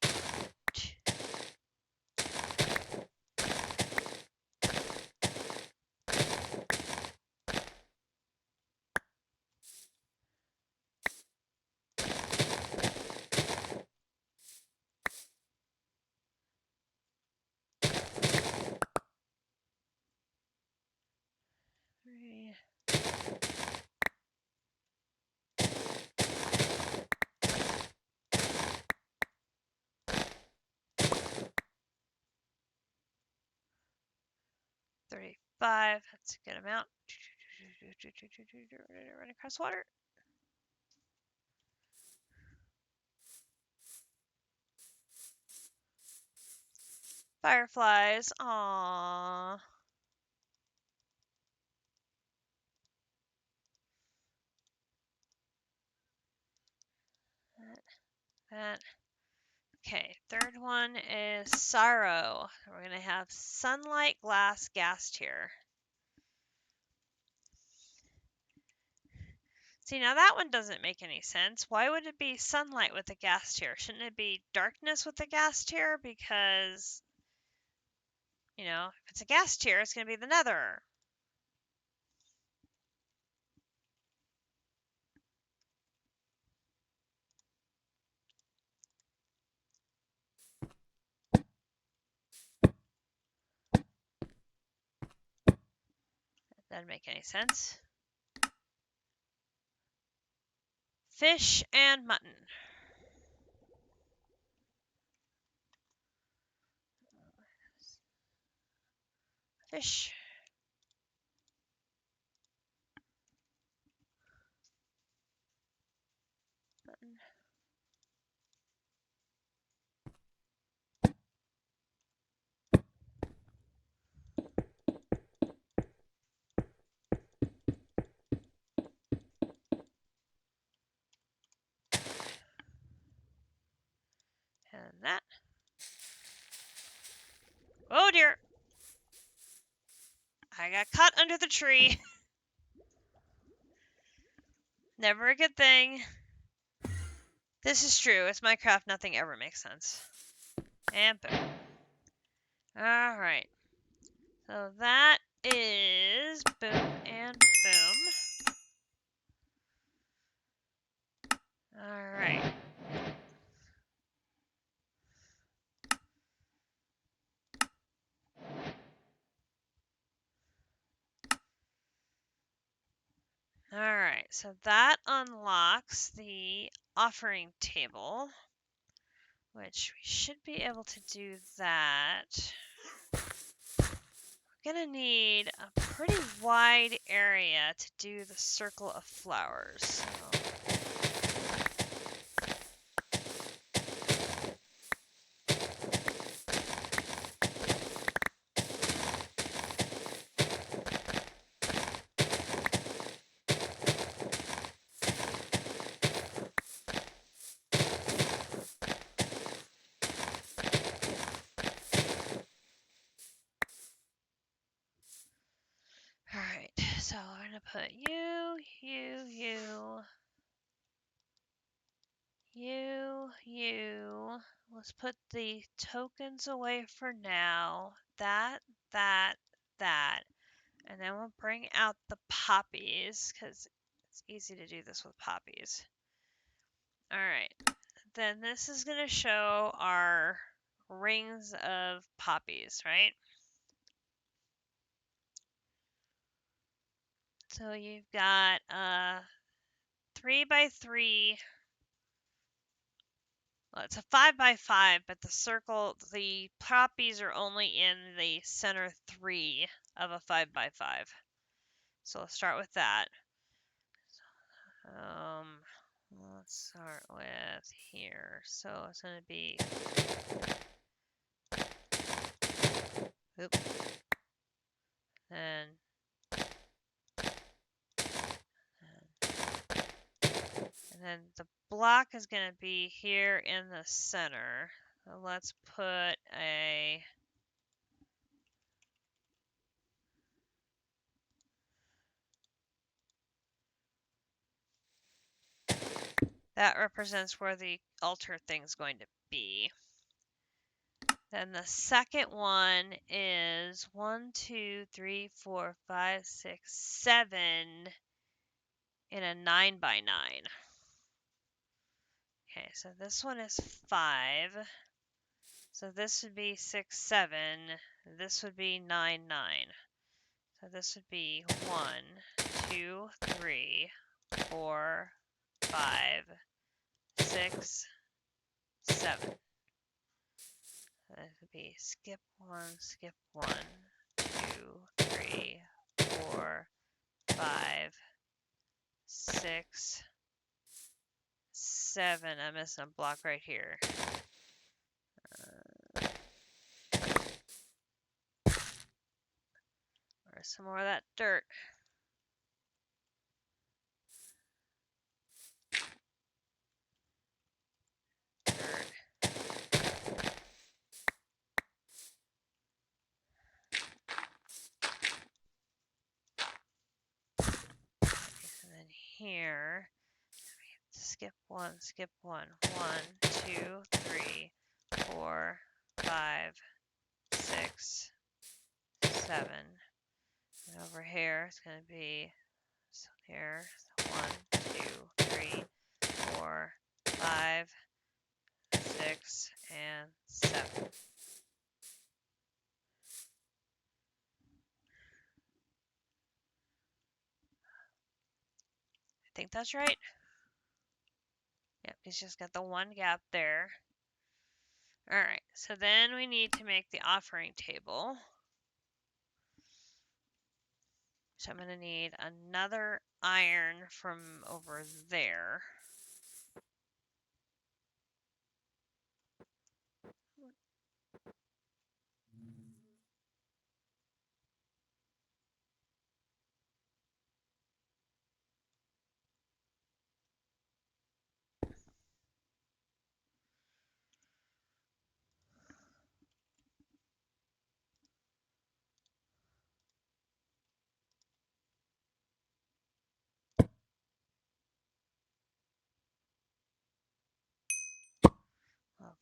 Three. $35. That's a good amount. Run across water. Fireflies. Aww. That. Okay, third one is sorrow. We're going to have sunlight, glass, gas tier. See, now that one doesn't make any sense. Why would it be sunlight with a gas tier? Shouldn't it be darkness with a gas tier? Because, you know, if it's a gas tier, it's going to be the nether. That doesn't make any sense. Fish and mutton. Fish. Mutton. And that. Oh dear. I got caught under the tree. Never a good thing. This is true. It's Minecraft. Nothing ever makes sense. And boom. Alright. So that is boom and boom. Alright. Alright, so that unlocks the offering table, which we should be able to do that. We're gonna need a pretty wide area to do the circle of flowers. So. Alright, so we're gonna put you, you. Let's put the tokens away for now. That. And then we'll bring out the poppies, because it's easy to do this with poppies. Alright, then this is going to show our rings of poppies, right? So you've got 3x3. Well, it's a 5x5, but the poppies are only in the center 3 of a 5x5. So let's start with that. Let's start with here. So it's going to be, and then the block is going to be here in the center. So let's put a, that represents where the altar thing's going to be. Then the second one is 1, 2, 3, 4, 5, 6, 7 in a 9 by 9. Okay, so this one is 5. So this would be 6, 7. This would be 9, 9. So this would be 1, 2, 3, 4, 5, 6, 7. That would be skip 1, skip 1, 2, 3, 4, 5, 6, 7. I'm missing a block right here. Where's some more of that dirt? And then here, skip 1, skip 1. 1, 2, 3, 4, 5, 6, 7. And over here, it's going to be here. 1, 2, 3, 4, 5, 6, and 7. I think that's right. Yep, he's just got the one gap there. All right, so then we need to make the offering table. So I'm going to need another iron from over there.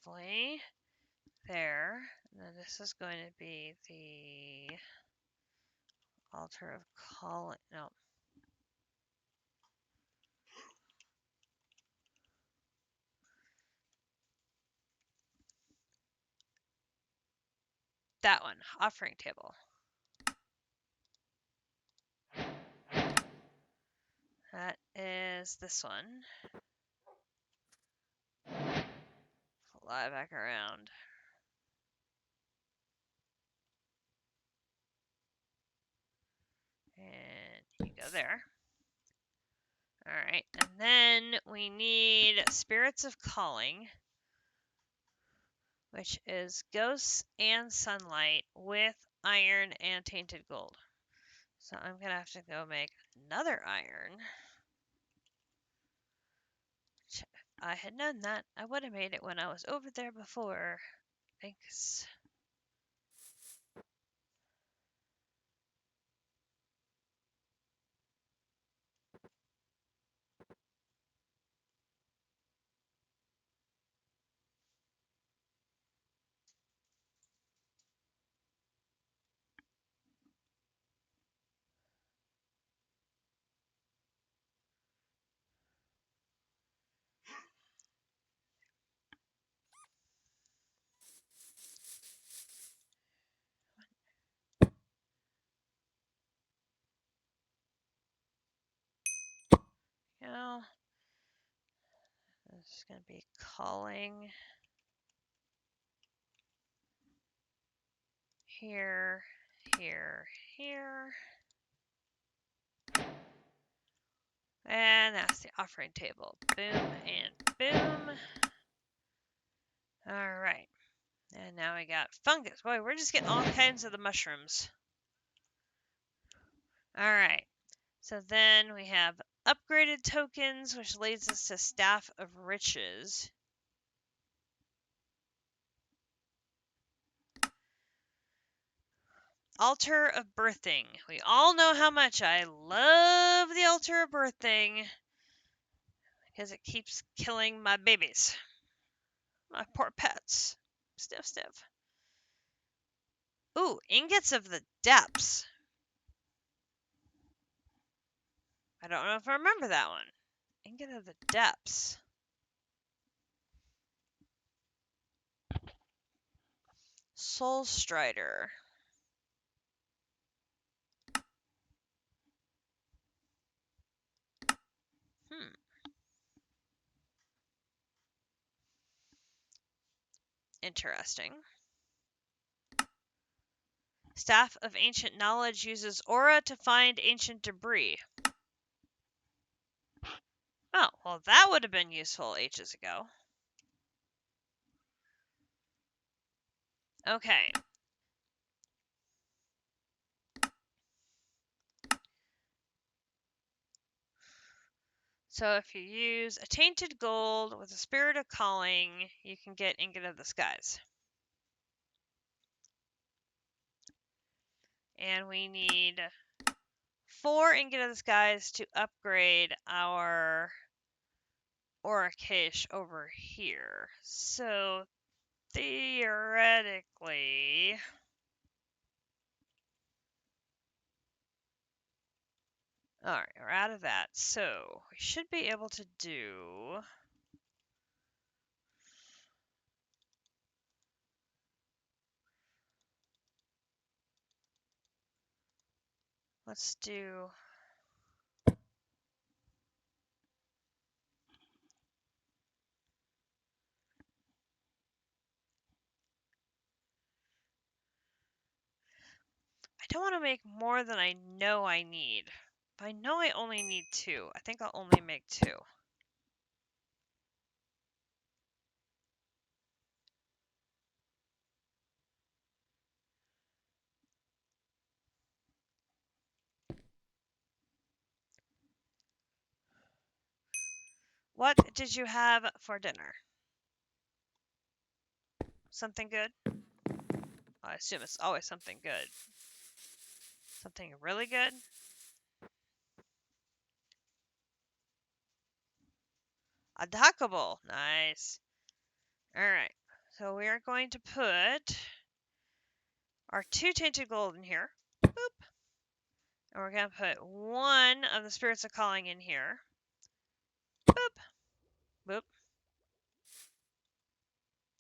Lovely. There. And then this is going to be the altar of calling. No. That one. Offering table. That is this one. Fly back around. And you go there. Alright, and then we need Spirits of Calling, which is Ghosts and Sunlight with Iron and Tainted Gold. So I'm going to have to go make another iron. If I had known that, I would have made it when I was over there before. Thanks. Now, this is going to be calling here, here, here. And that's the offering table. Boom and boom. Alright. And now we got fungus. Boy, we're just getting all kinds of the mushrooms. Alright. So then we have upgraded tokens, which leads us to Staff of Riches. Altar of Birthing. We all know how much I love the Altar of Birthing because it keeps killing my babies. My poor pets. Sniff, sniff. Ooh, Ingots of the Depths. I don't know if I remember that one. Ingot of the Depths. Soul Strider. Interesting. Staff of Ancient Knowledge uses aura to find ancient debris. Oh, well, that would have been useful ages ago. Okay. So if you use a tainted gold with a spirit of calling, you can get Ingot of the Skies. And we need 4 Ingot of the Skies to upgrade our Aura Cache over here. So theoretically, alright, we're out of that. So we should be able to do... Let's do... I don't want to make more than I know I need. If I know I only need 2, I think I'll only make 2. What did you have for dinner? Something good? I assume it's always something good. Something really good? A Dakable. Nice. Alright. So we are going to put our 2 tainted gold in here. Boop. And we're going to put 1 of the spirits of calling in here. Boop.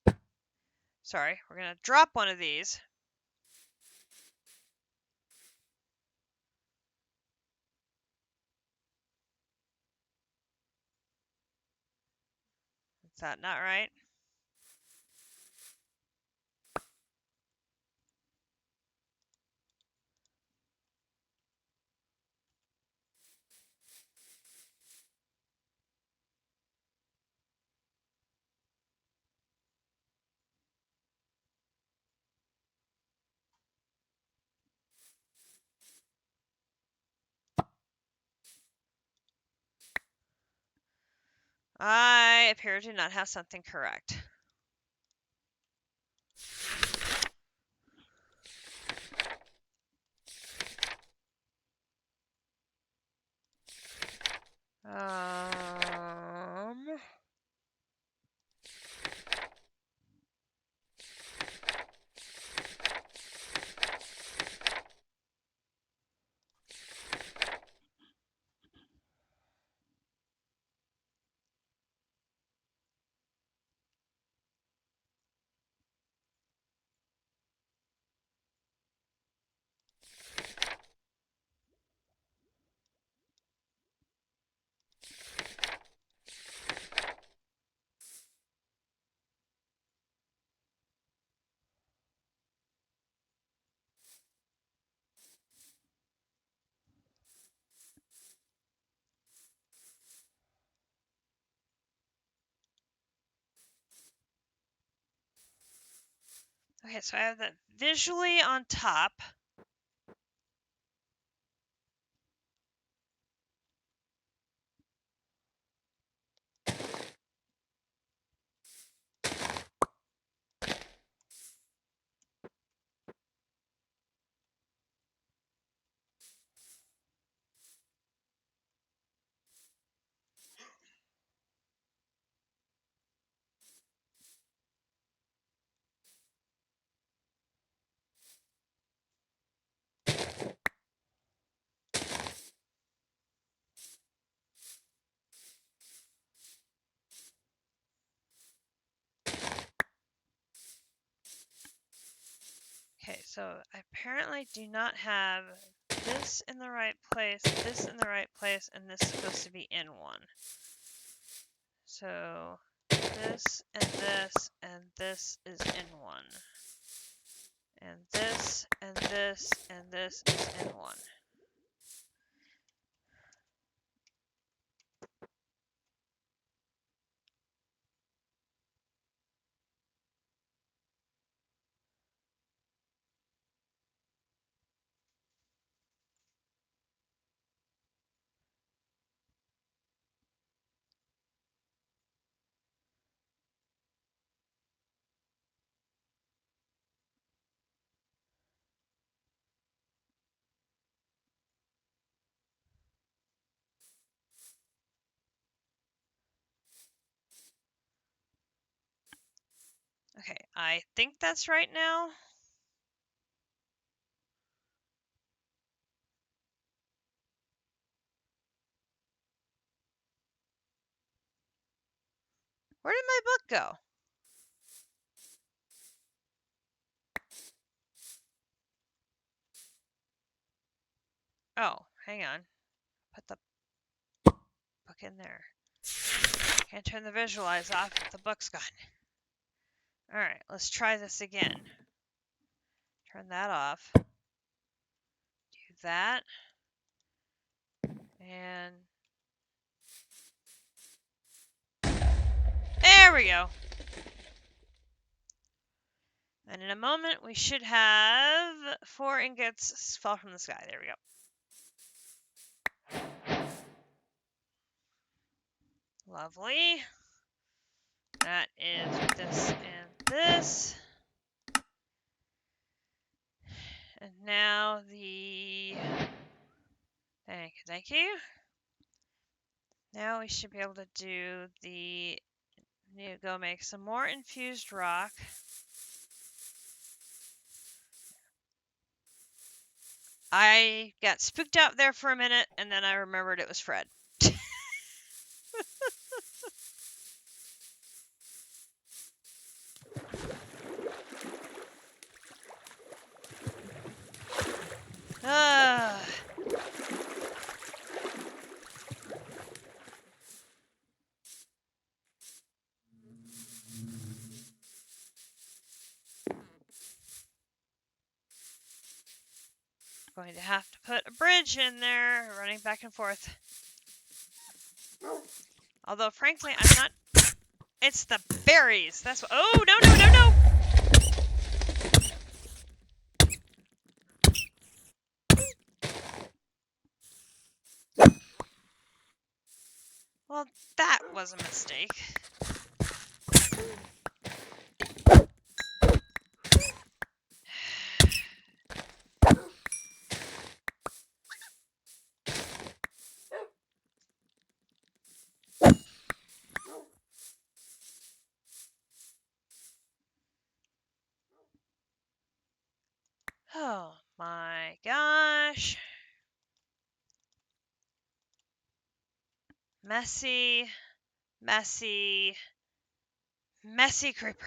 Boop. Sorry, we're going to drop 1 of these. Is that not right? I appear to not have something correct. Um... Okay, so I have that visually on top. Okay, so I apparently do not have this in the right place, this in the right place, and this is supposed to be in one. So this and this and this is in one. And this and this and this is in one. Okay, I think that's right now. Where did my book go? Oh, hang on. Put the book in there. Can't turn the visualize off if the book's gone. Alright, let's try this again. Turn that off. Do that. And there we go. And in a moment, we should have 4 ingots fall from the sky. There we go. Lovely. That is this and this. And now the... Thank you. Now we should be able to do the... Need to go make some more infused rock. I got spooked out there for a minute, and then I remembered it was Fred. Ah. Going to have to put a bridge in there, running back and forth. Although, frankly, I'm not... It's the berries! That's what... Oh, no, no, no, no! Well, that was a mistake. Oh my gosh. Messy, messy, messy creeper.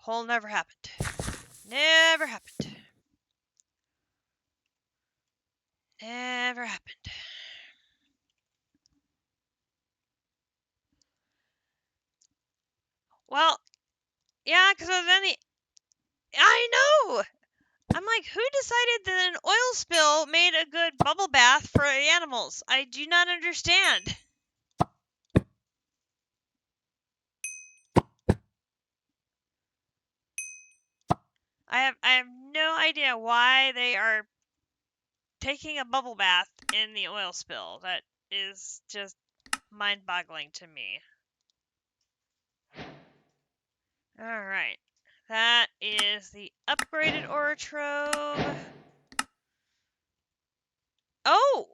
Hole never happened. Never happened. Never happened. Well, yeah, because then I know! I'm like, who decided that an oil spill made a good bubble bath for animals? I do not understand. I have no idea why they are taking a bubble bath in the oil spill. That is just mind-boggling to me. Alright. That is the upgraded Orotrove. Oh!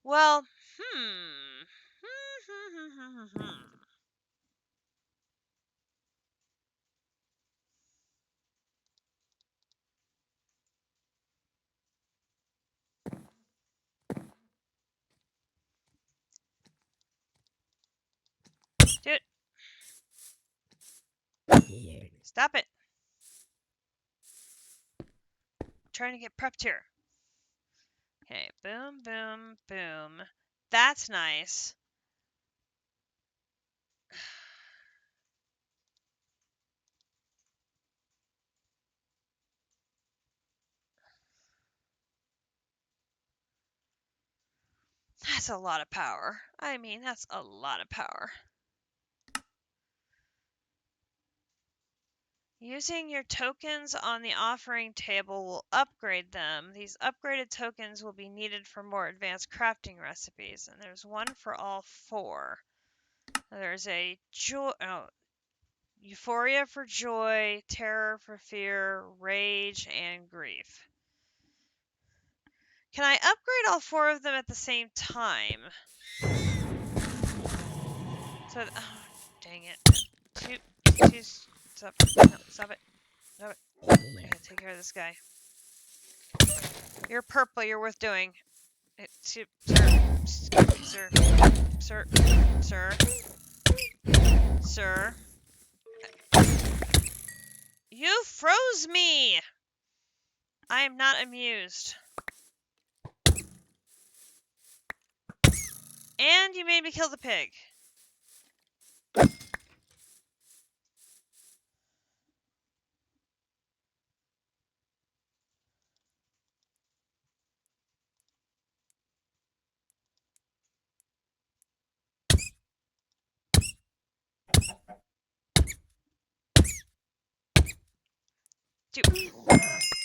Well, Dude, stop it. I'm trying to get prepped here. Okay, boom, boom, boom. That's nice. That's a lot of power. I mean, that's a lot of power. Using your tokens on the offering table will upgrade them. These upgraded tokens will be needed for more advanced crafting recipes, and there's one for all 4. There's a euphoria for joy, terror for fear, rage, and grief. Can I upgrade all 4 of them at the same time? So, oh, dang it. Stop it. No, stop it. Stop it. I gotta take care of this guy. You're purple, you're worth doing. Sir, sir. You froze me! I am not amused. And you made me kill the pig.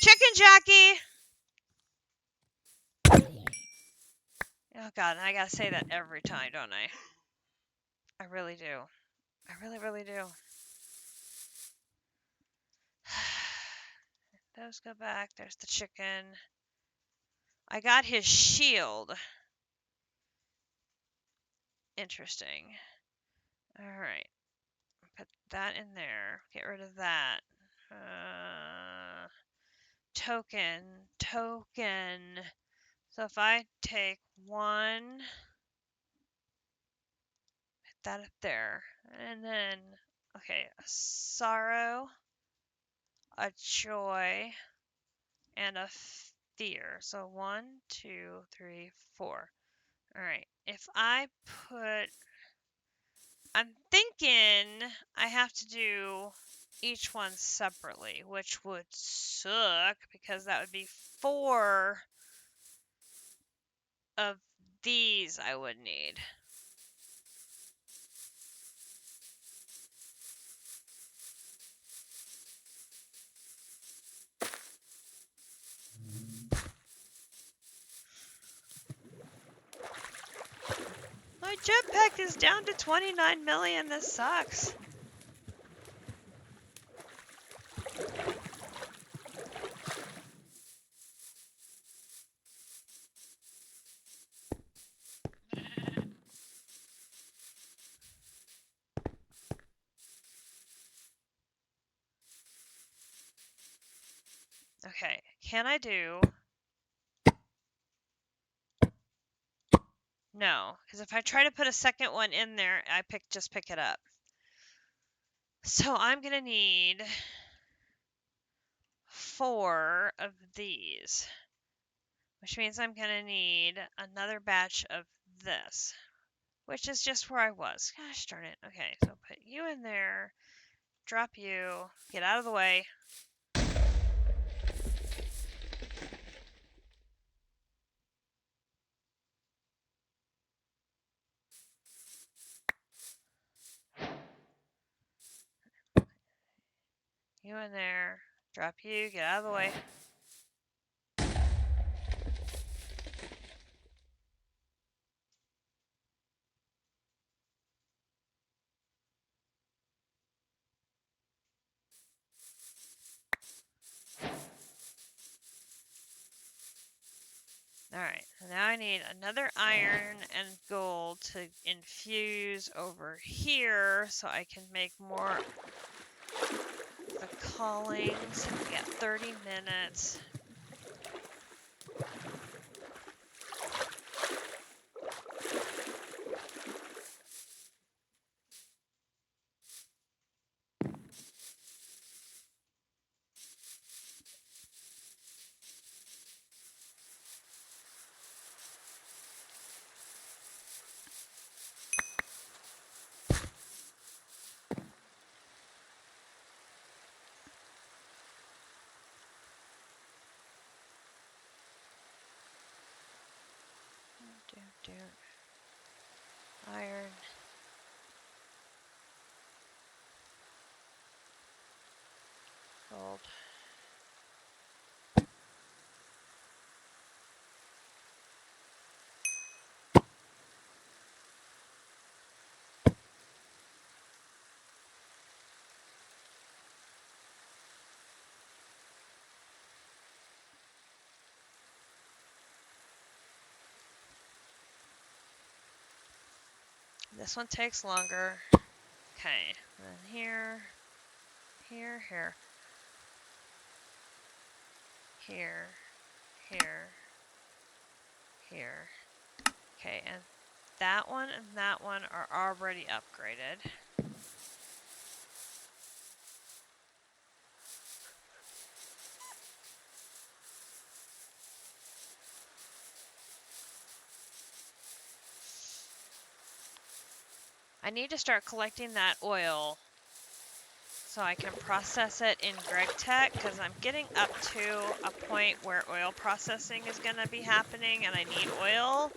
Chicken Jackie! Oh god, I gotta say that every time, don't I? I really do. I really, really do. Those go back. There's the chicken. I got his shield. Interesting. Alright. Put that in there. Get rid of that. Token. So if I take 1, put that up there. And then, okay, a sorrow, a joy, and a fear. So 1, 2, 3, 4. Alright. If I put... I'm thinking I have to do each one separately, which would suck because that would be 4 of these I would need. My jetpack is down to 29 million. This sucks. Okay, can I do... No, because if I try to put a second one in there, I just pick it up. So I'm going to need 4 of these, which means I'm going to need another batch of this, which is just where I was. Gosh darn it. Okay, so put you in there, drop you, get out of the way. You in there, drop you, get out of the way. Alright, now I need another iron and gold to infuse over here so I can make more the callings. We got 30 minutes. Iron. Gold. This one takes longer. Okay, then here, here, here, here, here, here. Okay, and that one and that one are already upgraded. I need to start collecting that oil so I can process it in GregTech, because I'm getting up to a point where oil processing is going to be happening and I need oil.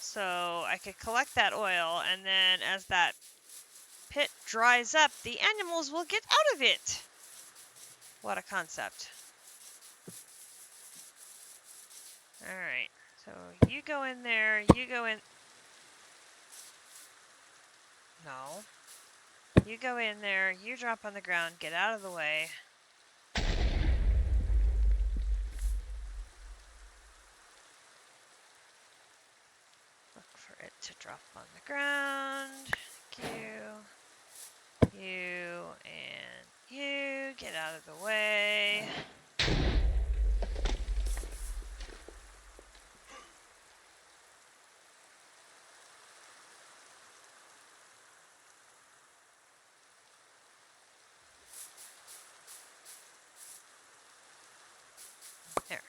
So I could collect that oil, and then as that pit dries up, the animals will get out of it. What a concept. Alright, so you go in there, you go in... No. You go in there, you drop on the ground, get out of the way. Look for it to drop on the ground. You, and you, get out of the way. There.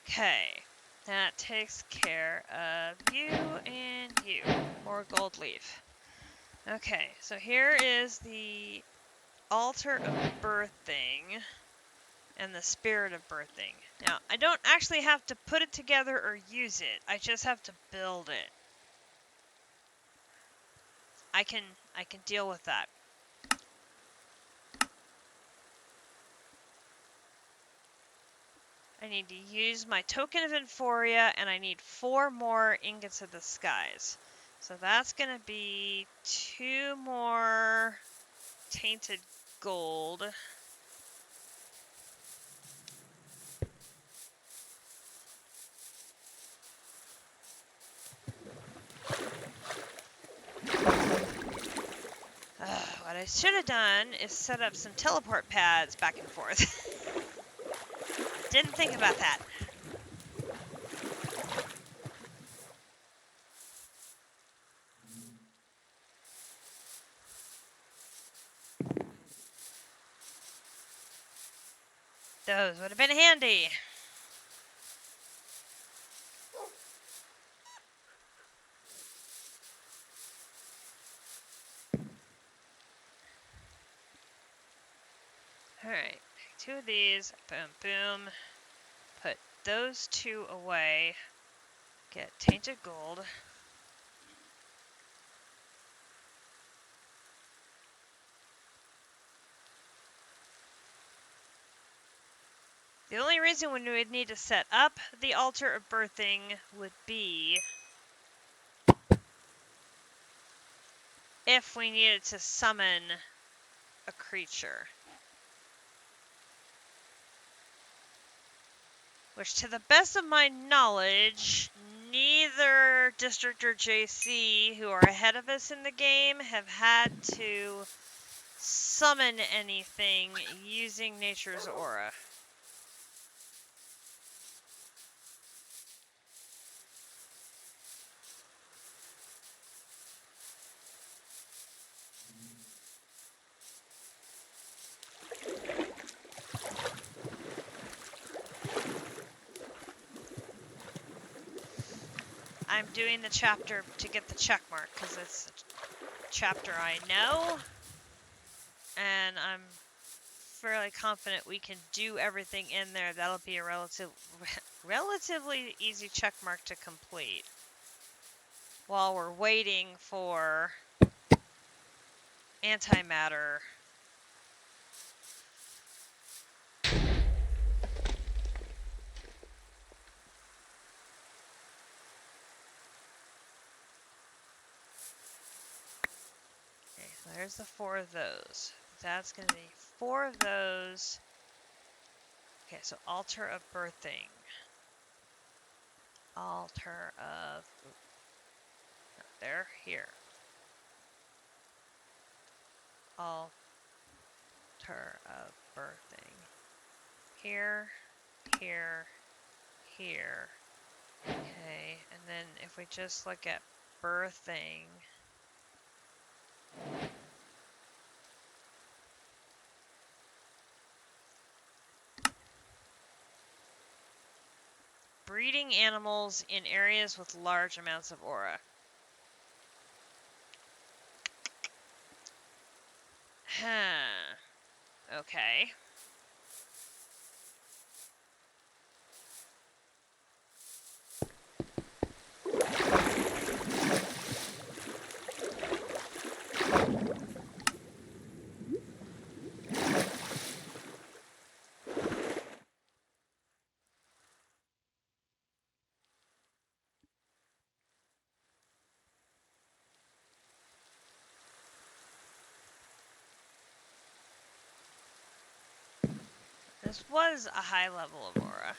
Okay, that takes care of you and you. More gold leaf. Okay, so here is the altar of birthing and the spirit of birthing. Now, I don't actually have to put it together or use it. I just have to build it. I can deal with that. I need to use my token of Emphoria, and I need 4 more ingots of the skies. So that's going to be 2 more tainted gold. What I should have done is set up some teleport pads back and forth. Didn't think about that. Those would have been handy. Alright, 2 of these, boom, boom. Put those 2 away. Get tainted gold. The only reason we would need to set up the altar of birthing would be if we needed to summon a creature. Which, to the best of my knowledge, neither District or JC, who are ahead of us in the game, have had to summon anything using Nature's Aura. I'm doing the chapter to get the check mark because it's a chapter I know, and I'm fairly confident we can do everything in there. That'll be a relatively easy check mark to complete while we're waiting for antimatter. Okay, so there's the 4 of those. That's going to be 4 of those. Okay, so altar of birthing. Altar of... No, there, here. Altar of birthing. Here, here, here. Okay, and then if we just look at birthing... Breeding animals in areas with large amounts of aura. Huh. Okay. This was a high level of aura.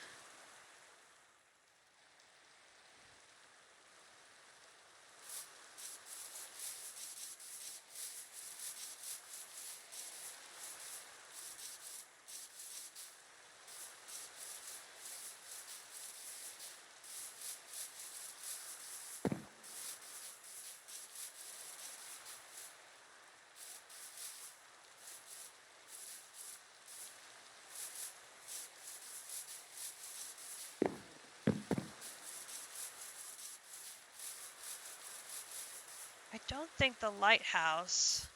I don't think the lighthouse...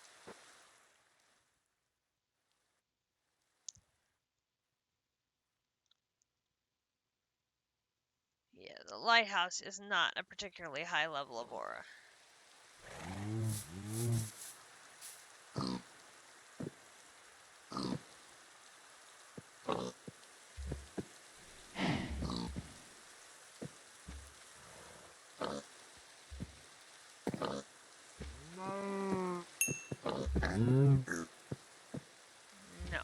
Yeah, the lighthouse is not a particularly high level of aura. No.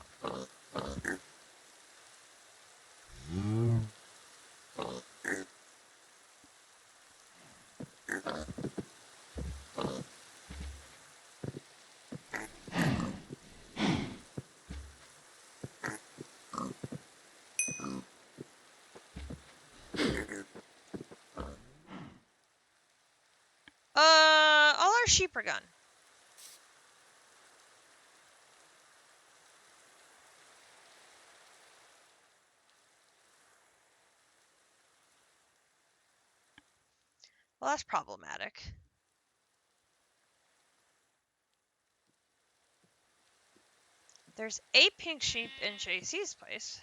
sheep are gone. Well, that's problematic. There's a pink sheep in JC's place.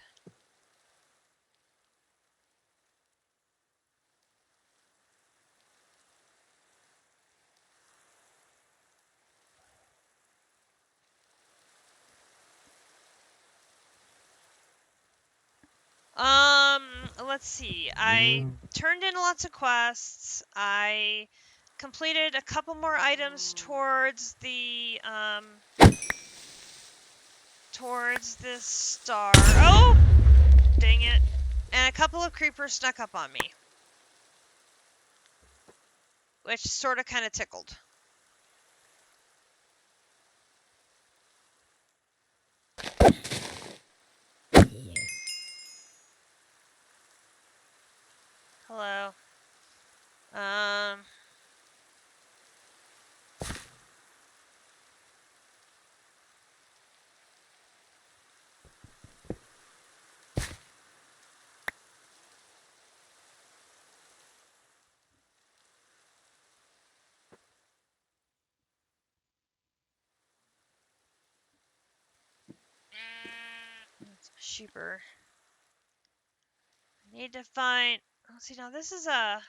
Let's see. I turned in lots of quests. I completed a couple more items towards the, towards this star. Oh! Dang it. And a couple of creepers snuck up on me. Which sort of kind of tickled. Hello. That's a sheeper. I need to find... Let's see, now this is a...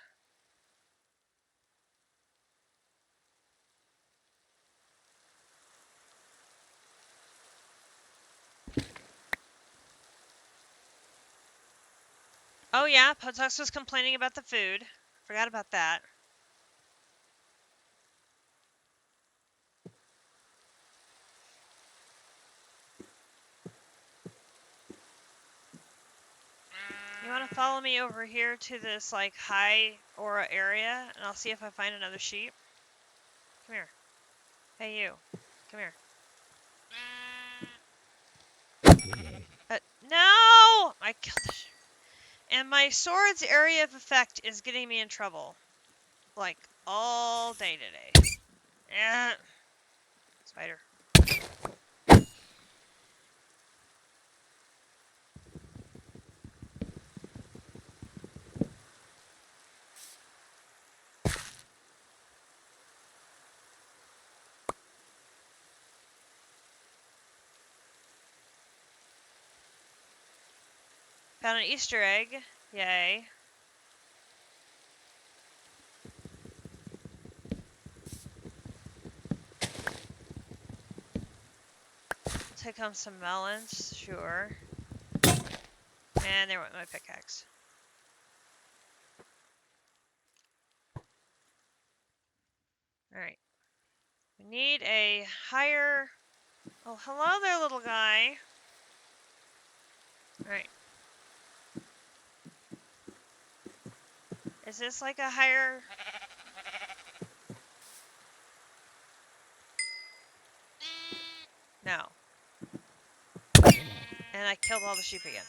Oh yeah, Potux was complaining about the food. Forgot about that. You want to follow me over here to this, like, high aura area, and I'll see if I find another sheep? Come here. Hey, you. Come here. No! I killed the sheep. And my sword's area of effect is getting me in trouble. Like, all day today. Spider. Found an Easter egg. Yay. Take home some melons. Sure. And there went my pickaxe. Alright. We need a higher... Oh, hello there, little guy. Alright. Is this like a higher... No. And I killed all the sheep again.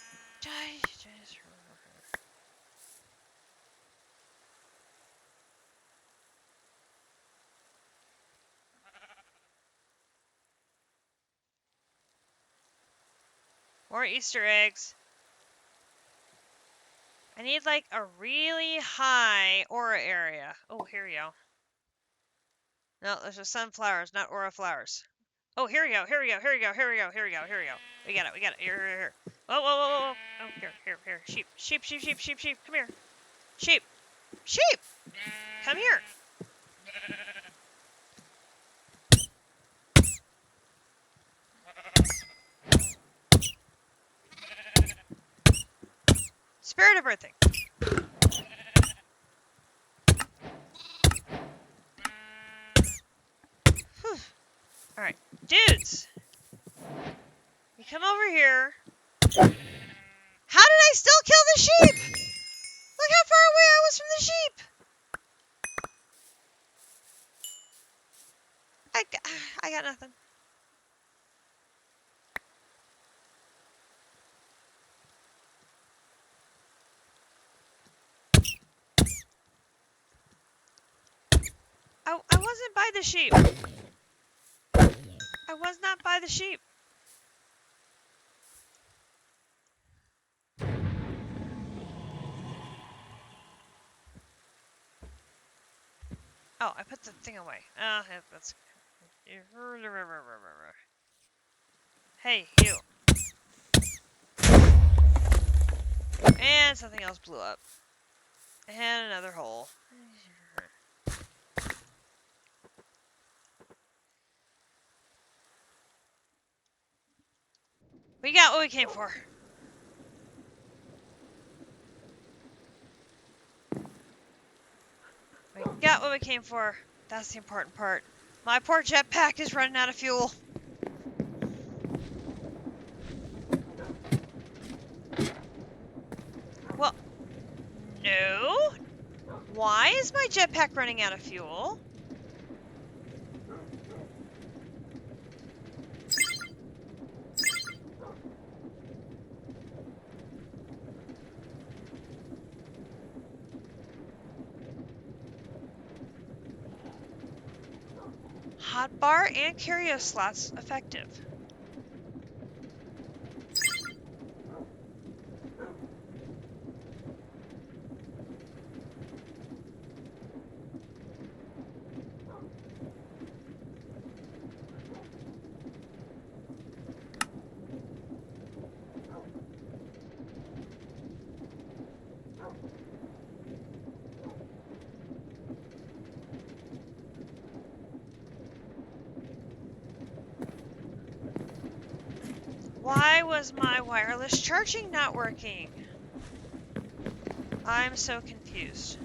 More Easter eggs. I need like a really high aura area. Oh, here we go. No, those are sunflowers, not aura flowers. Oh, here we go, here we go, here we go, here we go, here we go, here we go. We got it, here, here, here. Whoa, whoa, whoa, whoa, whoa. Oh, here, here, here. Sheep, sheep, sheep, sheep, sheep, sheep. Come here. Sheep, sheep. Come here. Spirit of birthing. Whew. All right, dudes. You come over here. How did I still kill the sheep? Look how far away I was from the sheep. I got nothing. I wasn't by the sheep. I was not by the sheep. Oh, I put the thing away. That's... Hey, you. And something else blew up. And another hole. We got what we came for. We got what we came for. That's the important part. My poor jetpack is running out of fuel. Well, no. Why is my jetpack running out of fuel? Hotbar and curio slots effective. Why was my wireless charging not working? I'm so confused.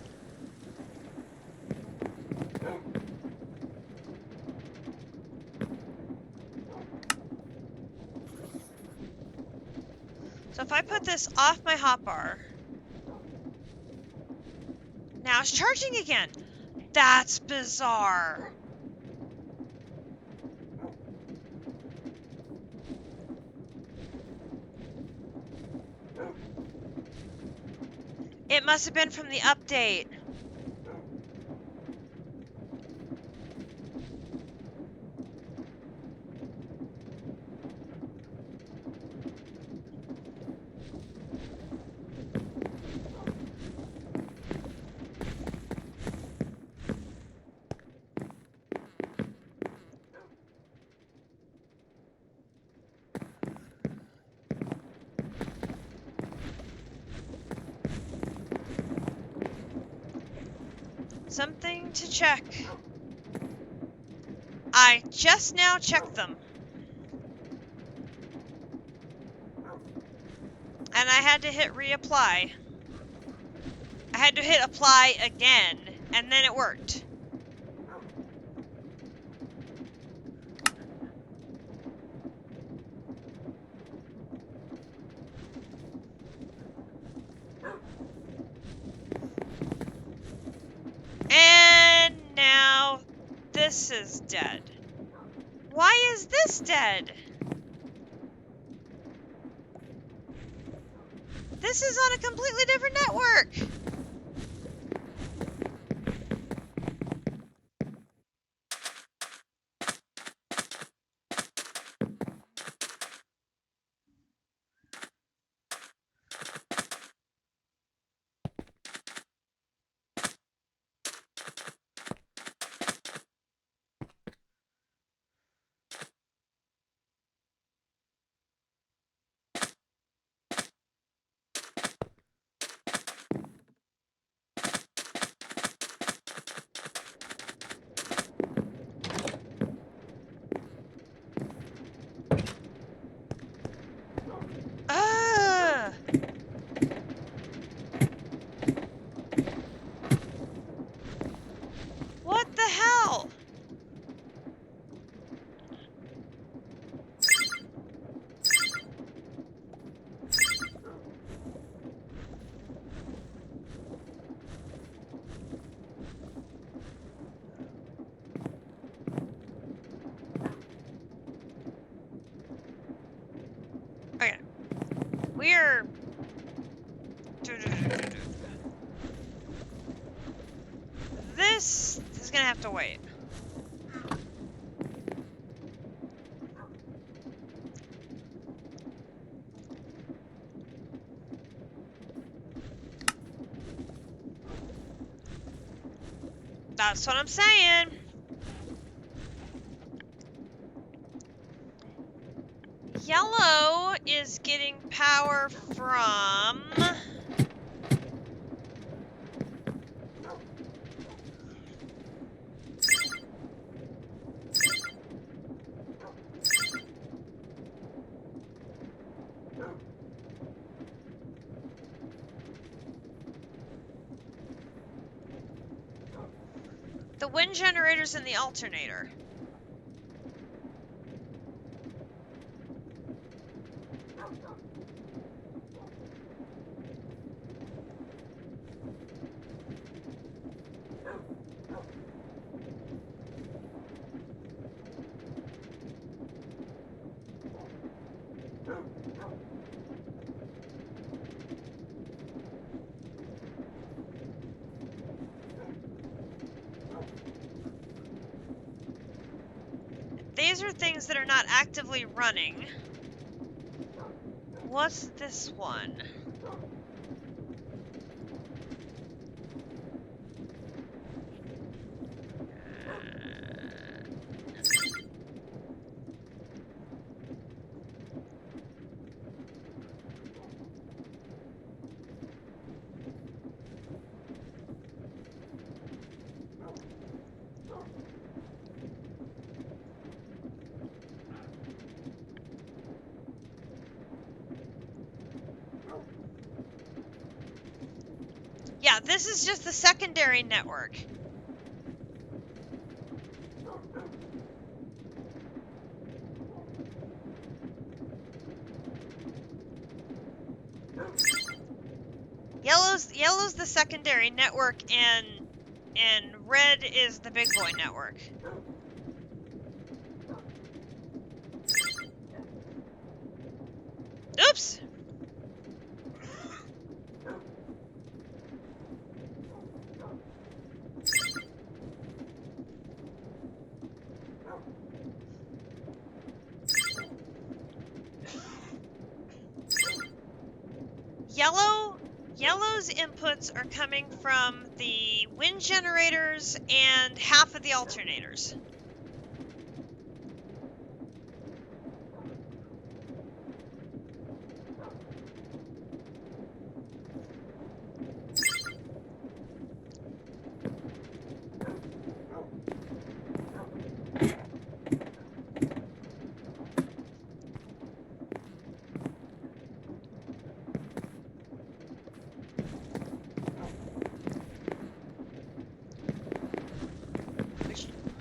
So if I put this off my hotbar, now it's charging again. That's bizarre. It must have been from the update. Something to check. I just now checked them. And I had to hit reapply. I had to hit apply again, and then it worked. And now this is dead. Why is this dead? This is on a completely different network. Ah! What the hell? Okay. We're... This He's gonna have to wait. That's what I'm saying. Yellow is getting power from... the wind generators and the alternator. These are things that are not actively running. What's this one? Yeah, this is just the secondary network. Yellow's the secondary network, and red is the big boy network. Oops! Yellow's inputs are coming from the wind generators and half of the alternators.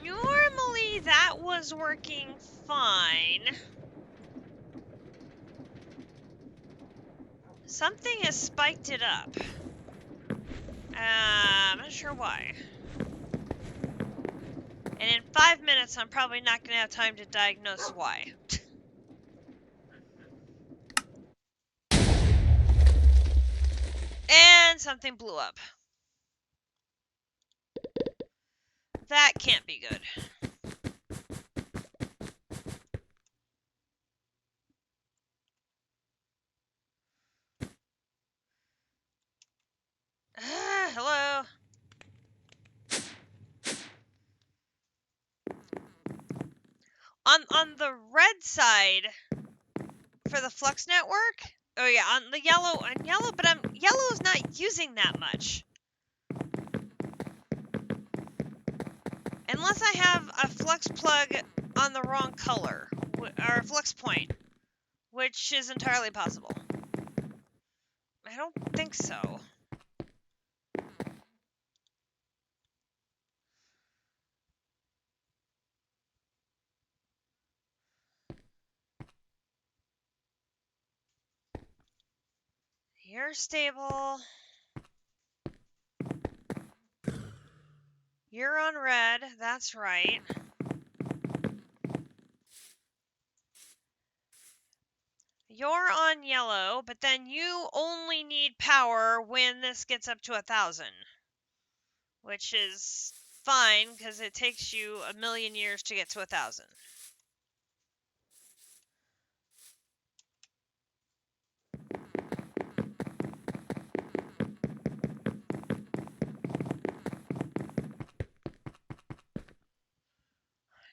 Normally that was working fine. Something has spiked it up. I'm not sure why. And in 5 minutes, I'm probably not going to have time to diagnose why. And something blew up. That can't be good. Hello. On the red side for the flux network. Oh yeah, on the yellow, but yellow is not using that much. Unless I have a flux plug on the wrong color, or a flux point, which is entirely possible. I don't think so. You're stable. You're on red, that's right. You're on yellow, but then you only need power when this gets up to 1,000. Which is fine, because it takes you 1,000,000 years to get to 1,000.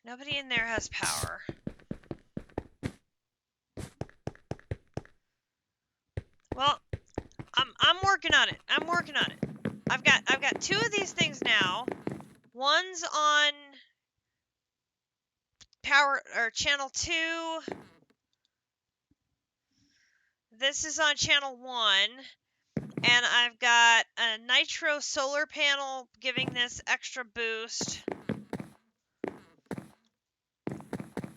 Nobody in there has power. Well, I'm working on it. I'm working on it. I've got 2 of these things now. One's on power or channel 2. This is on channel 1. And I've got a nitro solar panel giving this extra boost.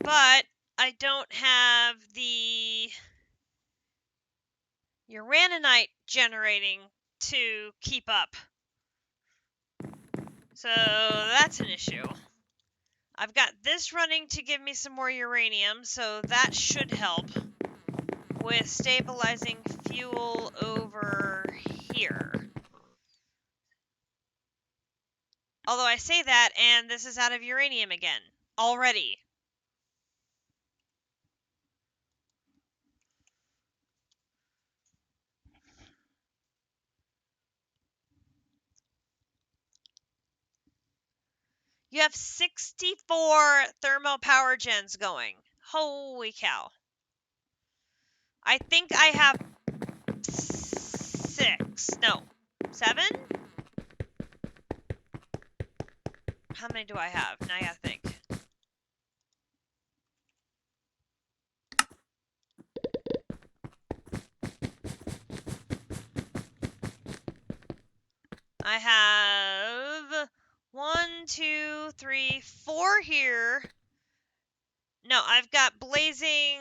But I don't have the uraninite generating to keep up. So that's an issue. I've got this running to give me some more uranium, so that should help with stabilizing fuel over here. Although I say that, and this is out of uranium again, already. You have 64 thermal power gens going. Holy cow. I think I have 6. No, 7? How many do I have? Now I gotta think. I have 1, 2, 3, 4 here. No, I've got blazing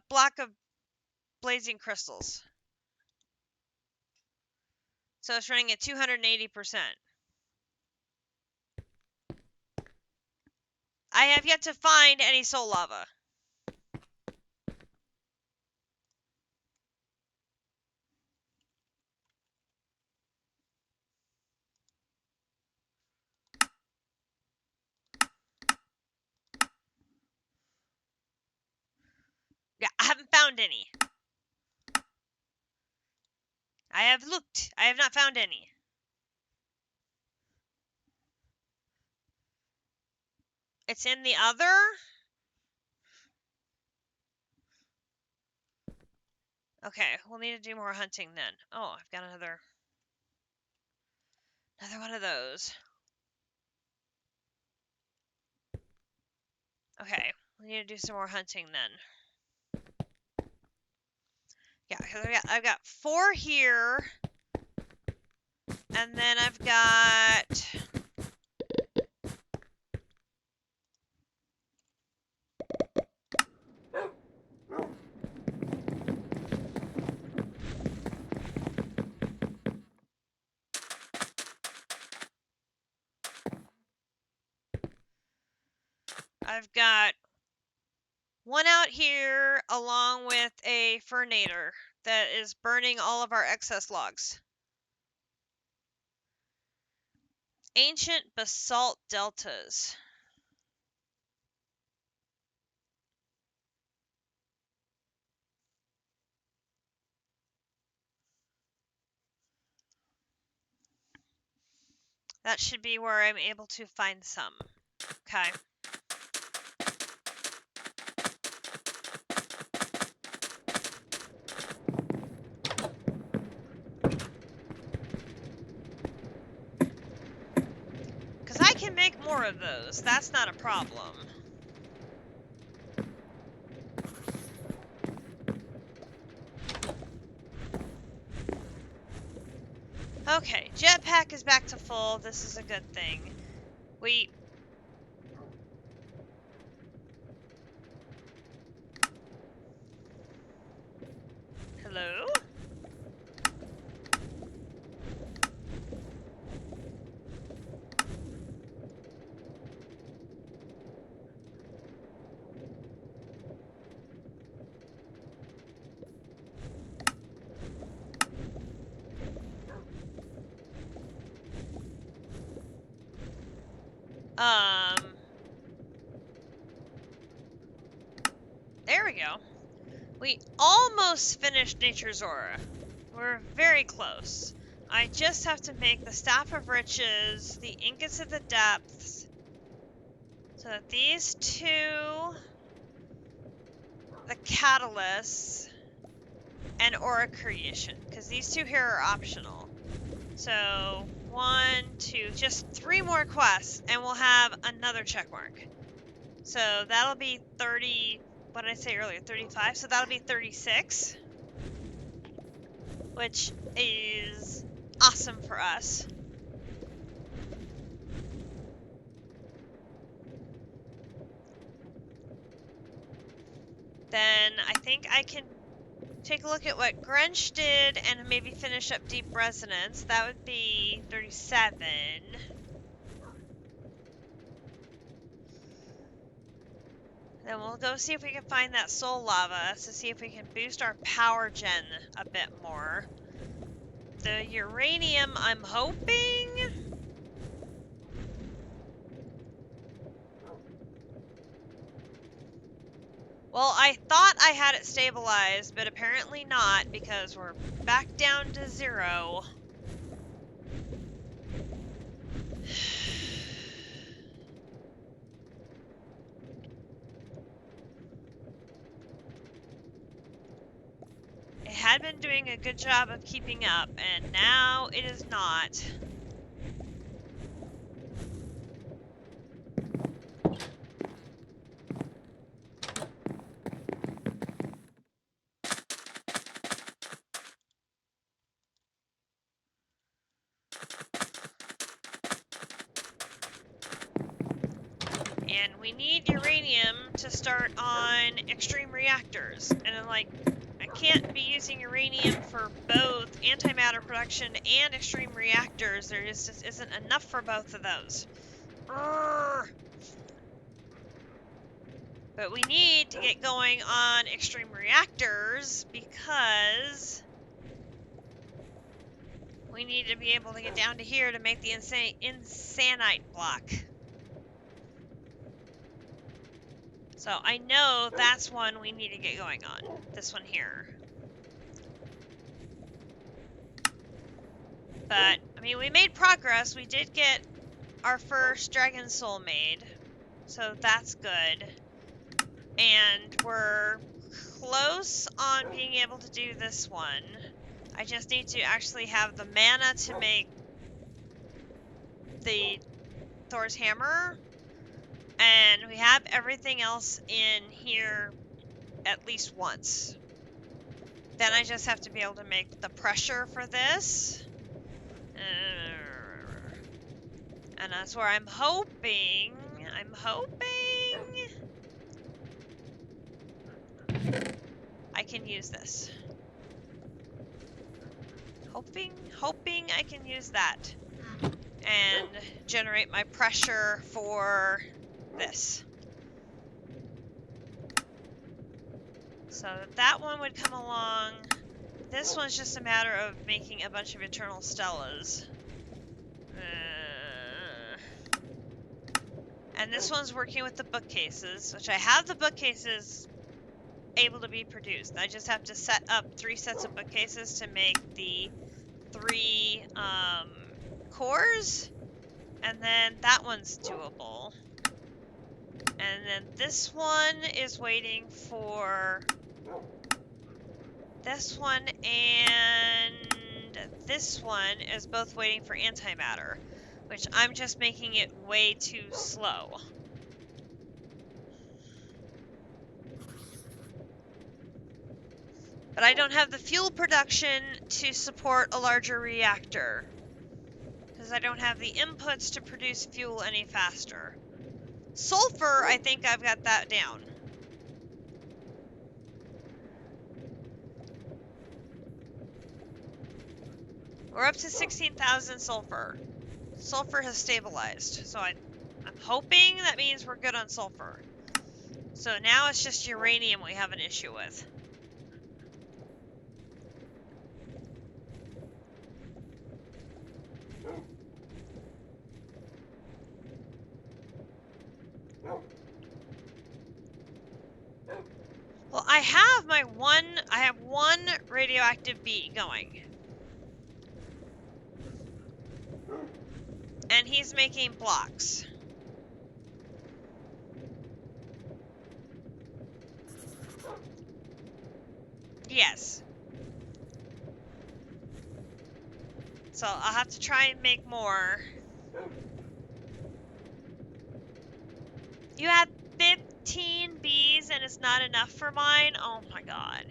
block of blazing crystals. So it's running at 280%. I have yet to find any soul lava. Yeah, I haven't found any. I have looked. I have not found any. It's in the other? Okay, we'll need to do more hunting then. Oh, I've got another one of those. Okay, we need to do some more hunting then. Yeah, because I've got 4 here, and then I've got one out here along with a fernator that is burning all of our excess logs. Ancient basalt deltas. That should be where I'm able to find some. Okay. Because I can make more of those. That's not a problem. Okay, jetpack is back to full. This is a good thing. Hello? There we go. We almost finished Nature's Aura. We're very close. I just have to make the Staff of Riches, the Ingots of the Depths, so that these two, the Catalysts, and Aura Creation, because these two here are optional. So, 1, 2, just 3 more quests, and we'll have another check mark. So that'll be 30, what did I say earlier, 35? So that'll be 36, which is awesome for us. Then I think I can take a look at what Grench did and maybe finish up Deep Resonance. That would be 37. Then we'll go see if we can find that soul lava to see if we can boost our power gen a bit more. The uranium, I'm hoping. Well, I thought I had it stabilized, but apparently not, because we're back down to 0. It had been doing a good job of keeping up, and now it is not. And we need uranium to start on extreme reactors. And I'm like, I can't be using uranium for both antimatter production and extreme reactors. There just isn't enough for both of those. Urgh. But we need to get going on extreme reactors because we need to be able to get down to here to make the insanite block. So I know that's one we need to get going on. This one here. But, I mean, we made progress. We did get our first Dragon Soul made. So that's good. And we're close on being able to do this one. I just need to actually have the mana to make the Thor's Hammer. And we have everything else in here at least once. Then I just have to be able to make the pressure for this. And that's where I'm hoping I can use this. Hoping I can use that and generate my pressure for this. So that one would come along. This one's just a matter of making a bunch of Eternal Stellas. And this one's working with the bookcases, which I have the bookcases able to be produced. I just have to set up 3 sets of bookcases to make the 3 cores, and then that one's doable. And then this one is waiting for this one, and this one is both waiting for antimatter, which I'm just making it way too slow. But I don't have the fuel production to support a larger reactor, because I don't have the inputs to produce fuel any faster. Sulfur, I think I've got that down. We're up to 16,000 sulfur. Sulfur has stabilized, so I'm hoping that means we're good on sulfur. So now it's just uranium we have an issue with. I have one radioactive bee going. And he's making blocks. Yes. So I'll have to try and make more. You have 15 bees and it's not enough for mine? Oh my god.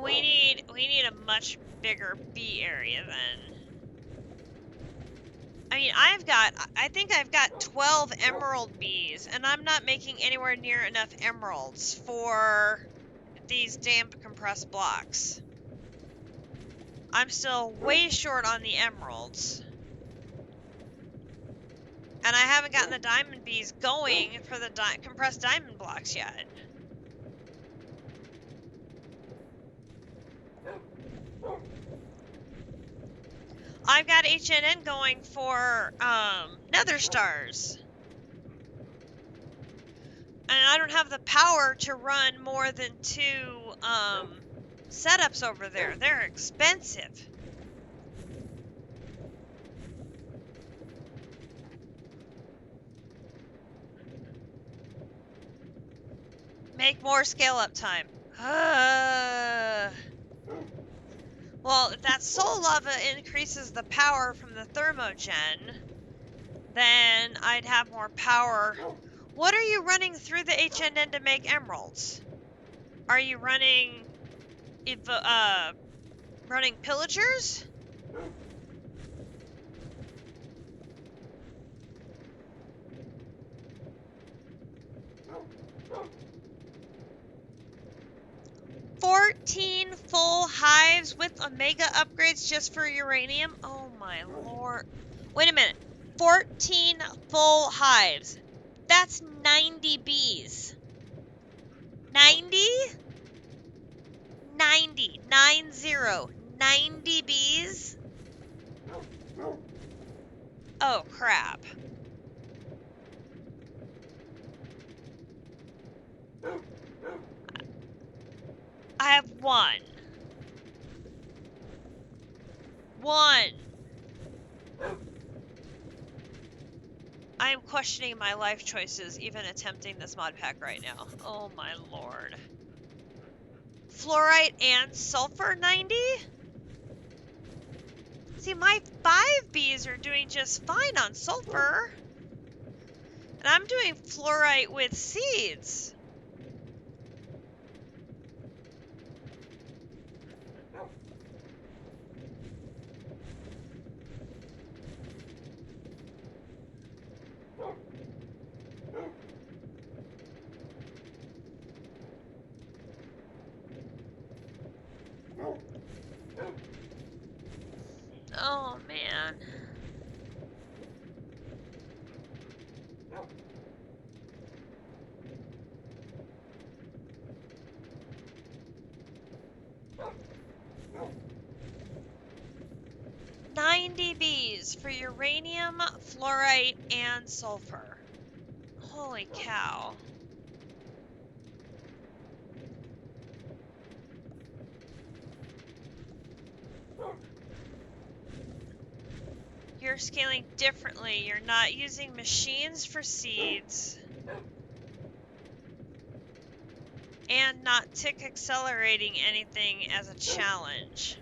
We need a much bigger bee area then. I mean, I think I've got 12 emerald bees, and I'm not making anywhere near enough emeralds for these damp compressed blocks. I'm still way short on the emeralds. And I haven't gotten the diamond bees going for the compressed diamond blocks yet. I've got HNN going for nether stars. And I don't have the power to run more than 2 setups over there. They're expensive. Make more scale up time. Well, if that soul lava increases the power from the thermogen, then I'd have more power. What are you running through the HNN to make emeralds? Are you running running pillagers? $14 full hives with omega upgrades just for uranium? Oh my lord. Wait a minute. 14 full hives. That's 90 bees. 90? 90. 90 bees? Oh crap. I have one. I'm questioning my life choices even attempting this mod pack right now. Oh my lord. Fluorite and sulfur 90? See, my 5 bees are doing just fine on sulfur. And I'm doing fluorite with seeds. Oh man. $90 bees for uranium, fluorite, and sulfur. Holy cow. You're scaling differently. You're not using machines for seeds. And not tick accelerating anything as a challenge.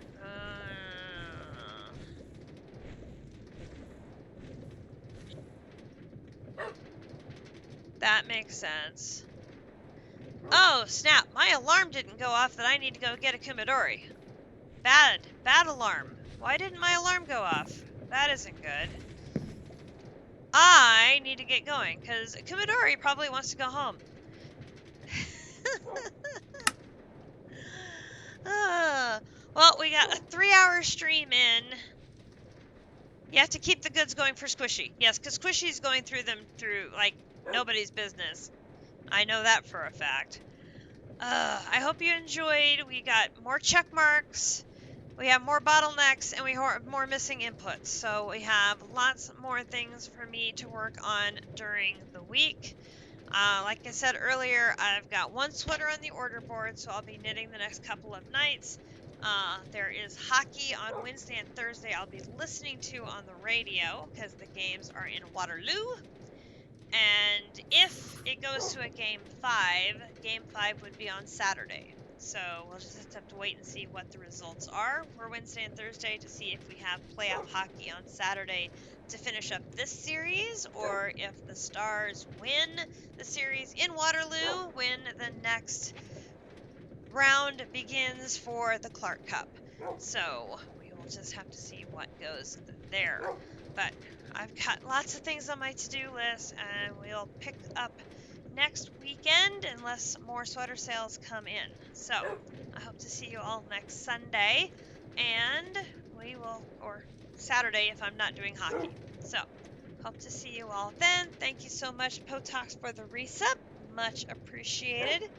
That makes sense. Oh, snap. My alarm didn't go off that I need to go get a Kumidori. Bad alarm. Why didn't my alarm go off? That isn't good. I need to get going, because Kumidori probably wants to go home. Well, we got a 3-hour stream in. You have to keep the goods going for Squishy. Yes, because Squishy's going through them like, nobody's business. I know that for a fact. I hope you enjoyed. We got more check marks. We have more bottlenecks, and we have more missing inputs. So we have lots more things for me to work on during the week. Like I said earlier, I've got one sweater on the order board, so I'll be knitting the next couple of nights. There is hockey on Wednesday and Thursday I'll be listening to on the radio because the games are in Waterloo. And if it goes to a game five would be on Saturday. So we'll just have to wait and see what the results are for Wednesday and Thursday to see if we have playoff hockey on Saturday to finish up this series, or if the Stars win the series in Waterloo when the next round begins for the Clark Cup. So we will just have to see what goes there. But I've got lots of things on my to-do list, and we'll pick up next weekend unless more sweater sales come in. So I hope to see you all next Sunday, and we will, or Saturday if I'm not doing hockey. So hope to see you all then. Thank you so much, Potox, for the resub. Much appreciated.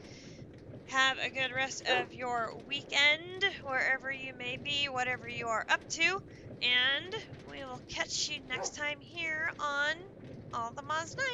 Have a good rest of your weekend, wherever you may be, whatever you are up to, and we will catch you next time here on All the Moz 9.